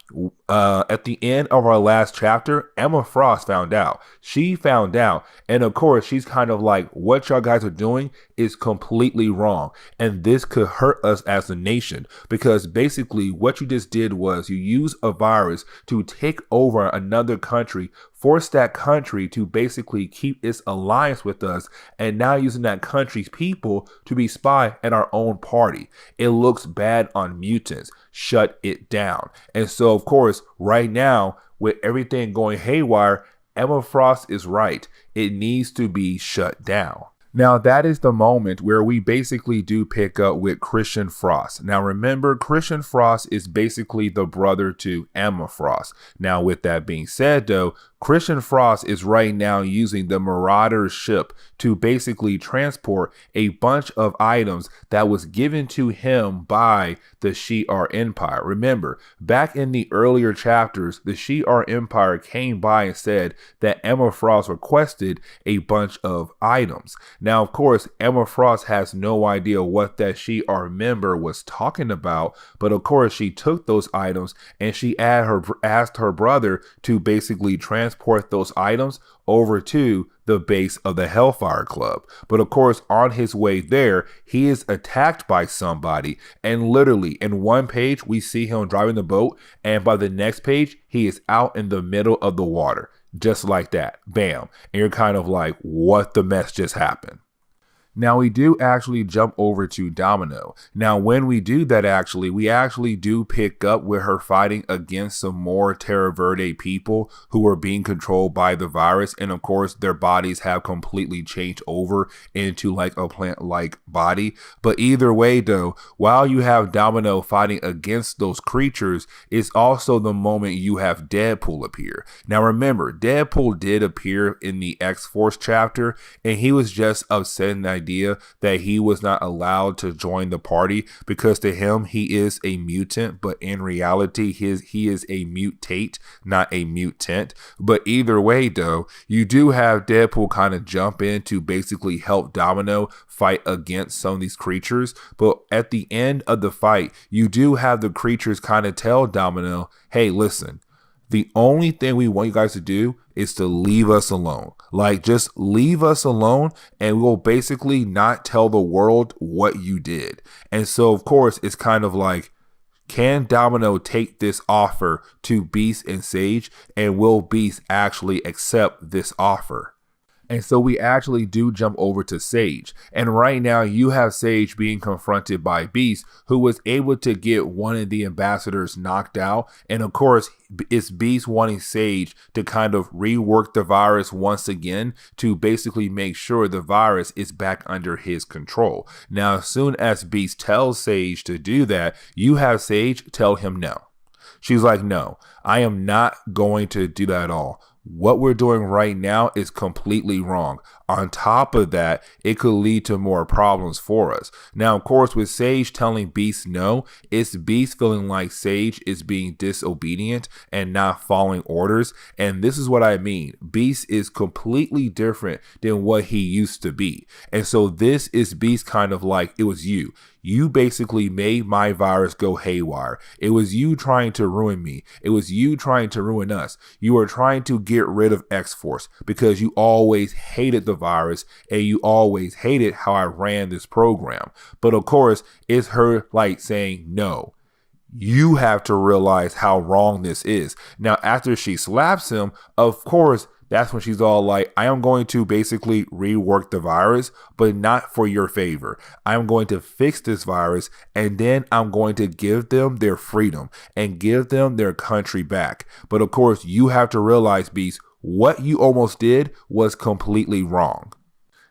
at the end of our last chapter, Emma Frost found out. She found out. And of course, she's kind of like, what y'all guys are doing is completely wrong. And this could hurt us as a nation because basically what you just did was you use a virus to take over another country, force that country to basically keep its alliance with us, and now using that country's people to be spy at our own party. It looks bad on mutants. Shut it down. And so, of course, right now, with everything going haywire, Emma Frost is right. It needs to be shut down. Now, that is the moment where we basically do pick up with Christian Frost. Now, remember, Christian Frost is basically the brother to Emma Frost. Now, with that being said, though, Christian Frost is right now using the Marauders ship to basically transport a bunch of items that was given to him by the S.W.O.R.D Empire. Remember, back in the earlier chapters, the S.W.O.R.D Empire came by and said that Emma Frost requested a bunch of items. Now, of course, Emma Frost has no idea what that S.W.O.R.D member was talking about, but of course, she took those items and she asked her brother to basically transport those items over to the base of the Hellfire Club. But of course, on his way there, he is attacked by somebody. And literally in one page, we see him driving the boat. And by the next page, he is out in the middle of the water. Just like that. Bam. And you're kind of like, what the mess just happened? Now, we do actually jump over to Domino. Now, when we do that, we actually do pick up with her fighting against some more Terra Verde people who are being controlled by the virus. And of course, their bodies have completely changed over into like a plant-like body. But either way, though, while you have Domino fighting against those creatures, it's also the moment you have Deadpool appear. Now, remember, Deadpool did appear in the X-Force chapter, and he was just upset in the idea that he was not allowed to join the party because to him he is a mutant, but in reality he is a mutate, not a mutant. But either way, though, you do have Deadpool kind of jump in to basically help Domino fight against some of these creatures. But at the end of the fight, you do have the creatures kind of tell Domino, hey, listen, the only thing we want you guys to do is to leave us alone. Like, just leave us alone and we'll basically not tell the world what you did. And so, of course, it's kind of like, can Domino take this offer to Beast and Sage, and will Beast actually accept this offer? And so we actually do jump over to Sage. And right now you have Sage being confronted by Beast, who was able to get one of the ambassadors knocked out. And of course, it's Beast wanting Sage to kind of rework the virus once again to basically make sure the virus is back under his control. Now, as soon as Beast tells Sage to do that, you have Sage tell him no. She's like, no, I am not going to do that at all. What we're doing right now is completely wrong. On top of that, it could lead to more problems for us. Now, of course, with Sage telling Beast no, it's Beast feeling like Sage is being disobedient and not following orders. And this is what I mean. Beast is completely different than what he used to be. And so this is Beast kind of like, it was you. You basically made my virus go haywire. It was you trying to ruin me. It was you trying to ruin us. You were trying to get rid of X-Force because you always hated the virus and you always hated how I ran this program. But of course, it's her like saying, no, you have to realize how wrong this is. Now, after she slaps him, of course, that's when she's all like, I am going to basically rework the virus, but not for your favor. I'm going to fix this virus, and then I'm going to give them their freedom and give them their country back. But of course, you have to realize, Beast, what you almost did was completely wrong.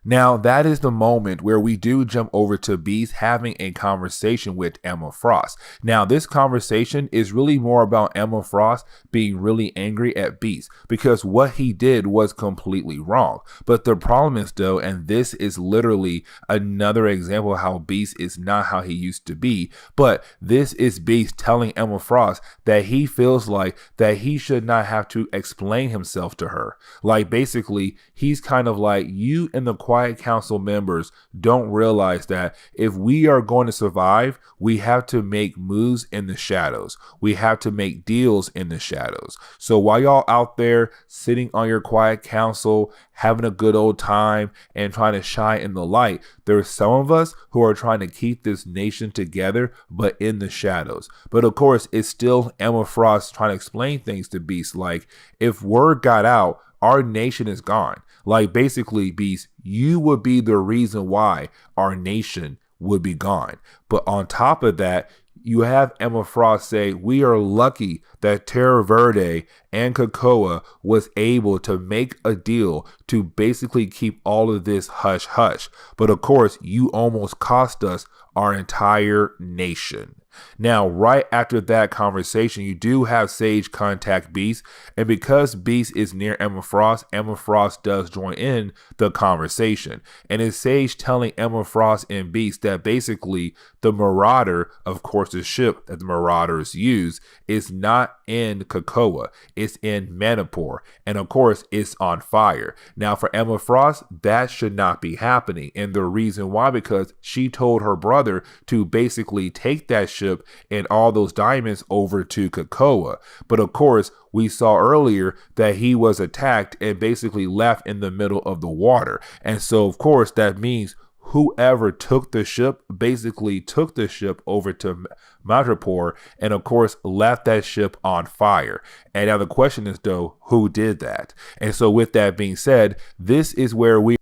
Now, that is the moment where we do jump over to Beast having a conversation with Emma Frost. Now, this conversation is really more about Emma Frost being really angry at Beast because what he did was completely wrong. But the problem is, though, and this is literally another example of how Beast is not how he used to be, but this is Beast telling Emma Frost that he feels like that he should not have to explain himself to her. Like, basically, he's kind of like, you and the Quiet Council members don't realize that if we are going to survive, we have to make moves in the shadows. We have to make deals in the shadows. So while y'all out there sitting on your Quiet Council, having a good old time and trying to shine in the light, there's some of us who are trying to keep this nation together, but in the shadows. But of course, it's still Emma Frost trying to explain things to Beast. Like, if word got out, our nation is gone. Like, basically, Beast, you would be the reason why our nation would be gone. But on top of that, you have Emma Frost say, we are lucky that S.W.O.R.D and COPPA was able to make a deal to basically keep all of this hush hush. But of course, you almost cost us our entire nation. Now, right after that conversation, you do have Sage contact Beast, and because Beast is near Emma Frost does join in the conversation. And it's Sage telling Emma Frost and Beast that basically the Marauder, of course the ship that the Marauders use, is not in COPPA, it's in Manipur, and of course it's on fire. Now, for Emma Frost, that should not be happening, and the reason why, because she told her brother to basically take that ship and all those diamonds over to COPPA. But of course, we saw earlier that he was attacked and basically left in the middle of the water. And so, of course, that means whoever took the ship basically took the ship over to Manipur and, of course, left that ship on fire. And now the question is, though, who did that? And so with that being said, this is where we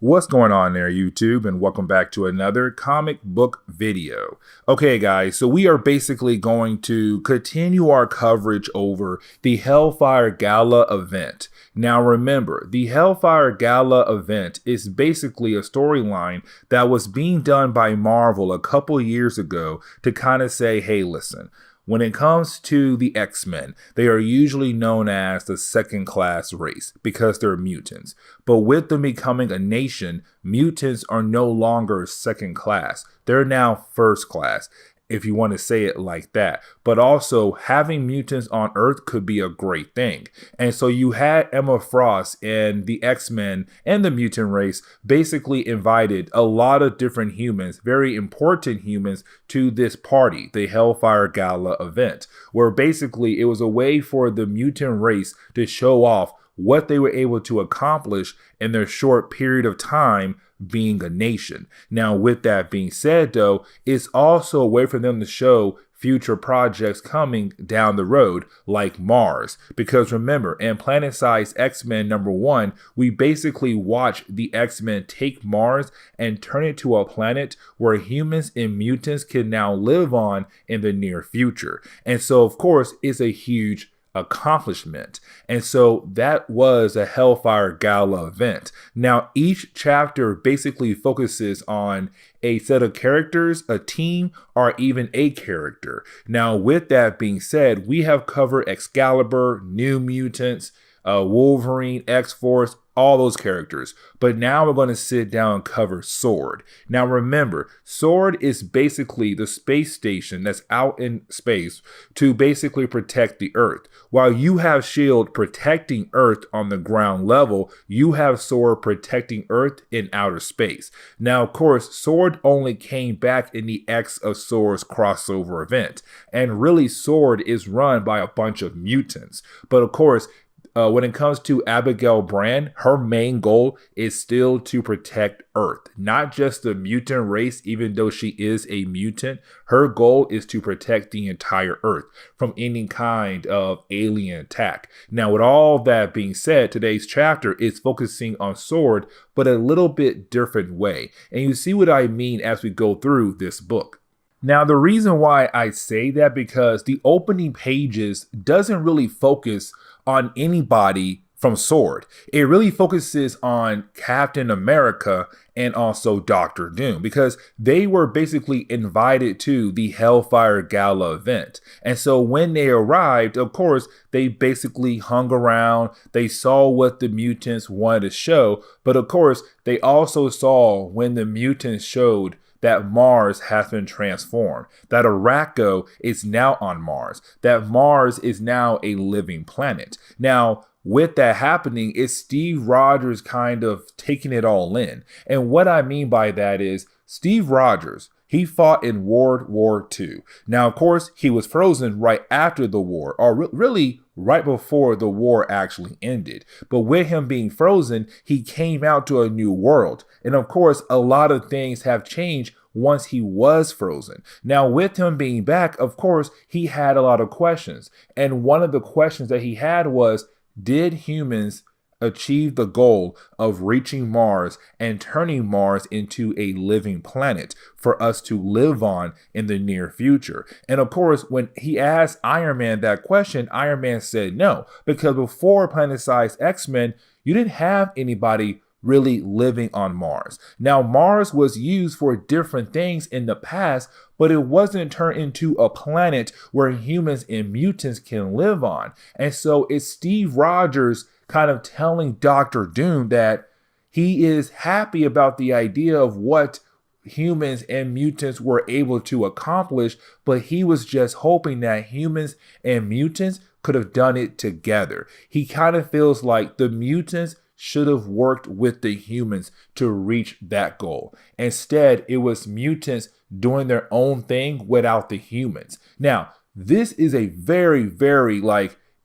What's going on there, YouTube, and welcome back to another comic book video. Okay, guys, so we are basically going to continue our coverage over the Hellfire Gala event. Now, remember, the Hellfire Gala event is basically a storyline that was being done by Marvel a couple years ago to kind of say, hey, listen, when it comes to the X-Men, they are usually known as the second-class race because they're mutants. But with them becoming a nation, mutants are no longer second class. They're now first class. if you want to say it like that. But also having mutants on Earth could be a great thing. And so you had Emma Frost and the X-Men and the mutant race basically invited a lot of different humans, very important humans, to this party, the Hellfire Gala event, where basically it was a way for the mutant race to show off what they were able to accomplish in their short period of time being a nation. Now, with that being said, though, it's also a way for them to show future projects coming down the road, like Mars. Because remember, in Planet-Size X-Men #1, we basically watch the X-Men take Mars and turn it to a planet where humans and mutants can now live on in the near future. And so, of course, it's a huge accomplishment. And so that was a Hellfire Gala event. Now, each chapter basically focuses on a set of characters, a team, or even a character. Now, with that being said, we have covered Excalibur, New Mutants, Wolverine, X-Force, all those characters. But now we're going to sit down and cover S.W.O.R.D. Now remember, S.W.O.R.D is basically the space station that's out in space to basically protect the Earth. While you have S.H.I.E.L.D. protecting Earth on the ground level, you have S.W.O.R.D protecting Earth in outer space. Now, of course, S.W.O.R.D only came back in the X of S.W.O.R.D's crossover event. And really, S.W.O.R.D is run by a bunch of mutants. But of course, when it comes to Abigail Brand, her main goal is still to protect Earth, not just the mutant race, even though she is a mutant. Her goal is to protect the entire Earth from any kind of alien attack. Now, with all that being said, today's chapter is focusing on S.W.O.R.D, but a little bit different way. And you see what I mean as we go through this book. Now, the reason why I say that, because the opening pages doesn't really focus on anybody from S.W.O.R.D. It really focuses on Captain America and also Doctor Doom, because they were basically invited to the Hellfire Gala event. And so when they arrived, of course, they basically hung around. They saw what the mutants wanted to show. But of course, they also saw when the mutants showed that Mars has been transformed, that Araco is now on Mars, that Mars is now a living planet. Now, with that happening, it's Steve Rogers kind of taking it all in. And what I mean by that is Steve Rogers, he fought in World War II. Now, of course, he was frozen right after the war, or really right before the war actually ended. But with him being frozen, he came out to a new world. And of course, a lot of things have changed once he was frozen. Now, with him being back, of course, he had a lot of questions. And one of the questions that he had was, did humans achieve the goal of reaching Mars and turning Mars into a living planet for us to live on in the near future? And of course, when he asked Iron Man that question, Iron Man said no, because before Planet-Size X-Men, you didn't have anybody really living on Mars. Now, Mars was used for different things in the past, but it wasn't turned into a planet where humans and mutants can live on. And so it's Steve Rogers kind of telling Doctor Doom that he is happy about the idea of what humans and mutants were able to accomplish, but he was just hoping that humans and mutants could have done it together. He kind of feels like the mutants should have worked with the humans to reach that goal. Instead, it was mutants doing their own thing without the humans. Now, this is a very, very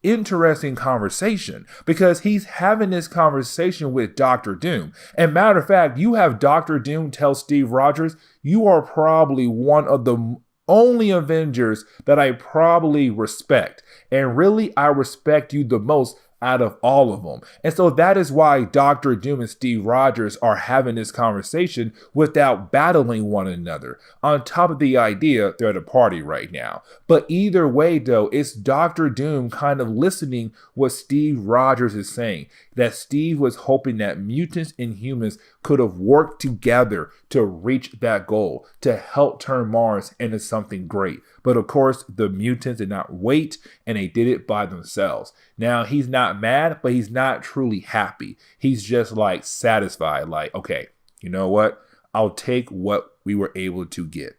interesting conversation, because he's having this conversation with Doctor Doom. And matter of fact, you have Doctor Doom tell Steve Rogers, you are probably one of the only Avengers that I probably respect. And really, I respect you the most out of all of them. And so that is why Doctor Doom and Steve Rogers are having this conversation without battling one another, on top of the idea they're at a party right now. But either way, though, it's Doctor Doom kind of listening what Steve Rogers is saying, that Steve was hoping that mutants and humans could have worked together to reach that goal, to help turn Mars into something great. But of course, the mutants did not wait, and they did it by themselves. Now, he's not mad, but he's not truly happy. He's just satisfied, okay, you know what? I'll take what we were able to get.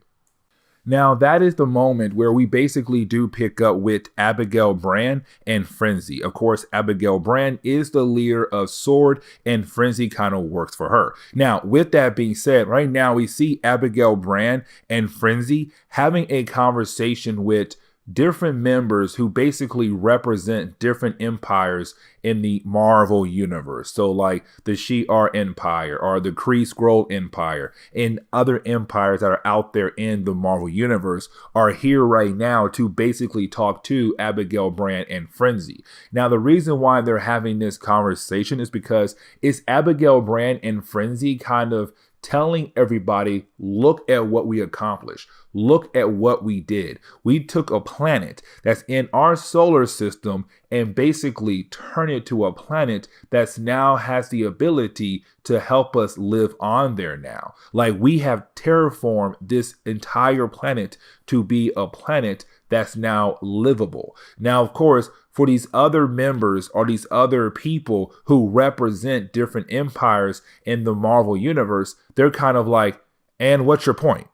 Now, that is the moment where we basically do pick up with Abigail Brand and Frenzy. Of course, Abigail Brand is the leader of S.W.O.R.D, and Frenzy kind of works for her. Now, with that being said, right now we see Abigail Brand and Frenzy having a conversation with different members who basically represent different empires in the Marvel universe. So like the She-Ra Empire or the Kree Skrull Empire and other empires that are out there in the Marvel universe are here right now to basically talk to Abigail Brand and Frenzy. Now, the reason why they're having this conversation is because it's Abigail Brand and Frenzy kind of telling everybody, look at what we accomplished. Look at what we did. We took a planet that's in our solar system and basically turned it to a planet that's now has the ability to help us live on there now. Like, we have terraformed this entire planet to be a planet that's now livable. Now, of course, for these other members or these other people who represent different empires in the Marvel universe, they're kind of like, and what's your point?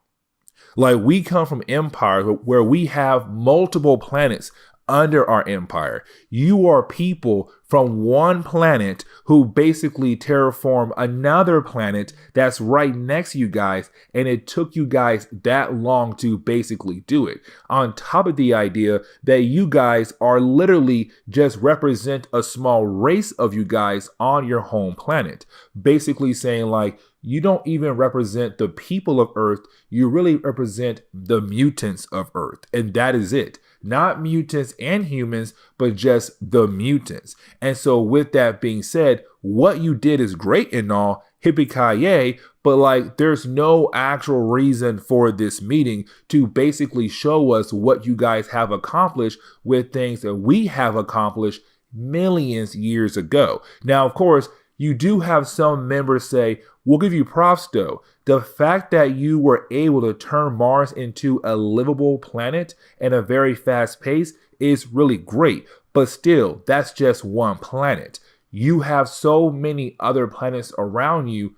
Like, we come from empires where we have multiple planets under our empire. You are people from one planet who basically terraform another planet that's right next to you guys, and it took you guys that long to basically do it. On top of the idea that you guys are literally just represent a small race of you guys on your home planet. Basically saying like, you don't even represent the people of Earth, you really represent the mutants of Earth, and that is it. Not mutants and humans, but just the mutants. And so with that being said, what you did is great and all, hippie-ki-yay, but like there's no actual reason for this meeting to basically show us what you guys have accomplished with things that we have accomplished millions years ago. Now, of course, you do have some members say, we'll give you props though. The fact that you were able to turn Mars into a livable planet at a very fast pace is really great. But still, that's just one planet. You have so many other planets around you.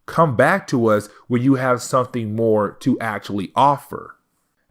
Come back to us when you have something more to actually offer.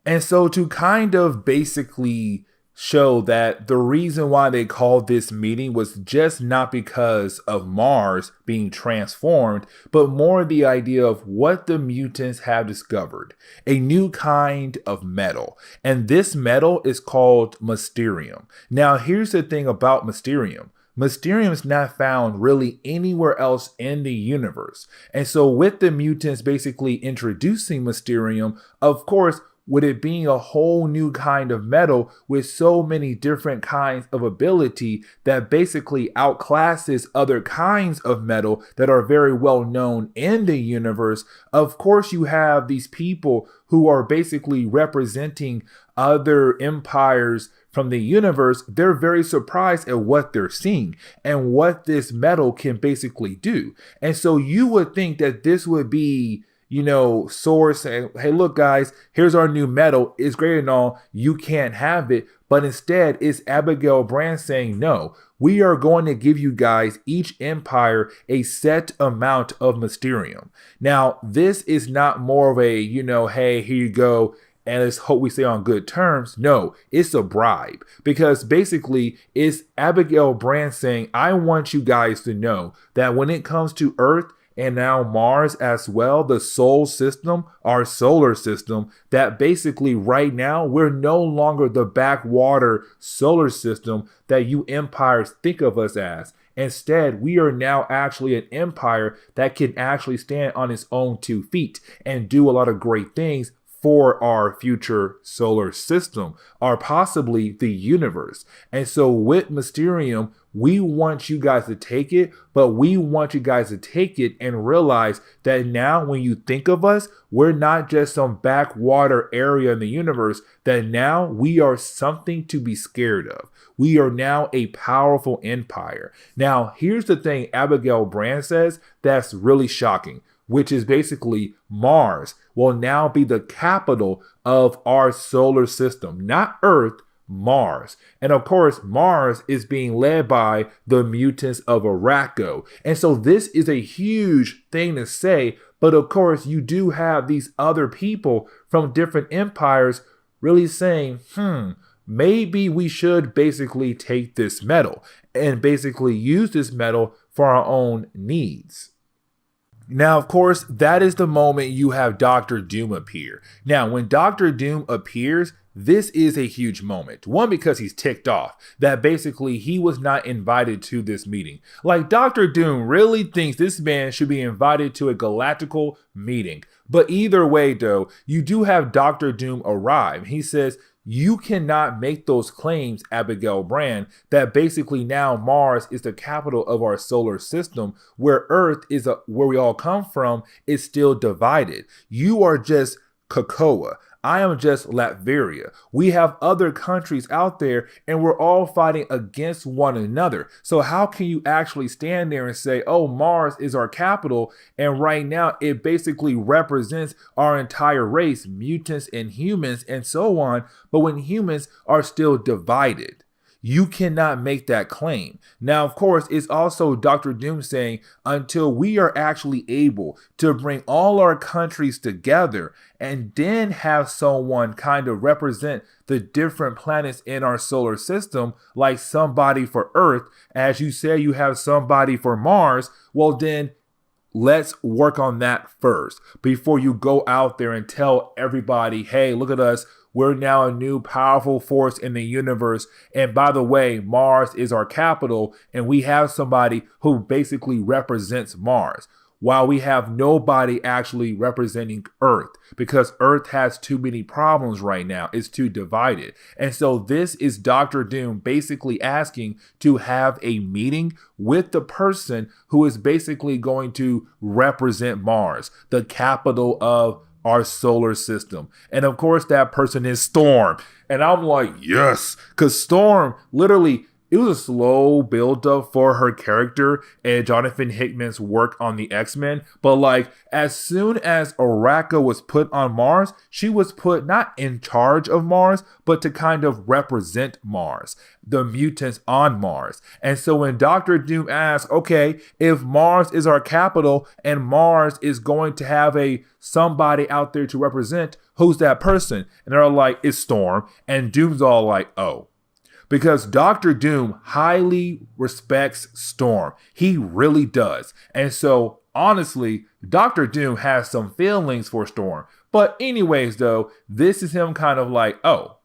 And so to kind of basically show that the reason why they called this meeting was just not because of Mars being transformed, but more the idea of what the mutants have discovered, a new kind of metal. And this metal is called Mysterium. Now, here's the thing about Mysterium. Mysterium is not found really anywhere else in the universe. And so with the mutants basically introducing Mysterium, of course, with it being a whole new kind of metal with so many different kinds of ability that basically outclasses other kinds of metal that are very well known in the universe, of course you have these people who are basically representing other empires from the universe. They're very surprised at what they're seeing and what this metal can basically do. And so you would think that this would be, you know, S.W.O.R.D saying, hey, look, guys, here's our new metal. It's great and all. You can't have it. But instead, it's Abigail Brand saying, no, we are going to give you guys, each empire, a set amount of Mysterium. Now, this is not more of a, you know, hey, here you go, and let's hope we stay on good terms. No, it's a bribe. Because basically, it's Abigail Brand saying, I want you guys to know that when it comes to Earth, and now Mars as well, the Sol system, our solar system, that basically right now we're no longer the backwater solar system that you empires think of us as. Instead, we are now actually an empire that can actually stand on its own 2 feet and do a lot of great things for our future solar system, or possibly the universe. And so with Mysterium, we want you guys to take it, but we want you guys to take it and realize that now when you think of us, we're not just some backwater area in the universe, that now we are something to be scared of. We are now a powerful empire. Now, here's the thing Abigail Brand says that's really shocking, which is basically Mars will now be the capital of our solar system, not Earth, Mars. And of course, Mars is being led by the mutants of Araco. And so this is a huge thing to say, But of course, you do have these other people from different empires really saying, maybe we should basically take this metal and basically use this metal for our own needs. Now, of course, that is the moment you have Doctor Doom appear. Now, when Doctor Doom appears, this is a huge moment. One, because he's ticked off that basically he was not invited to this meeting. Like, Doctor Doom really thinks this man should be invited to a galactical meeting. But either way, though, you do have Doctor Doom arrive. He says, you cannot make those claims, Abigail Brand, that basically now Mars is the capital of our solar system, where Earth is where we all come from, is still divided. You are just Krakoa. I am just Latveria. We have other countries out there and we're all fighting against one another. So how can you actually stand there and say, oh, Mars is our capital, and right now it basically represents our entire race, mutants and humans and so on, but when humans are still divided? You cannot make that claim. Now, of course, it's also Dr. Doom saying until we are actually able to bring all our countries together and then have someone kind of represent the different planets in our solar system, like somebody for Earth, as you say you have somebody for Mars, well then let's work on that first before you go out there and tell everybody, hey, look at us. We're now a new powerful force in the universe. And by the way, Mars is our capital, and we have somebody who basically represents Mars, while we have nobody actually representing Earth, because Earth has too many problems right now. It's too divided. And so this is Dr. Doom basically asking to have a meeting with the person who is basically going to represent Mars, the capital of our solar system. And of course, that person is Storm. And I'm like, yes, because Storm literally, it was a slow build up for her character and Jonathan Hickman's work on the X-Men. But like, as soon as Oraka was put on Mars, she was put not in charge of Mars, but to kind of represent Mars, the mutants on Mars. And so when Dr. Doom asks, okay, if Mars is our capital and Mars is going to have somebody out there to represent, who's that person? And they're all like, it's Storm. And Doom's all like, oh. Because Dr. Doom highly respects Storm. He really does. And so, honestly, Dr. Doom has some feelings for Storm. But anyways, though, this is him kind of like, oh,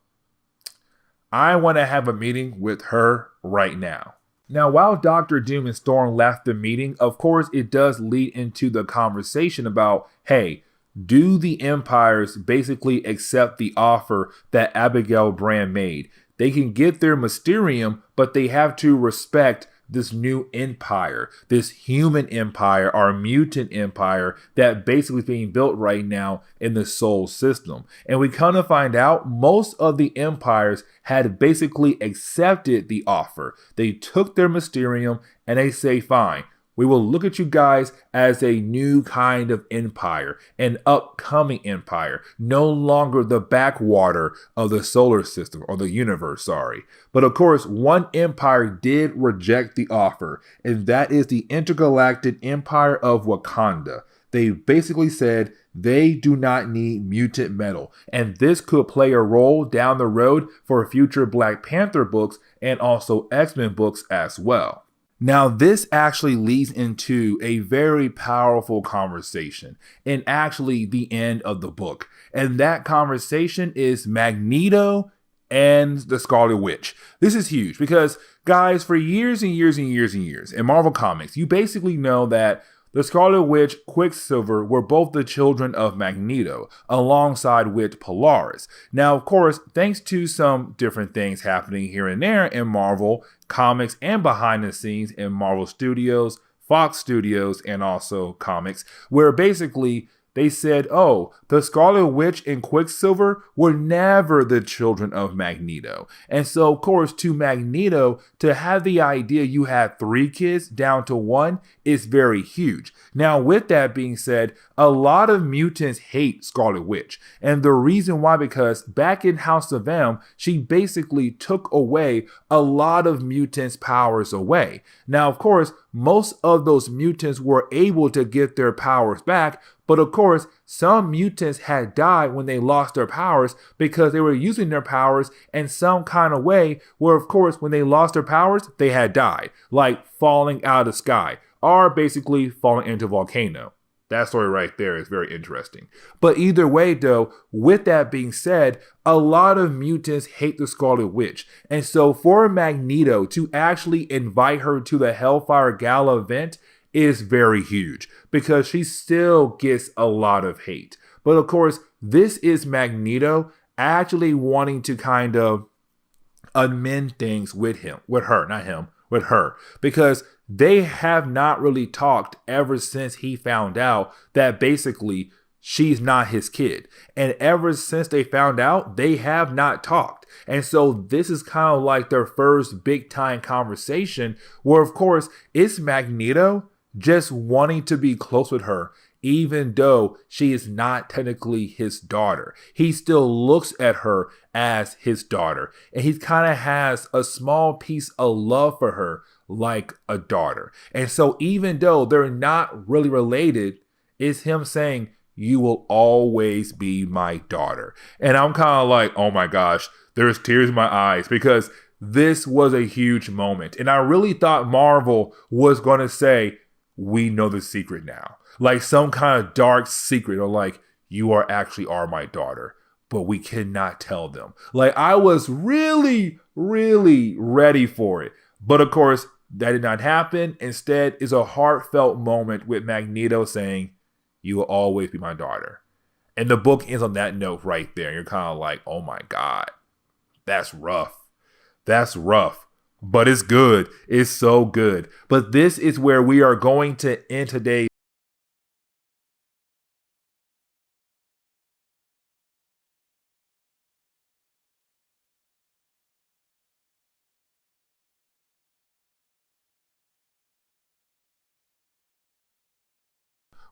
I want to have a meeting with her right now. Now, while Dr. Doom and Storm left the meeting, of course, it does lead into the conversation about, hey, do the empires basically accept the offer that Abigail Brand made? They can get their Mysterium, but they have to respect this new empire, this human empire, our mutant empire that basically is being built right now in the Sol system. And we kind of find out most of the empires had basically accepted the offer. They took their Mysterium and they say, fine, we will look at you guys as a new kind of empire, an upcoming empire, no longer the backwater of the solar system or the universe, sorry. But of course, one empire did reject the offer, and that is the Intergalactic Empire of Wakanda. They basically said they do not need mutant metal, and this could play a role down the road for future Black Panther books and also X-Men books as well. Now, this actually leads into a very powerful conversation and actually the end of the book. And that conversation is Magneto and the Scarlet Witch. This is huge because, guys, for years and years and years and years in Marvel Comics, you basically know that the Scarlet Witch, Quicksilver were both the children of Magneto, alongside with Polaris. Now, of course, thanks to some different things happening here and there in Marvel Comics and behind the scenes in Marvel Studios, Fox Studios, and also comics, where basically they said, oh, the Scarlet Witch and Quicksilver were never the children of Magneto. And so, of course, to Magneto, to have the idea you had 3 kids down to 1 is very huge. Now, with that being said, a lot of mutants hate Scarlet Witch. And the reason why, because back in House of M, she basically took away a lot of mutants' powers away. Now, of course, most of those mutants were able to get their powers back. But of course, some mutants had died when they lost their powers because they were using their powers in some kind of way where, of course, when they lost their powers, they had died, like falling out of the sky or basically falling into a volcano. That story right there is very interesting. But either way, though, with that being said, a lot of mutants hate the Scarlet Witch. And so for Magneto to actually invite her to the Hellfire Gala event is very huge because she still gets a lot of hate. But of course, this is Magneto actually wanting to kind of amend things with her, because they have not really talked ever since he found out that basically she's not his kid. And ever since they found out, they have not talked. And so this is kind of like their first big time conversation where, of course, it's Magneto just wanting to be close with her, even though she is not technically his daughter. He still looks at her as his daughter, and he kind of has a small piece of love for her like a daughter. And so even though they're not really related, it's him saying, "You will always be my daughter." And I'm kind of like, oh my gosh, there's tears in my eyes because this was a huge moment. And I really thought Marvel was going to say, "We know the secret now." Like some kind of dark secret, or like, "You are my daughter, but we cannot tell them." Like I was really, really ready for it. But of course, that did not happen. Instead, is a heartfelt moment with Magneto saying, "You will always be my daughter." And the book ends on that note right there. You're kind of like, oh my God, that's rough. That's rough. But it's good. It's so good. But this is where we are going to end today's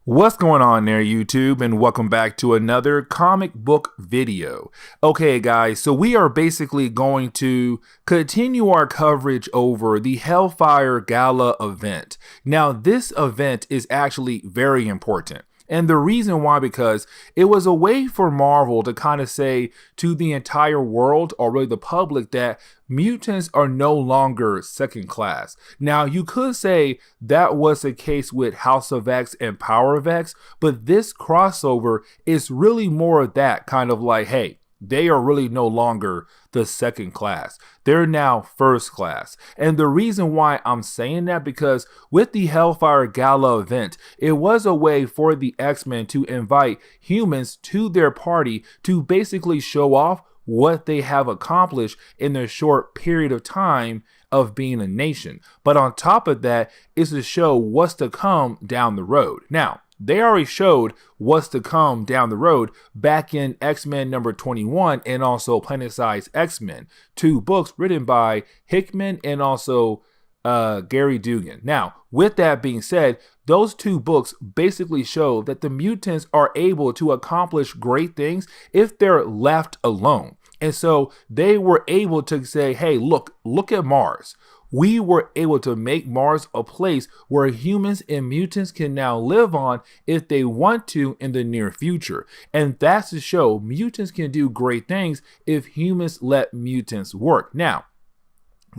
What's going on there, YouTube, and welcome back to another comic book video. Okay, guys, so we are basically going to continue our coverage over the Hellfire Gala event. Now, this event is actually very important. And the reason why, because it was a way for Marvel to kind of say to the entire world, or really the public, that mutants are no longer second class. Now, you could say that was the case with House of X and Power of X, but this crossover is really more of that kind of like, hey, they are really no longer the second class. They're now first class. And the reason why I'm saying that, because with the Hellfire Gala event, it was a way for the X-Men to invite humans to their party to basically show off what they have accomplished in their short period of time of being a nation. But on top of that is to show what's to come down the road. Now, they already showed what's to come down the road back in X-Men number 21 and also Planet-Size X-Men, 2 books written by Hickman and also Gary Dugan. Now, with that being said, those 2 books basically show that the mutants are able to accomplish great things if they're left alone. And so they were able to say, hey, look at Mars. We were able to make Mars a place where humans and mutants can now live on if they want to in the near future. And that's to show mutants can do great things if humans let mutants work. Now,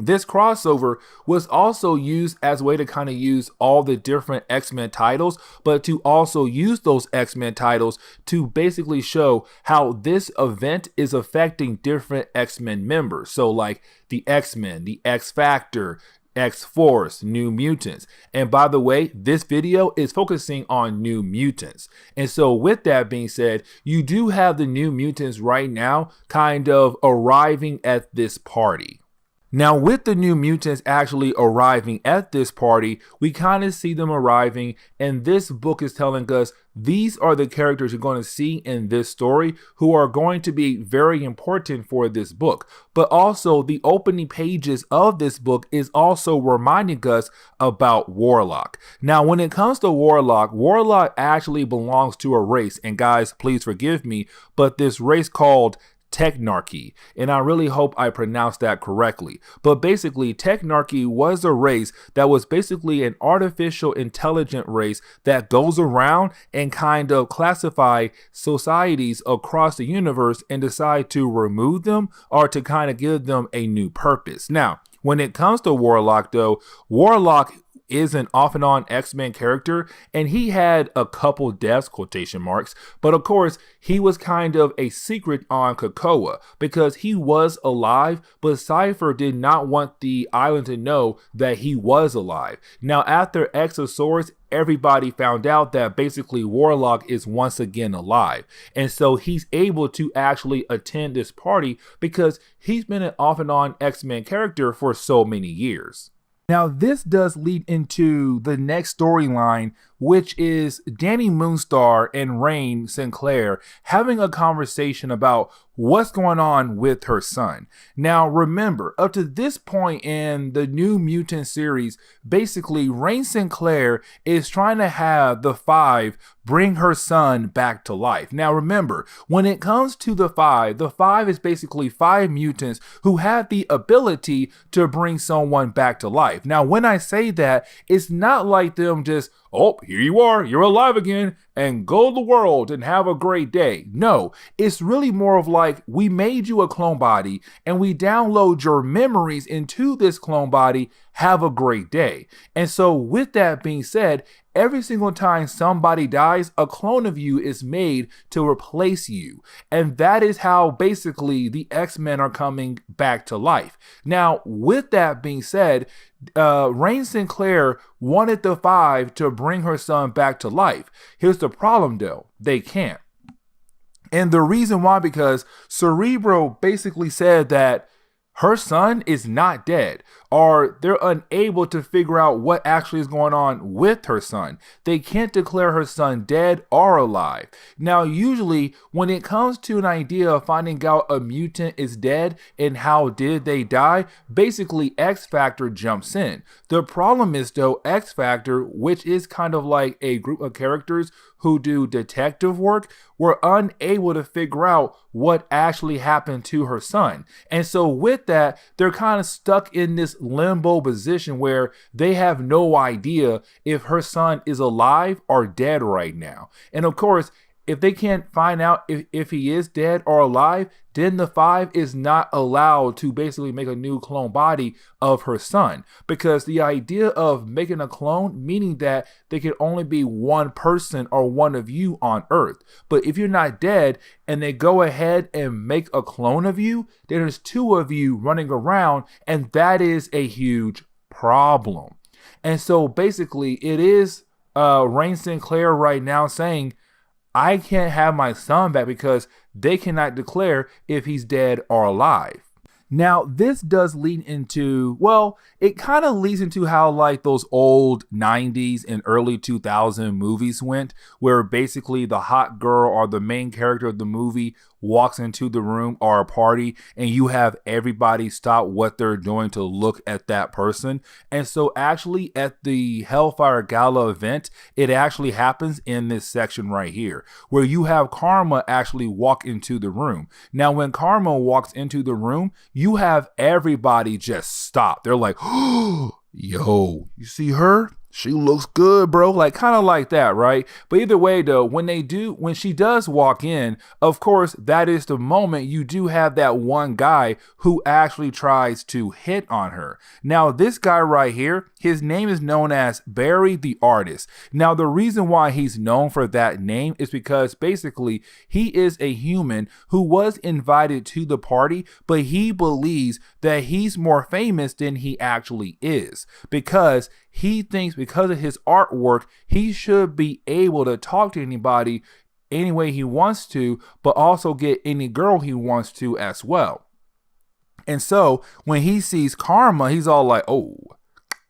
this crossover was also used as a way to kind of use all the different X-Men titles, but to also use those X-Men titles to basically show how this event is affecting different X-Men members. So like the X-Men, the X-Factor, X-Force, New Mutants. And by the way, this video is focusing on New Mutants. And so with that being said, you do have the New Mutants right now kind of arriving at this party. Now, with the New Mutants actually arriving at this party, we kind of see them arriving, and this book is telling us these are the characters you're going to see in this story who are going to be very important for this book. But also, the opening pages of this book is also reminding us about Warlock. Now, when it comes to Warlock actually belongs to a race, and guys, please forgive me, but this race called Technarchy, and I really hope I pronounced that correctly. But basically, Technarchy was a race that was basically an artificial intelligent race that goes around and kind of classify societies across the universe and decide to remove them or to kind of give them a new purpose. Now, when it comes to Warlock, though, Warlock is an off and on X-Men character, and he had a couple deaths, quotation marks, but of course he was kind of a secret on Krakoa because he was alive, but Cypher did not want the island to know that he was alive. Now after X of Swords, everybody found out that basically Warlock is once again alive, and so he's able to actually attend this party because he's been an off and on X-Men character for so many years. Now, this does lead into the next storyline, which is Danny Moonstar and Rain Sinclair having a conversation about what's going on with her son. Now, remember, up to this point in the New Mutant series, basically, Rain Sinclair is trying to have the Five bring her son back to life. Now, remember, when it comes to the Five is basically 5 mutants who have the ability to bring someone back to life. Now, when I say that, it's not like them just, oh, here you are, you're alive again, and go to the world and have a great day. No, it's really more of like, we made you a clone body and we download your memories into this clone body, have a great day. And so with that being said, every single time somebody dies, a clone of you is made to replace you. And that is how basically the X-Men are coming back to life. Now, with that being said, Rain Sinclair wanted the Five to bring her son back to life. Here's the problem though, they can't. And the reason why, because Cerebro basically said that her son is not dead, or they're unable to figure out what actually is going on with her son. They can't declare her son dead or alive. Now, usually when it comes to an idea of finding out a mutant is dead and how did they die, basically X Factor jumps in. The problem is though, X Factor, which is kind of like a group of characters who do detective work, were unable to figure out what actually happened to her son. And so with that, they're kind of stuck in this limbo position where they have no idea if her son is alive or dead right now. And of course, if they can't find out if he is dead or alive, then the Five is not allowed to basically make a new clone body of her son. Because the idea of making a clone, meaning that there can only be one person or one of you on Earth. But if you're not dead and they go ahead and make a clone of you, then there's 2 of you running around, and that is a huge problem. And so basically it is Rain Sinclair right now saying, I can't have my son back because they cannot declare if he's dead or alive. Now, this does lead into, well, it kind of leads into how like those old 90s and early 2000 movies went, where basically the hot girl or the main character of the movie walks into the room or a party and you have everybody stop what they're doing to look at that person. And so actually at the Hellfire Gala event, it actually happens in this section right here, where you have Karma actually walk into the room. Now, when Karma walks into the room, you have everybody just stop. They're like, oh, yo, you see her? She looks good, bro. Like kind of like that, right? But either way, though, when she does walk in, of course, that is the moment you do have that one guy who actually tries to hit on her. Now, this guy right here, his name is known as Barry the Artist. Now, the reason why he's known for that name is because basically he is a human who was invited to the party, but he believes that he's more famous than he actually is because he thinks because of his artwork, he should be able to talk to anybody any way he wants to, but also get any girl he wants to as well. And so when he sees Karma, he's all like, oh,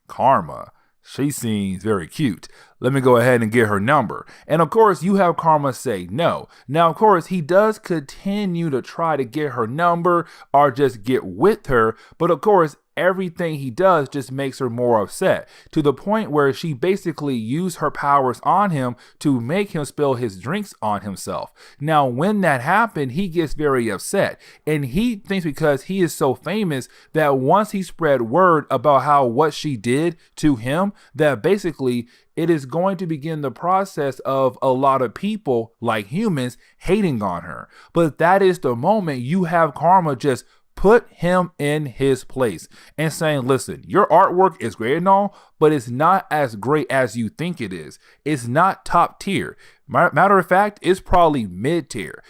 Karma, she seems very cute. Let me go ahead and get her number. And of course, you have Karma say no. Now, of course, he does continue to try to get her number or just get with her. But of course, everything he does just makes her more upset, to the point where she basically used her powers on him to make him spill his drinks on himself. Now, when that happened, he gets very upset, and he thinks because he is so famous that once he spread word about how what she did to him, that basically it is going to begin the process of a lot of people, like humans, hating on her. But that is the moment you have Karma just put him in his place and saying, listen, your artwork is great and all, but it's not as great as you think it is. It's not top tier. Matter of fact, it's probably mid-tier.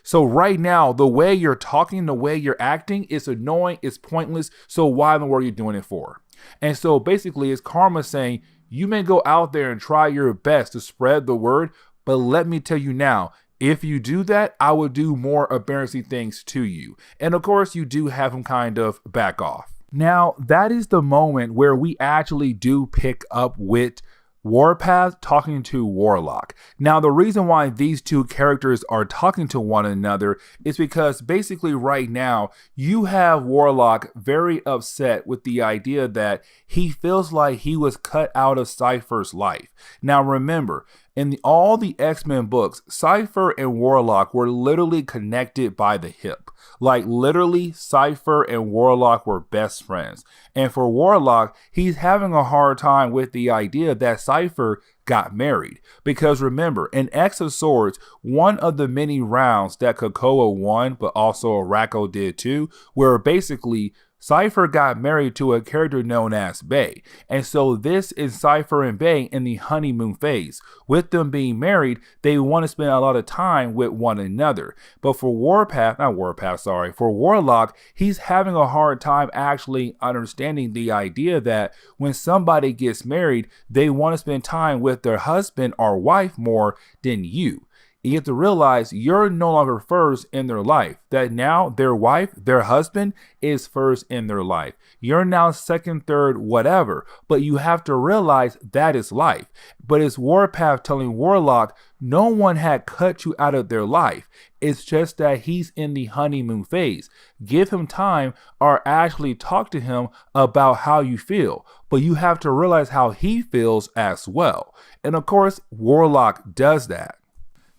So right now, the way you're talking, the way you're acting, it's annoying, it's pointless. So why in the world are you doing it for? And so basically it's Karma saying, you may go out there and try your best to spread the word, but let me tell you now, if you do that, I will do more embarrassing things to you. And of course, you do have him kind of back off. Now, that is the moment where we actually do pick up with Warpath talking to Warlock. Now, the reason why these two characters are talking to one another is because basically right now you have Warlock very upset with the idea that he feels like he was cut out of Cypher's life. Now, remember, in all the X-Men books, Cypher and Warlock were literally connected by the hip. Like literally, Cypher and Warlock were best friends. And for Warlock, he's having a hard time with the idea that Cypher got married. Because remember, in X of Swords, one of the many rounds that Krakoa won, but also Arakko did too, where basically Cypher got married to a character known as Bay. And so this is Cypher and Bay in the honeymoon phase. With them being married, they want to spend a lot of time with one another. But for for Warlock, he's having a hard time actually understanding the idea that when somebody gets married, they want to spend time with their husband or wife more than you. You have to realize you're no longer first in their life, that now their wife, their husband is first in their life. You're now second, third, whatever, but you have to realize that is life. But it's Warpath telling Warlock, no one had cut you out of their life. It's just that he's in the honeymoon phase. Give him time or actually talk to him about how you feel. But you have to realize how he feels as well. And of course, Warlock does that.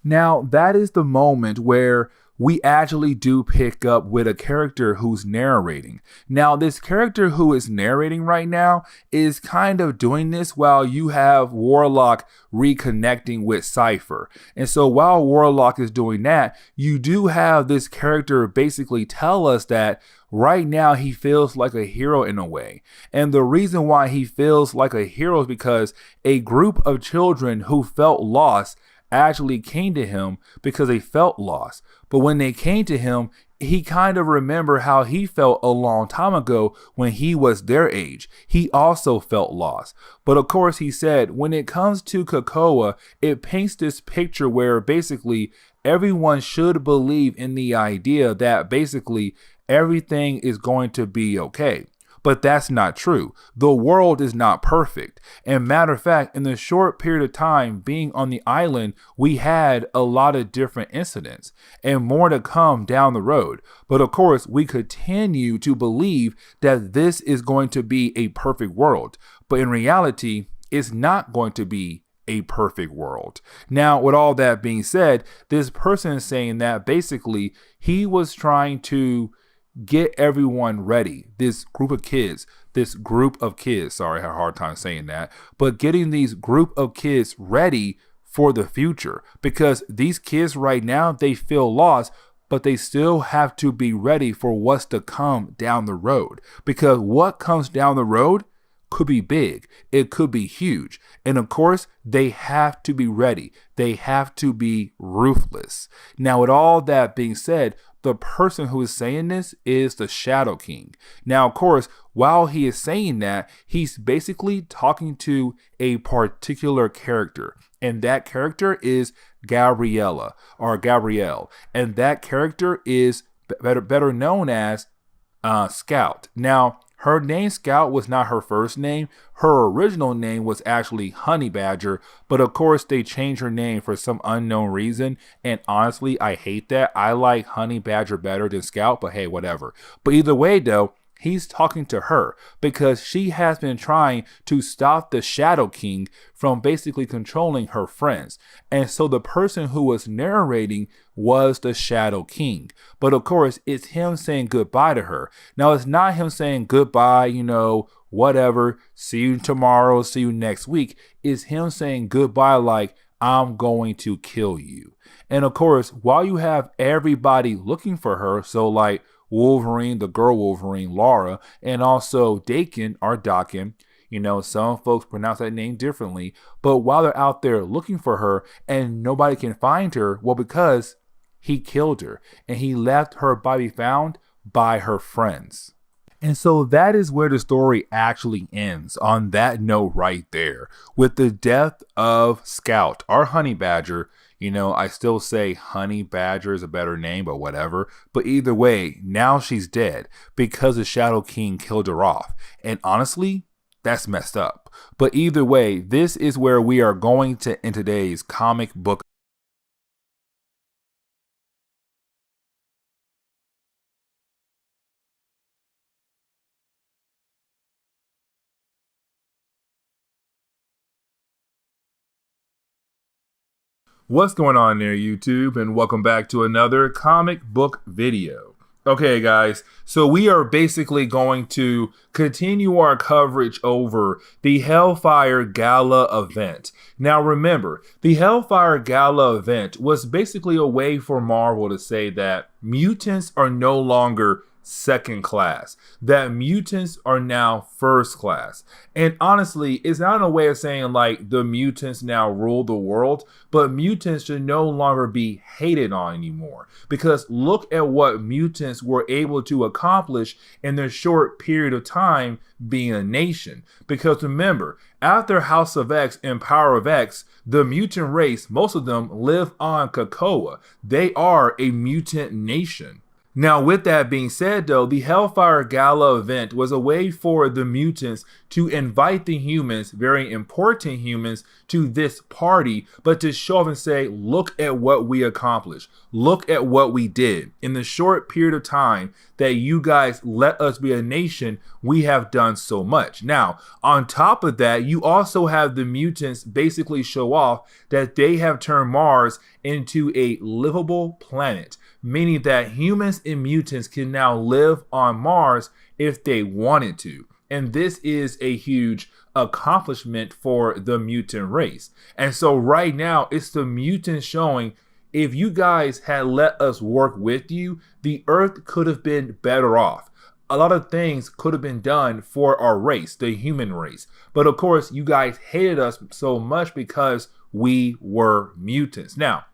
Now, that is the moment where we actually do pick up with a character who's narrating. Now, this character who is narrating right now is kind of doing this while you have Warlock reconnecting with Cypher. And so while Warlock is doing that, you do have this character basically tell us that right now he feels like a hero in a way. And the reason why he feels like a hero is because a group of children who felt lost actually came to him because they felt lost. But when they came to him, he kind of remembered how he felt a long time ago when he was their age. He also felt lost. But of course, he said, when it comes to Krakoa, it paints this picture where basically everyone should believe in the idea that basically everything is going to be okay. But that's not true. The world is not perfect. And matter of fact, in the short period of time being on the island, we had a lot of different incidents and more to come down the road. But of course, we continue to believe that this is going to be a perfect world. But in reality, it's not going to be a perfect world. Now, with all that being said, this person is saying that basically he was trying to get everyone ready. This group of kids, sorry, I had a hard time saying that, but getting these group of kids ready for the future, because these kids right now, they feel lost, but they still have to be ready for what's to come down the road, because what comes down the road could be big. It could be huge. And of course, they have to be ready. They have to be ruthless. Now, with all that being said, the person who is saying this is the Shadow King. Now, of course, while he is saying that, he's basically talking to a particular character. And that character is Gabrielle. And that character is better known as Scout. Now, her name Scout was not her first name. Her original name was actually Honey Badger, but of course they changed her name for some unknown reason. And honestly, I hate that. I like Honey Badger better than Scout, but hey, whatever. But either way though, He's talking to her because she has been trying to stop the Shadow King from basically controlling her friends. And so the person who was narrating was the Shadow King. But of course, it's him saying goodbye to her. Now, it's not him saying goodbye, whatever, see you tomorrow, see you next week. It's him saying goodbye like, I'm going to kill you. And of course, while you have everybody looking for her, so like Wolverine, the girl Wolverine, Laura, and also Daken or Daken, some folks pronounce that name differently, but while they're out there looking for her and nobody can find her, well, because he killed her and he left her body found by her friends. And so that is where the story actually ends, on that note right there, with the death of Scout, our honey badger. I still say honey badger is a better name, but whatever. But either way, now she's dead because the Shadow King killed her off. And honestly, that's messed up. But either way, this is where we are going to end today's comic book. What's going on there, YouTube, and welcome back to another comic book video. Okay, guys, so we are basically going to continue our coverage over the Hellfire Gala Event. Now, remember, the Hellfire Gala Event was basically a way for Marvel to say that mutants are no longer second class, that mutants are now first class. And honestly, it's not a way of saying like the mutants now rule the world, but mutants should no longer be hated on anymore, because look at what mutants were able to accomplish in their short period of time being a nation. Because remember, after House of X and Power of X, the mutant race, most of them live on COPPA. They are a mutant nation. Now, with that being said, though, the Hellfire Gala event was a way for the mutants to invite the humans, very important humans, to this party, but to show up and say, look at what we accomplished. Look at what we did. In the short period of time that you guys let us be a nation, we have done so much. Now, on top of that, you also have the mutants basically show off that they have turned Mars into a livable planet, meaning that humans and mutants can now live on Mars if they wanted to. And this is a huge accomplishment for the mutant race. And so right now, it's the mutants showing, if you guys had let us work with you, the Earth could have been better off. A lot of things could have been done for our race, the human race. But of course, you guys hated us so much because we were mutants. Now,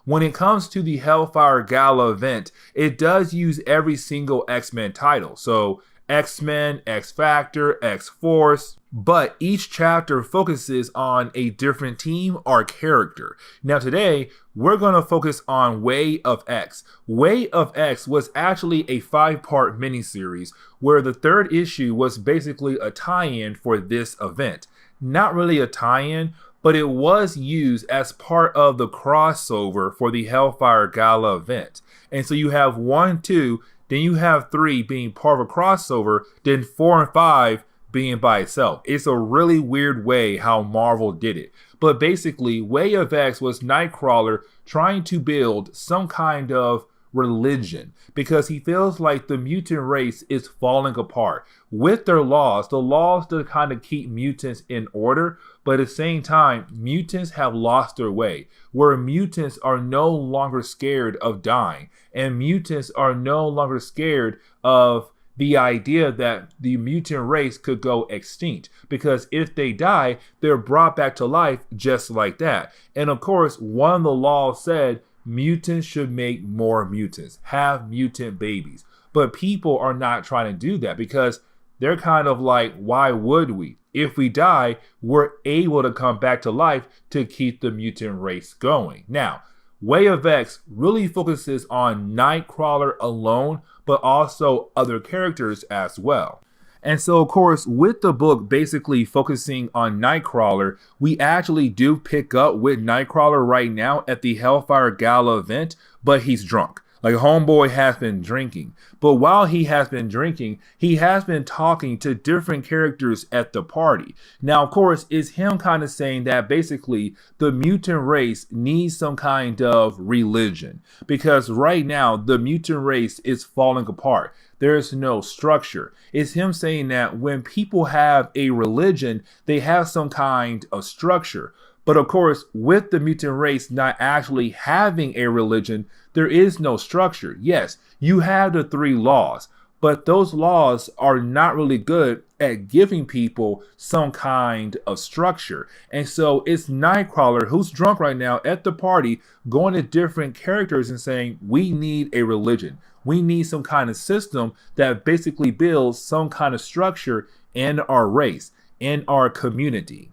when it comes to the Hellfire Gala event, it does use every single X-Men title. So X-Men, X-Factor, X-Force, but each chapter focuses on a different team or character. Now today, we're going to focus on Way of X. Way of X was actually a 5-part miniseries where the third issue was basically a tie-in for this event. Not really a tie-in, but it was used as part of the crossover for the Hellfire Gala event. And so you have 1, 2, then you have 3 being part of a crossover, then 4 and 5 being by itself. It's a really weird way how Marvel did it. But basically, Way of X was Nightcrawler trying to build some kind of religion because he feels like the mutant race is falling apart with their laws. The laws to kind of keep mutants in order, but at the same time, mutants have lost their way, where mutants are no longer scared of dying, and mutants are no longer scared of the idea that the mutant race could go extinct, because if they die, they're brought back to life just like that. And of course, one of the laws said mutants should make more mutants, have mutant babies. But people are not trying to do that because they're kind of like, why would we? If we die, we're able to come back to life to keep the mutant race going. Now, Way of X really focuses on Nightcrawler alone, but also other characters as well. And so, of course, with the book basically focusing on Nightcrawler, we actually do pick up with Nightcrawler right now at the Hellfire Gala event, but he's drunk. Like homeboy has been drinking, but while he has been drinking, he has been talking to different characters at the party. Now, of course, it's him kind of saying that basically the mutant race needs some kind of religion, because right now the mutant race is falling apart. There's no structure. It's him saying that when people have a religion, they have some kind of structure. But of course, with the mutant race not actually having a religion, there is no structure. Yes, you have the 3 laws, but those laws are not really good at giving people some kind of structure. And so it's Nightcrawler, who's drunk right now at the party, going to different characters and saying, we need a religion. We need some kind of system that basically builds some kind of structure in our race, in our community.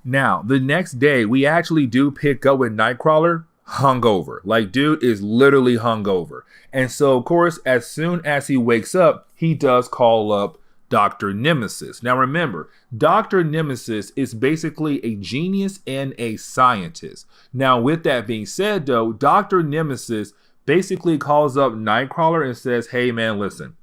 Now, the next day, we actually do pick up with Nightcrawler hungover. Like, dude is literally hungover. And so, of course, as soon as he wakes up, he does call up Dr. Nemesis. Now, remember, Dr. Nemesis is basically a genius and a scientist. Now, with that being said, though, Dr. Nemesis basically calls up Nightcrawler and says, hey, man, listen.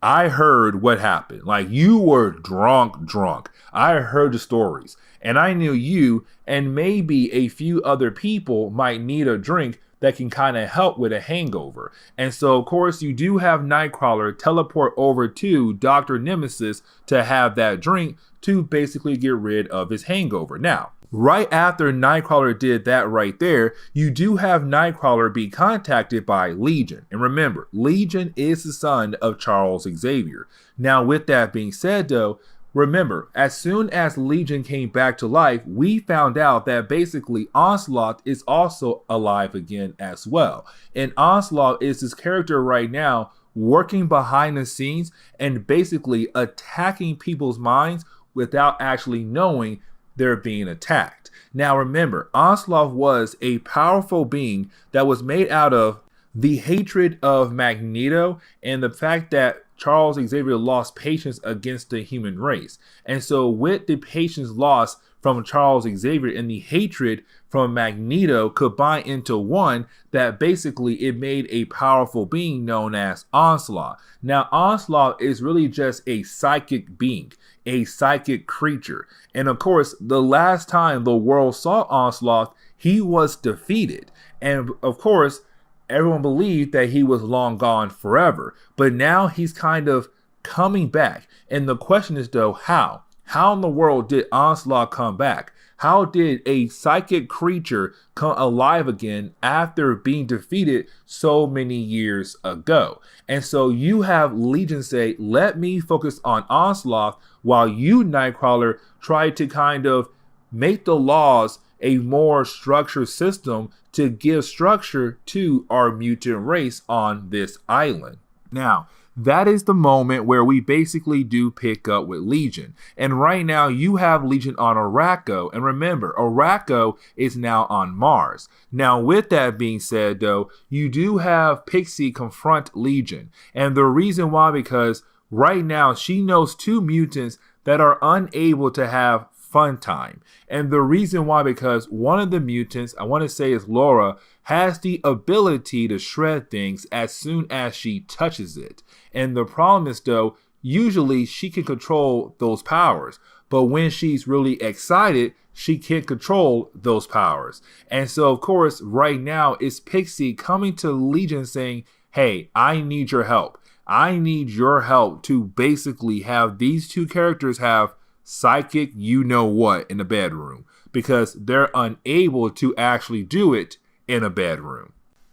I heard what happened. Like, you were drunk. I heard the stories. And I knew you and maybe a few other people might need a drink that can kind of help with a hangover. And so, of course, you do have Nightcrawler teleport over to Dr. Nemesis to have that drink to basically get rid of his hangover. Now, right after Nightcrawler did that right there, you do have Nightcrawler be contacted by Legion. And remember, Legion is the son of Charles Xavier. Now, with that being said, though, remember, as soon as Legion came back to life, we found out that basically Onslaught is also alive again as well. And Onslaught is this character right now working behind the scenes and basically attacking people's minds without actually knowing they're being attacked. Now remember, Onslaught was a powerful being that was made out of the hatred of Magneto and the fact that Charles Xavier lost patience against the human race. And so with the patience lost from Charles Xavier and the hatred from Magneto combined into one, that basically it made a powerful being known as Onslaught. Now Onslaught is really just a psychic being, a psychic creature. And of course, the last time the world saw Onslaught, he was defeated. And of course, everyone believed that he was long gone forever, but now he's kind of coming back. And the question is, though, how? How in the world did Onslaught come back? How did a psychic creature come alive again after being defeated so many years ago? And so you have Legion say, let me focus on Onslaught while you, Nightcrawler, try to kind of make the laws a more structured system to give structure to our mutant race on this island. Now, that is the moment where we basically do pick up with Legion. And right now you have Legion on Arakko. And remember, Arakko is now on Mars. Now, with that being said, though, you do have Pixie confront Legion. And the reason why, because right now she knows 2 mutants that are unable to have fun time. And the reason why, because one of the mutants, I want to say is Laura, has the ability to shred things as soon as she touches it. And the problem is, though, usually she can control those powers, but when she's really excited, she can't control those powers. And so, of course, right now it's Pixie coming to Legion saying, hey, I need your help. I need your help to basically have these 2 characters have psychic you-know-what in the bedroom, because they're unable to actually do it in a bedroom.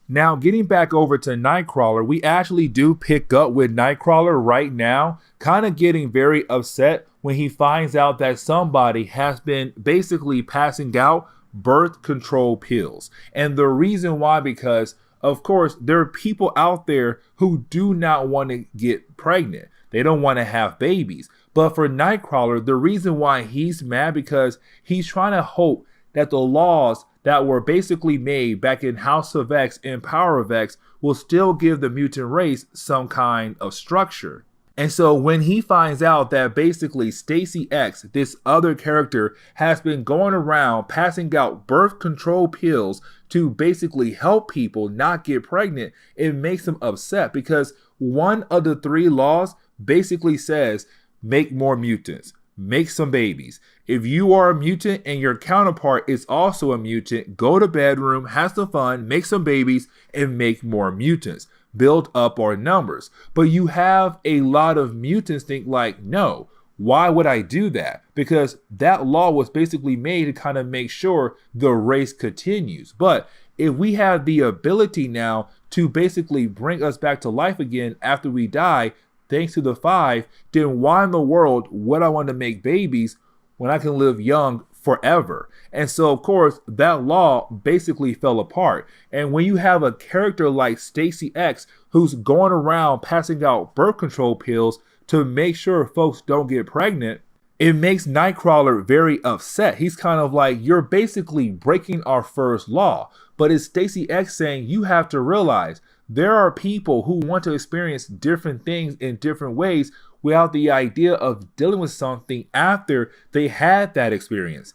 Now, getting back over to Nightcrawler, we actually do pick up with Nightcrawler right now, kind of getting very upset when he finds out that somebody has been basically passing out birth control pills. And the reason why, because of course, there are people out there who do not want to get pregnant. They don't want to have babies. But for Nightcrawler, the reason why he's mad, because he's trying to hope that the laws that were basically made back in House of X and Power of X will still give the mutant race some kind of structure. And so when he finds out that basically Stacy X, this other character, has been going around passing out birth control pills to basically help people not get pregnant, it makes him upset because one of the 3 laws basically says make more mutants, make some babies. If you are a mutant and your counterpart is also a mutant, go to bedroom, have some fun, make some babies, and make more mutants. Build up our numbers. But you have a lot of mutants think like, no, why would I do that? Because that law was basically made to kind of make sure the race continues. But if we have the ability now to basically bring us back to life again after we die, thanks to the 5, then why in the world would I want to make babies when I can live young forever? And so, of course, that law basically fell apart. And when you have a character like Stacy X who's going around passing out birth control pills to make sure folks don't get pregnant, it makes Nightcrawler very upset. He's kind of like, you're basically breaking our first law. But it's Stacy X saying, you have to realize there are people who want to experience different things in different ways without the idea of dealing with something after they had that experience.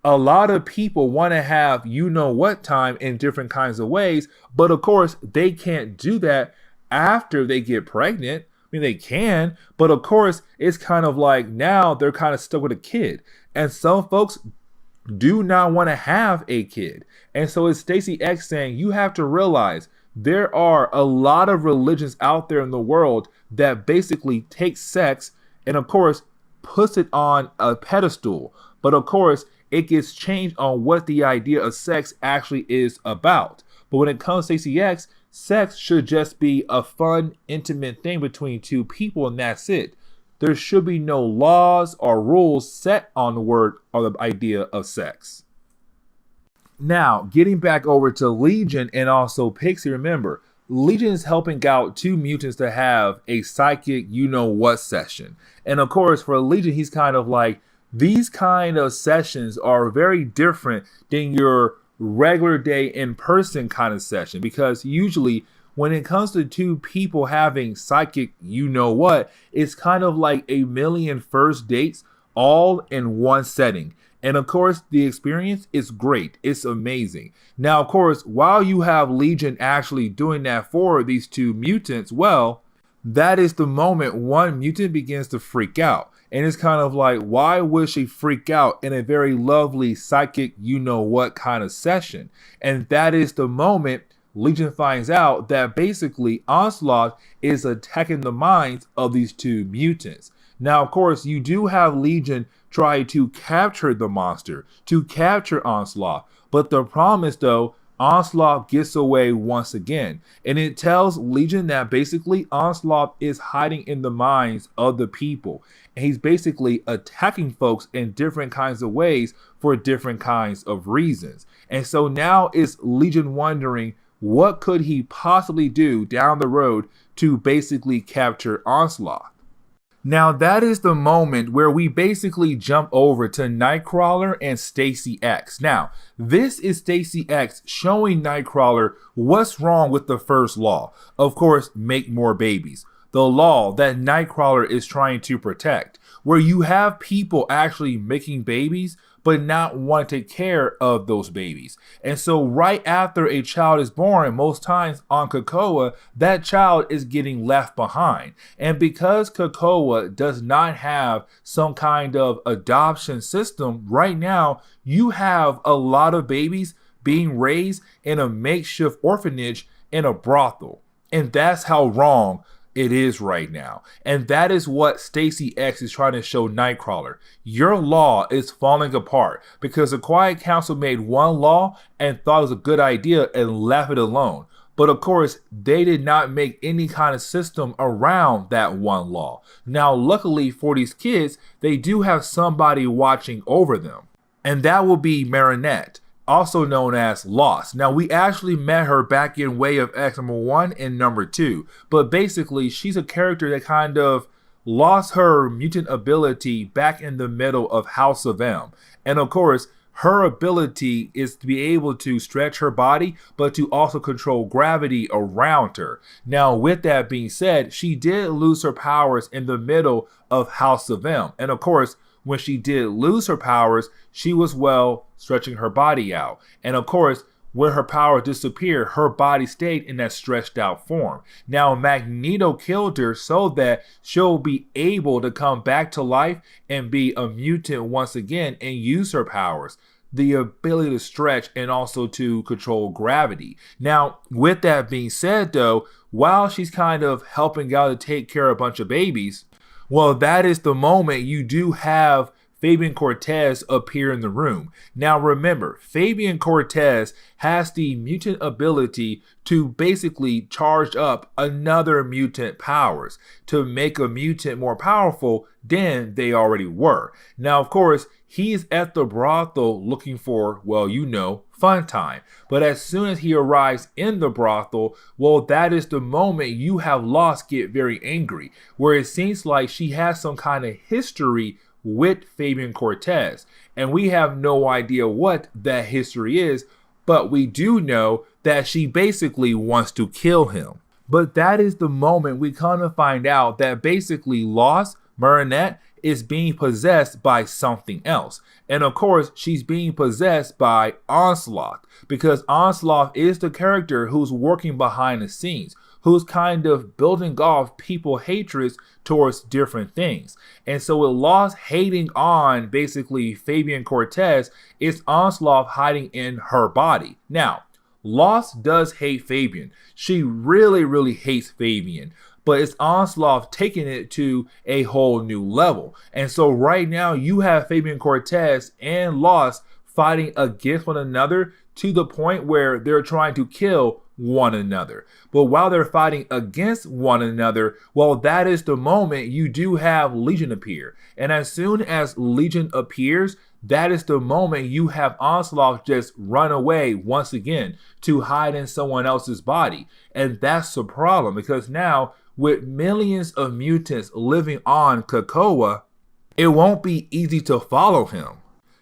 A lot of people want to have you-know-what time in different kinds of ways, but of course, they can't do that after they get pregnant. I mean, they can, but of course, it's kind of like now they're kind of stuck with a kid. And some folks do not want to have a kid. And so it's Stacy X saying, you have to realize there are a lot of religions out there in the world that basically take sex and, of course, puts it on a pedestal. But, of course, it gets changed on what the idea of sex actually is about. But when it comes to Stacy X, sex should just be a fun, intimate thing between 2 people, and that's it. There should be no laws or rules set on the word or the idea of sex. Now, getting back over to Legion and also Pixie, remember, Legion is helping out 2 mutants to have a psychic you-know-what session. And of course, for Legion, he's kind of like, these kind of sessions are very different than your regular day in-person kind of session, because usually when it comes to 2 people having psychic you-know-what, it's kind of like a million first dates all in one setting. And of course, the experience is great. It's amazing. Now, of course, while you have Legion actually doing that for these 2 mutants, well, that is the moment one mutant begins to freak out. And it's kind of like, why would she freak out in a very lovely psychic you-know-what kind of session? And that is the moment Legion finds out that basically Onslaught is attacking the minds of these 2 mutants. Now, of course, you do have Legion try to capture the monster, to capture Onslaught. But the problem is, though, Onslaught gets away once again. And it tells Legion that basically Onslaught is hiding in the minds of the people. And he's basically attacking folks in different kinds of ways for different kinds of reasons. And so now it's Legion wondering, what could he possibly do down the road to basically capture Onslaught? Now that is the moment where we basically jump over to Nightcrawler and Stacy X. Now, this is Stacy X showing Nightcrawler what's wrong with the first law. Of course, make more babies. The law that Nightcrawler is trying to protect, where you have people actually making babies but not want to take care of those babies. And so right after a child is born, most times on COPPA, that child is getting left behind. And because COPPA does not have some kind of adoption system, right now you have a lot of babies being raised in a makeshift orphanage in a brothel. And that's how wrong it is right now. And that is what Stacy X is trying to show Nightcrawler. Your law is falling apart because the Quiet Council made one law and thought it was a good idea and left it alone. But of course, they did not make any kind of system around that one law. Now, luckily for these kids, they do have somebody watching over them. And that will be Marinette, also known as Lost. Now, we actually met her back in Way of X #1 and #2, but basically she's a character that kind of lost her mutant ability back in the middle of House of M. And of course, her ability is to be able to stretch her body, but to also control gravity around her. Now, with that being said, she did lose her powers in the middle of House of M. And of course, when she did lose her powers, she was, well, stretching her body out. And of course, when her power disappeared, her body stayed in that stretched out form. Now, Magneto killed her so that she'll be able to come back to life and be a mutant once again and use her powers, the ability to stretch and also to control gravity. Now, with that being said, though, while she's kind of helping out to take care of a bunch of babies, well, that is the moment you do have Fabian Cortez appear in the room. Now remember, Fabian Cortez has the mutant ability to basically charge up another mutant powers to make a mutant more powerful than they already were. Now, of course, he's at the brothel looking for, well, you know, fun time. But as soon as he arrives in the brothel, well, that is the moment you have Lost get very angry, where it seems like she has some kind of history with Fabian Cortez, and we have no idea what that history is, but we do know that she basically wants to kill him. But that is the moment we kind of find out that basically Lost, Marinette, is being possessed by something else. And of course, she's being possessed by Onslaught, because Onslaught is the character who's working behind the scenes, who's kind of building off people's hatreds towards different things. And so with Lost hating on basically Fabian Cortez, it's Onslaught hiding in her body. Now, Lost does hate Fabian. She really, really hates Fabian. But it's Onslaught taking it to a whole new level. And so right now you have Fabian Cortez and Lost fighting against one another to the point where they're trying to kill one another. But while they're fighting against one another, well, that is the moment you do have Legion appear. And as soon as Legion appears, that is the moment you have Onslaught just run away once again to hide in someone else's body. And that's the problem, because now with millions of mutants living on Krakoa, it won't be easy to follow him.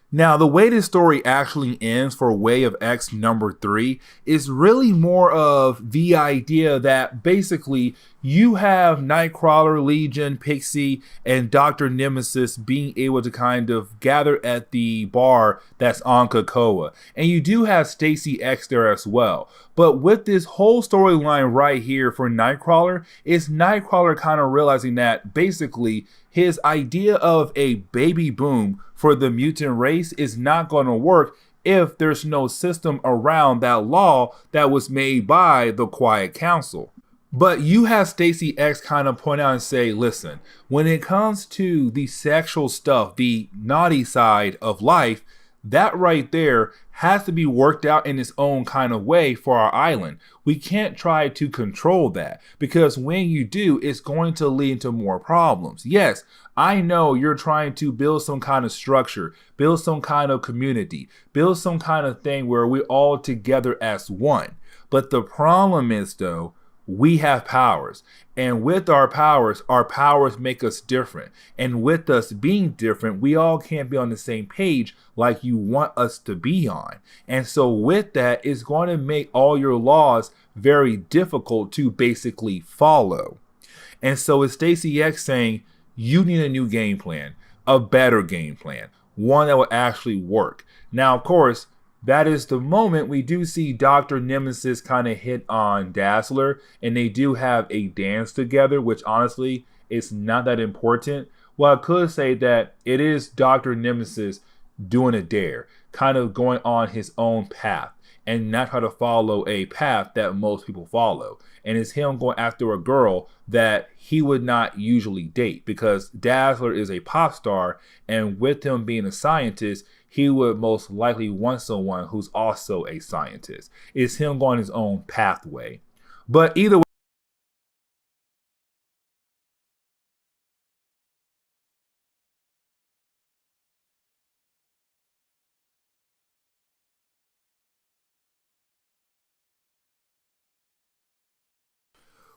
Now, the way this story actually ends for Way of X number 3 is really more of the idea that basically you have Nightcrawler, Legion, Pixie, and Dr. Nemesis being able to kind of gather at the bar that's on Krakoa. And you do have Stacy X there as well. But with this whole storyline right here for Nightcrawler, is Nightcrawler kind of realizing that basically his idea of a baby boom for the mutant race is not going to work if there's no system around that law that was made by the Quiet Council. But you have Stacy X kind of point out and say, listen, when it comes to the sexual stuff, the naughty side of life, that right there has to be worked out in its own kind of way for our island. We can't try to control that, because when you do, it's going to lead to more problems. Yes, I know you're trying to build some kind of structure, build some kind of community, build some kind of thing where we're all together as one. But the problem is, though, we have powers, and with our powers make us different. And with us being different, we all can't be on the same page like you want us to be on. And so with that, it's going to make all your laws very difficult to basically follow. And so it's Stacy X saying, you need a new game plan, a better game plan, one that will actually work. Now, of course, that is the moment we do see Dr. Nemesis kind of hit on Dazzler, and they do have a dance together, which honestly is not that important. Well, I could say that it is Dr. Nemesis doing a dare, kind of going on his own path and not try to follow a path that most people follow. And it's him going after a girl that he would not usually date, because Dazzler is a pop star, and with him being a scientist, he would most likely want someone who's also a scientist. It's him going his own pathway. But either way,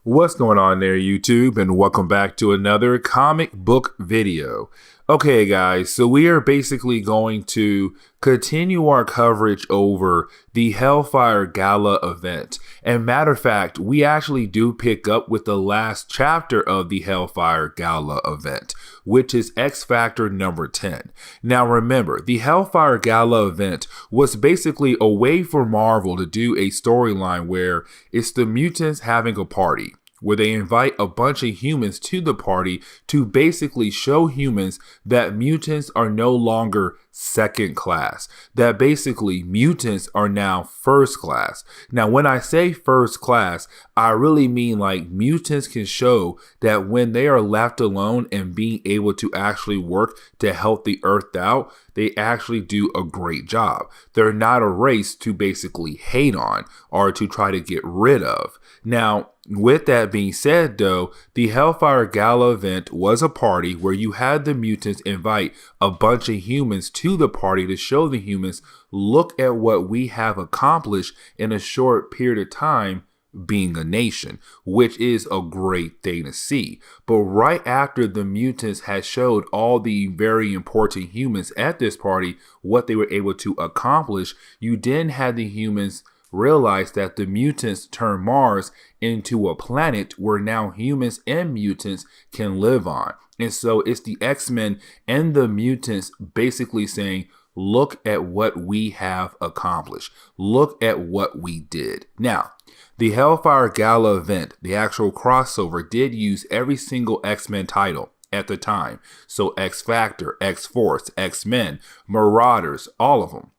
what's going on there, YouTube, and welcome back to another comic book video. Okay, guys, so we are basically going to continue our coverage over the Hellfire Gala event. And matter of fact, we actually do pick up with the last chapter of the Hellfire Gala event, which is X Factor number 10. Now remember, the Hellfire Gala event was basically a way for Marvel to do a storyline where it's the mutants having a party, where they invite a bunch of humans to the party to basically show humans that mutants are no longer second class, that basically mutants are now first class. Now, when I say first class, I really mean like mutants can show that when they are left alone and being able to actually work to help the earth out, they actually do a great job. They're not a race to basically hate on or to try to get rid of. Now, with that being said, though, the Hellfire Gala event was a party where you had the mutants invite a bunch of humans to the party to show the humans, look at what we have accomplished in a short period of time being a nation, which is a great thing to see. But right after the mutants had showed all the very important humans at this party what they were able to accomplish, you then had the humans realized that the mutants turned Mars into a planet where now humans and mutants can live on. And so it's the X-Men and the mutants basically saying, look at what we have accomplished. Look at what we did. Now, the Hellfire Gala event, the actual crossover, did use every single X-Men title at the time. So X Factor, X-Force, X-Men, Marauders, all of them.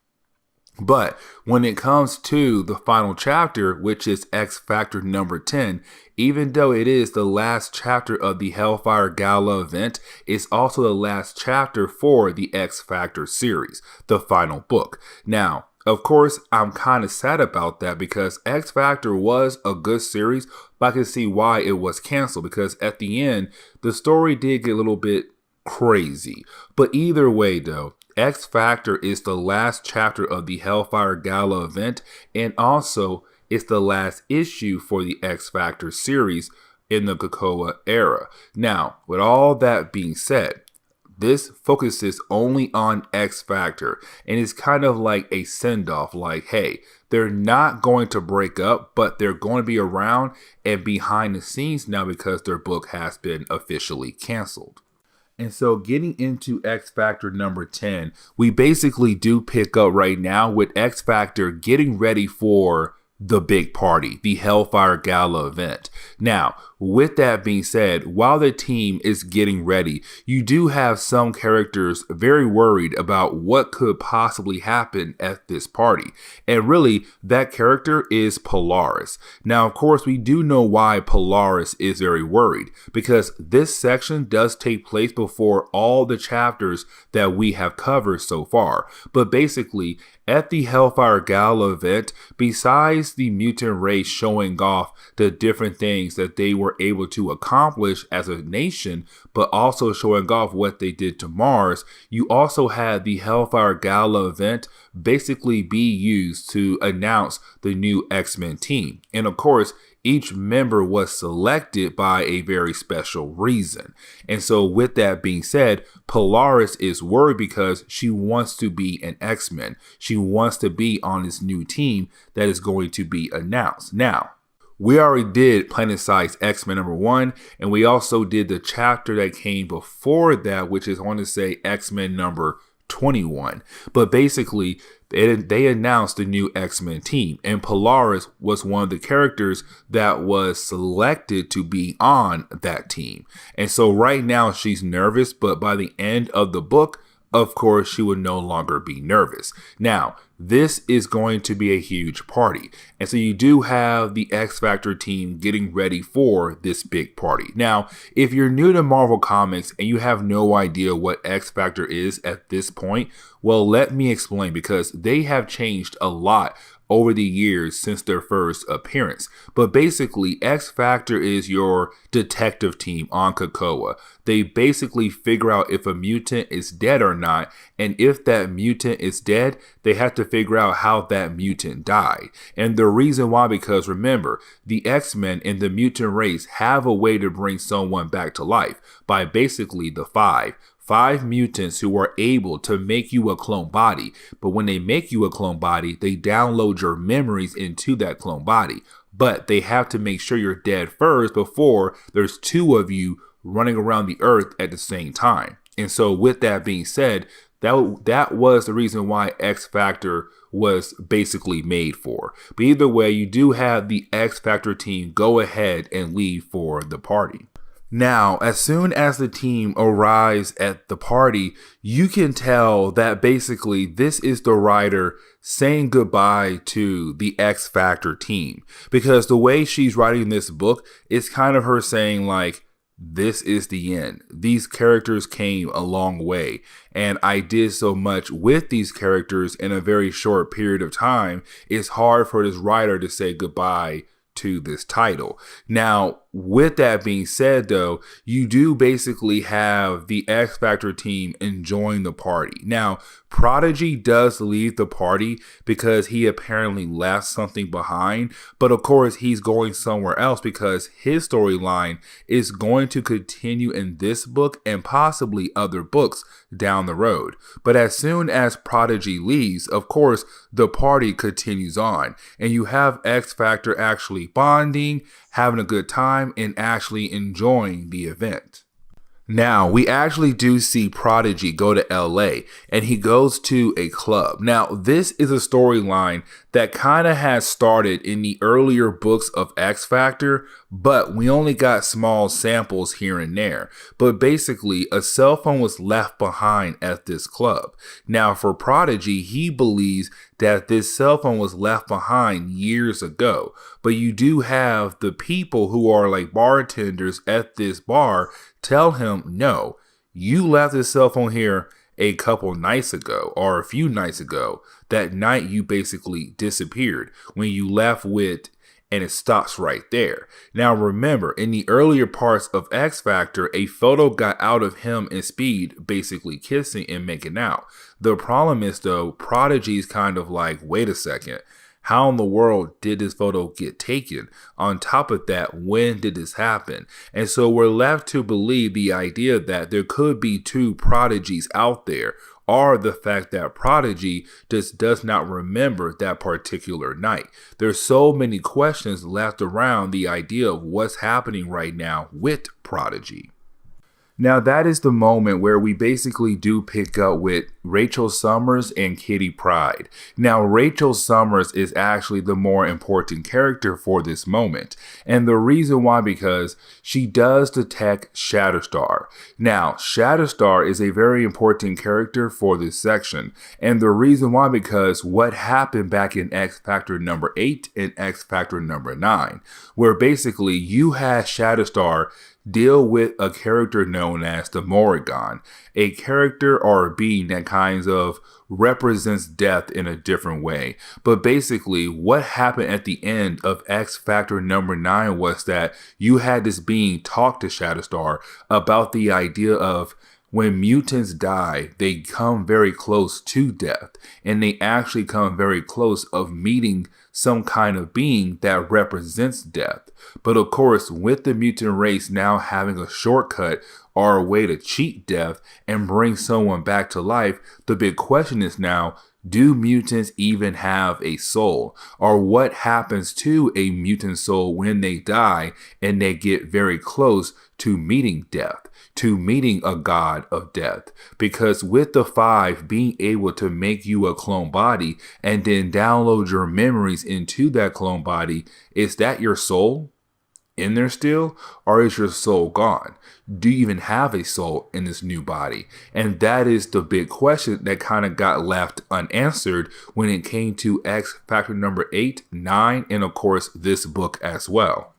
But when it comes to the final chapter, which is X Factor number 10, even though it is the last chapter of the Hellfire Gala event, it's also the last chapter for the X Factor series, the final book. Now, of course, I'm kind of sad about that because X Factor was a good series, but I can see why it was canceled because at the end, the story did get a little bit crazy. But either way, though, X Factor is the last chapter of the Hellfire Gala event, and also it's the last issue for the X Factor series in the COPPA era. Now, with all that being said, this focuses only on X Factor, and it's kind of like a send-off, like, hey, they're not going to break up, but they're going to be around and behind the scenes now because their book has been officially canceled. And so getting into X Factor number 10, we basically do pick up right now with X Factor getting ready for the big party, the Hellfire Gala event. Now, with that being said, while the team is getting ready, you do have some characters very worried about what could possibly happen at this party. And really, that character is Polaris. Now, of course, we do know why Polaris is very worried, because this section does take place before all the chapters that we have covered so far. But basically, at the Hellfire Gala event, besides the mutant race showing off the different things that they were able to accomplish as a nation, but also showing off what they did to Mars, you also had the Hellfire Gala event basically be used to announce the new X-Men team. And of course, each member was selected by a very special reason. And so with that being said, Polaris is worried because she wants to be an X-Men. She wants to be on this new team that is going to be announced. Now, we already did Planet-Size X-Men number 1, and we also did the chapter that came before that, which is, I want to say, X-Men number 21. But basically, they announced the new X-Men team, and Polaris was one of the characters that was selected to be on that team. And so right now she's nervous, but by the end of the book, of course, she would no longer be nervous. Now, this is going to be a huge party. And so you do have the X Factor team getting ready for this big party. Now, if you're new to Marvel Comics and you have no idea what X Factor is at this point, well, let me explain, because they have changed a lot over the years since their first appearance. But basically, X Factor is your detective team on COPPA. They basically figure out if a mutant is dead or not, and if that mutant is dead, they have to figure out how that mutant died. And the reason why, because remember, the X-Men and the mutant race have a way to bring someone back to life by basically the five 5 mutants who are able to make you a clone body. But when they make you a clone body, they download your memories into that clone body. But they have to make sure you're dead first before there's 2 of you running around the earth at the same time. And so with that being said, that was the reason why X Factor was basically made for. But either way, you do have the X Factor team go ahead and leave for the party. Now, as soon as the team arrives at the party, you can tell that basically this is the writer saying goodbye to the X Factor team. Because the way she's writing this book is kind of her saying like, this is the end. These characters came a long way, and I did so much with these characters in a very short period of time. It's hard for this writer to say goodbye to this title. Now, with that being said, though, you do basically have the X Factor team enjoying the party. Now, Prodigy does leave the party because he apparently left something behind, but of course he's going somewhere else because his storyline is going to continue in this book and possibly other books down the road. But as soon as Prodigy leaves, of course, the party continues on, and you have X Factor actually bonding, having a good time, and actually enjoying the event. Now, we actually do see Prodigy go to LA, and he goes to a club. Now, this is a storyline that kind of has started in the earlier books of X Factor, but we only got small samples here and there. But basically, a cell phone was left behind at this club. Now, for Prodigy, he believes that this cell phone was left behind years ago. But you do have the people who are like bartenders at this bar tell him, no, you left this cell phone here a couple nights ago or a few nights ago. That night you basically disappeared when you left with, and it stops right there. Now remember, in the earlier parts of X Factor, a photo got out of him and Speed basically kissing and making out. The problem is though, Prodigy's kind of like, wait a second, how in the world did this photo get taken? On top of that, when did this happen? And so we're left to believe the idea that there could be 2 Prodigies out there, or the fact that Prodigy just does not remember that particular night. There's so many questions left around the idea of what's happening right now with Prodigy. Now, that is the moment where we basically do pick up with Rachel Summers and Kitty Pryde. Now, Rachel Summers is actually the more important character for this moment. And the reason why, because she does detect Shatterstar. Now, Shatterstar is a very important character for this section. And the reason why, because what happened back in X Factor number 8 and X Factor number 9, where basically you had Shatterstar deal with a character known as the Morrigan, a character or a being that kinds of represents death in a different way. But basically what happened at the end of X Factor number 9 was that you had this being talk to Shatterstar about the idea of when mutants die, they come very close to death, and they actually come very close of meeting some kind of being that represents death. But of course, with the mutant race now having a shortcut or a way to cheat death and bring someone back to life, the big question is now, do mutants even have a soul? Or what happens to a mutant soul when they die and they get very close to meeting death, to meeting a god of death? Because with the 5 being able to make you a clone body and then download your memories into that clone body, is that your soul in there still, or is your soul gone? Do you even have a soul in this new body? And that is the big question that kind of got left unanswered when it came to X Factor number 8, 9, and of course this book as well.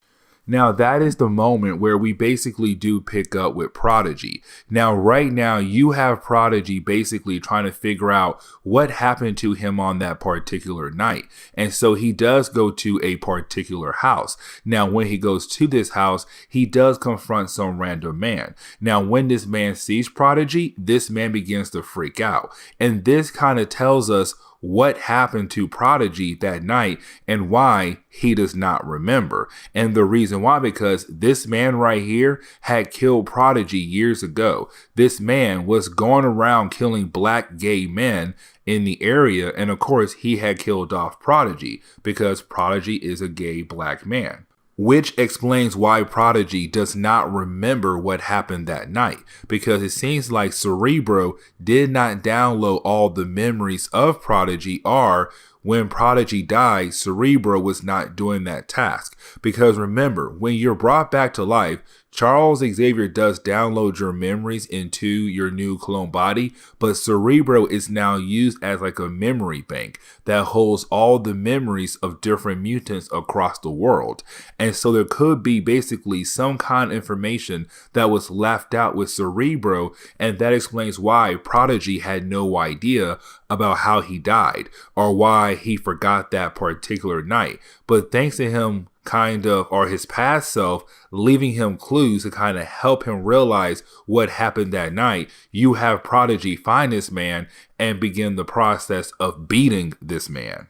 Now, that is the moment where we basically do pick up with Prodigy. Now, right now, you have Prodigy basically trying to figure out what happened to him on that particular night. And so he does go to a particular house. Now, when he goes to this house, he does confront some random man. Now, when this man sees Prodigy, this man begins to freak out. And this kind of tells us what happened to Prodigy that night and why he does not remember. And the reason why, because this man right here had killed Prodigy years ago. This man was going around killing black gay men in the area. And of course, he had killed off Prodigy because Prodigy is a gay black man. Which explains why Prodigy does not remember what happened that night, because it seems like Cerebro did not download all the memories of Prodigy, or when Prodigy died, Cerebro was not doing that task. Because remember, when you're brought back to life, Charles Xavier does download your memories into your new clone body, but Cerebro is now used as like a memory bank that holds all the memories of different mutants across the world. And so there could be basically some kind of information that was left out with Cerebro, and that explains why Prodigy had no idea about how he died or why he forgot that particular night. But thanks to him or his past self leaving him clues to kind of help him realize what happened that night, you have Prodigy find this man and begin the process of beating this man.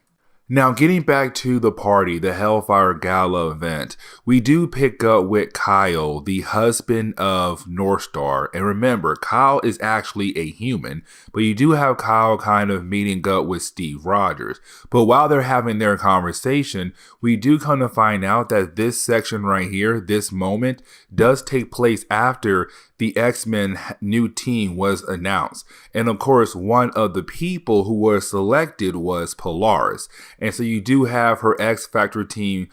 Now, getting back to the party, the Hellfire Gala event, we do pick up with Kyle, the husband of Northstar. And remember, Kyle is actually a human, but you do have Kyle kind of meeting up with Steve Rogers. But while they're having their conversation, we do kind of find out that this section right here, this moment, does take place after the X-Men new team was announced. And of course, one of the people who was selected was Polaris. And so you do have her X Factor team,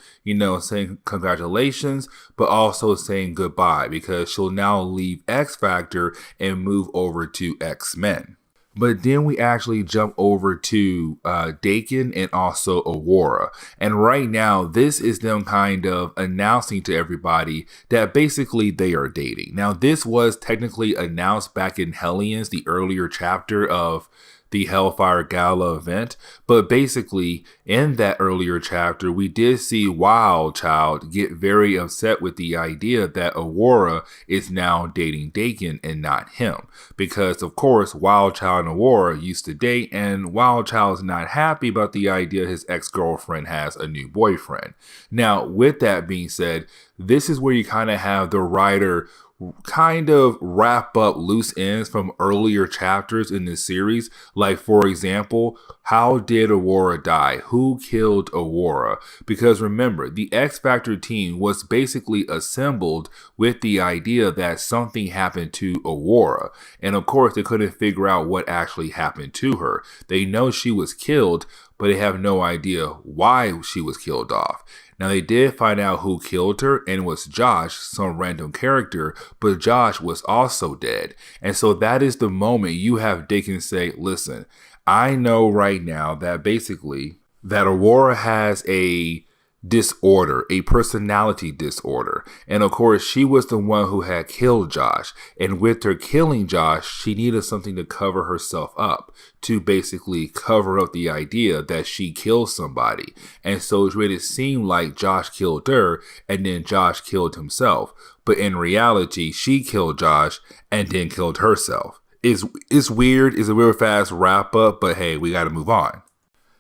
saying congratulations, but also saying goodbye because she'll now leave X Factor and move over to X-Men. But then we actually jump over to Daken and also Aurora. And right now, this is them kind of announcing to everybody that basically they are dating. Now, this was technically announced back in Hellions, the earlier chapter of the Hellfire Gala event, but basically in that earlier chapter, we did see Wildchild get very upset with the idea that Aurora is now dating Daken and not him, because of course Wildchild and Aurora used to date, and Wildchild is not happy about the idea his ex-girlfriend has a new boyfriend. Now, with that being said, this is where you kind of have the writer kind of wrap up loose ends from earlier chapters in this series. Like, for example, how did Aurora die? Who killed Aurora? Because remember, the X Factor team was basically assembled with the idea that something happened to Aurora. And of course, they couldn't figure out what actually happened to her. They know she was killed, but they have no idea why she was killed off. Now, they did find out who killed her, and it was Josh, some random character, but Josh was also dead. And so that is the moment you have Daken say, listen, I know right now that basically that Aurora has a disorder, a personality disorder. And of course, she was the one who had killed Josh. And with her killing Josh, she needed something to cover herself up, to basically cover up the idea that she killed somebody. And so it made it seem like Josh killed her and then Josh killed himself. But in reality, she killed Josh and then killed herself. It's weird. It's a real fast wrap up, but hey, we got to move on.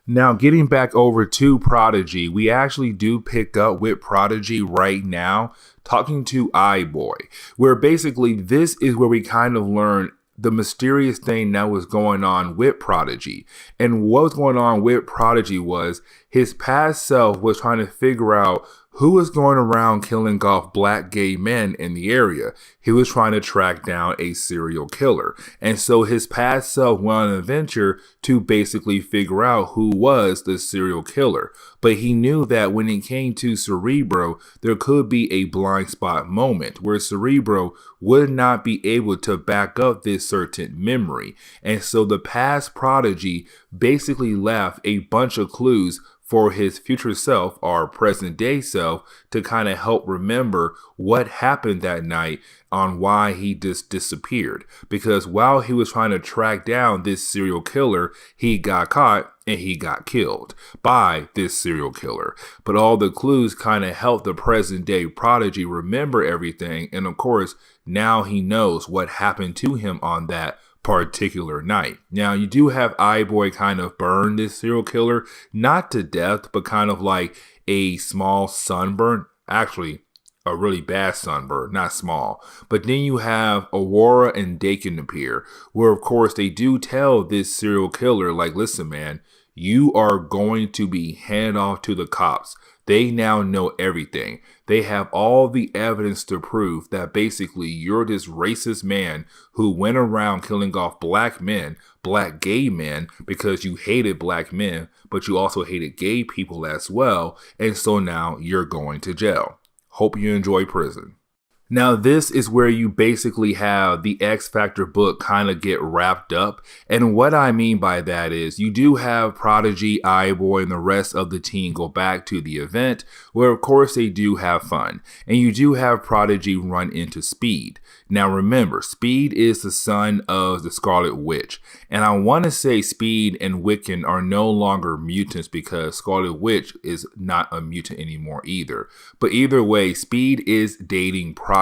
Now, getting back over to Prodigy, we actually do pick up with Prodigy right now, talking to iBoy, where basically this is where we kind of learn the mysterious thing that was going on with Prodigy. And what was going on with Prodigy was his past self was trying to figure out who was going around killing off black gay men in the area. He was trying to track down a serial killer. And so his past self went on an adventure to basically figure out who was the serial killer. But he knew that when it came to Cerebro, there could be a blind spot moment where Cerebro would not be able to back up this certain memory. And so the past Prodigy basically left a bunch of clues for his future self or present day self to kind of help remember what happened that night on why he just disappeared. Because while he was trying to track down this serial killer, he got caught and he got killed by this serial killer. But all the clues kind of helped the present day Prodigy remember everything. And of course, now he knows what happened to him on that particular night. Now, you do have iBoy kind of burn this serial killer, not to death, but kind of like a small sunburn. Actually, a really bad sunburn, not small. But then you have Aurora and Dakin appear, where of course they do tell this serial killer, like, listen, man, you are going to be handed off to the cops. They now know everything. They have all the evidence to prove that basically you're this racist man who went around killing off black men, black gay men, because you hated black men, but you also hated gay people as well. And so now you're going to jail. Hope you enjoy prison. Now, this is where you basically have the X Factor book kind of get wrapped up. And what I mean by that is you do have Prodigy, iBoy, and the rest of the team go back to the event where, of course, they do have fun. And you do have Prodigy run into Speed. Now, remember, Speed is the son of the Scarlet Witch. And I want to say Speed and Wiccan are no longer mutants because Scarlet Witch is not a mutant anymore either. But either way, Speed is dating Prodigy.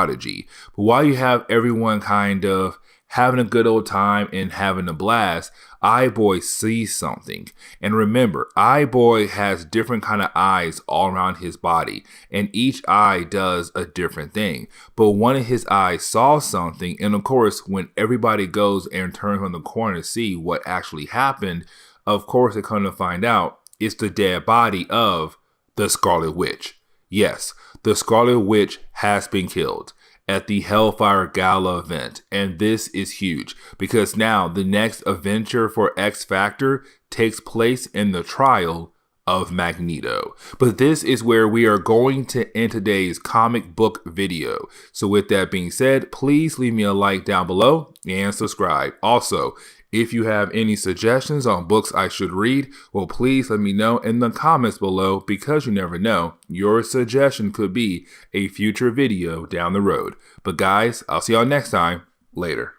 But while you have everyone kind of having a good old time and having a blast, iBoy sees something. And remember, iBoy has different kind of eyes all around his body, and each eye does a different thing. But one of his eyes saw something, and of course, when everybody goes and turns on the corner to see what actually happened, of course, they come to find out it's the dead body of the Scarlet Witch. Yes, the Scarlet Witch has been killed at the Hellfire Gala event. And this is huge because now the next adventure for X Factor takes place in the trial of Magneto. But this is where we are going to end today's comic book video. So with that being said, please leave me a like down below and subscribe. Also, if you have any suggestions on books I should read, well, please let me know in the comments below because you never know, your suggestion could be a future video down the road. But guys, I'll see y'all next time. Later.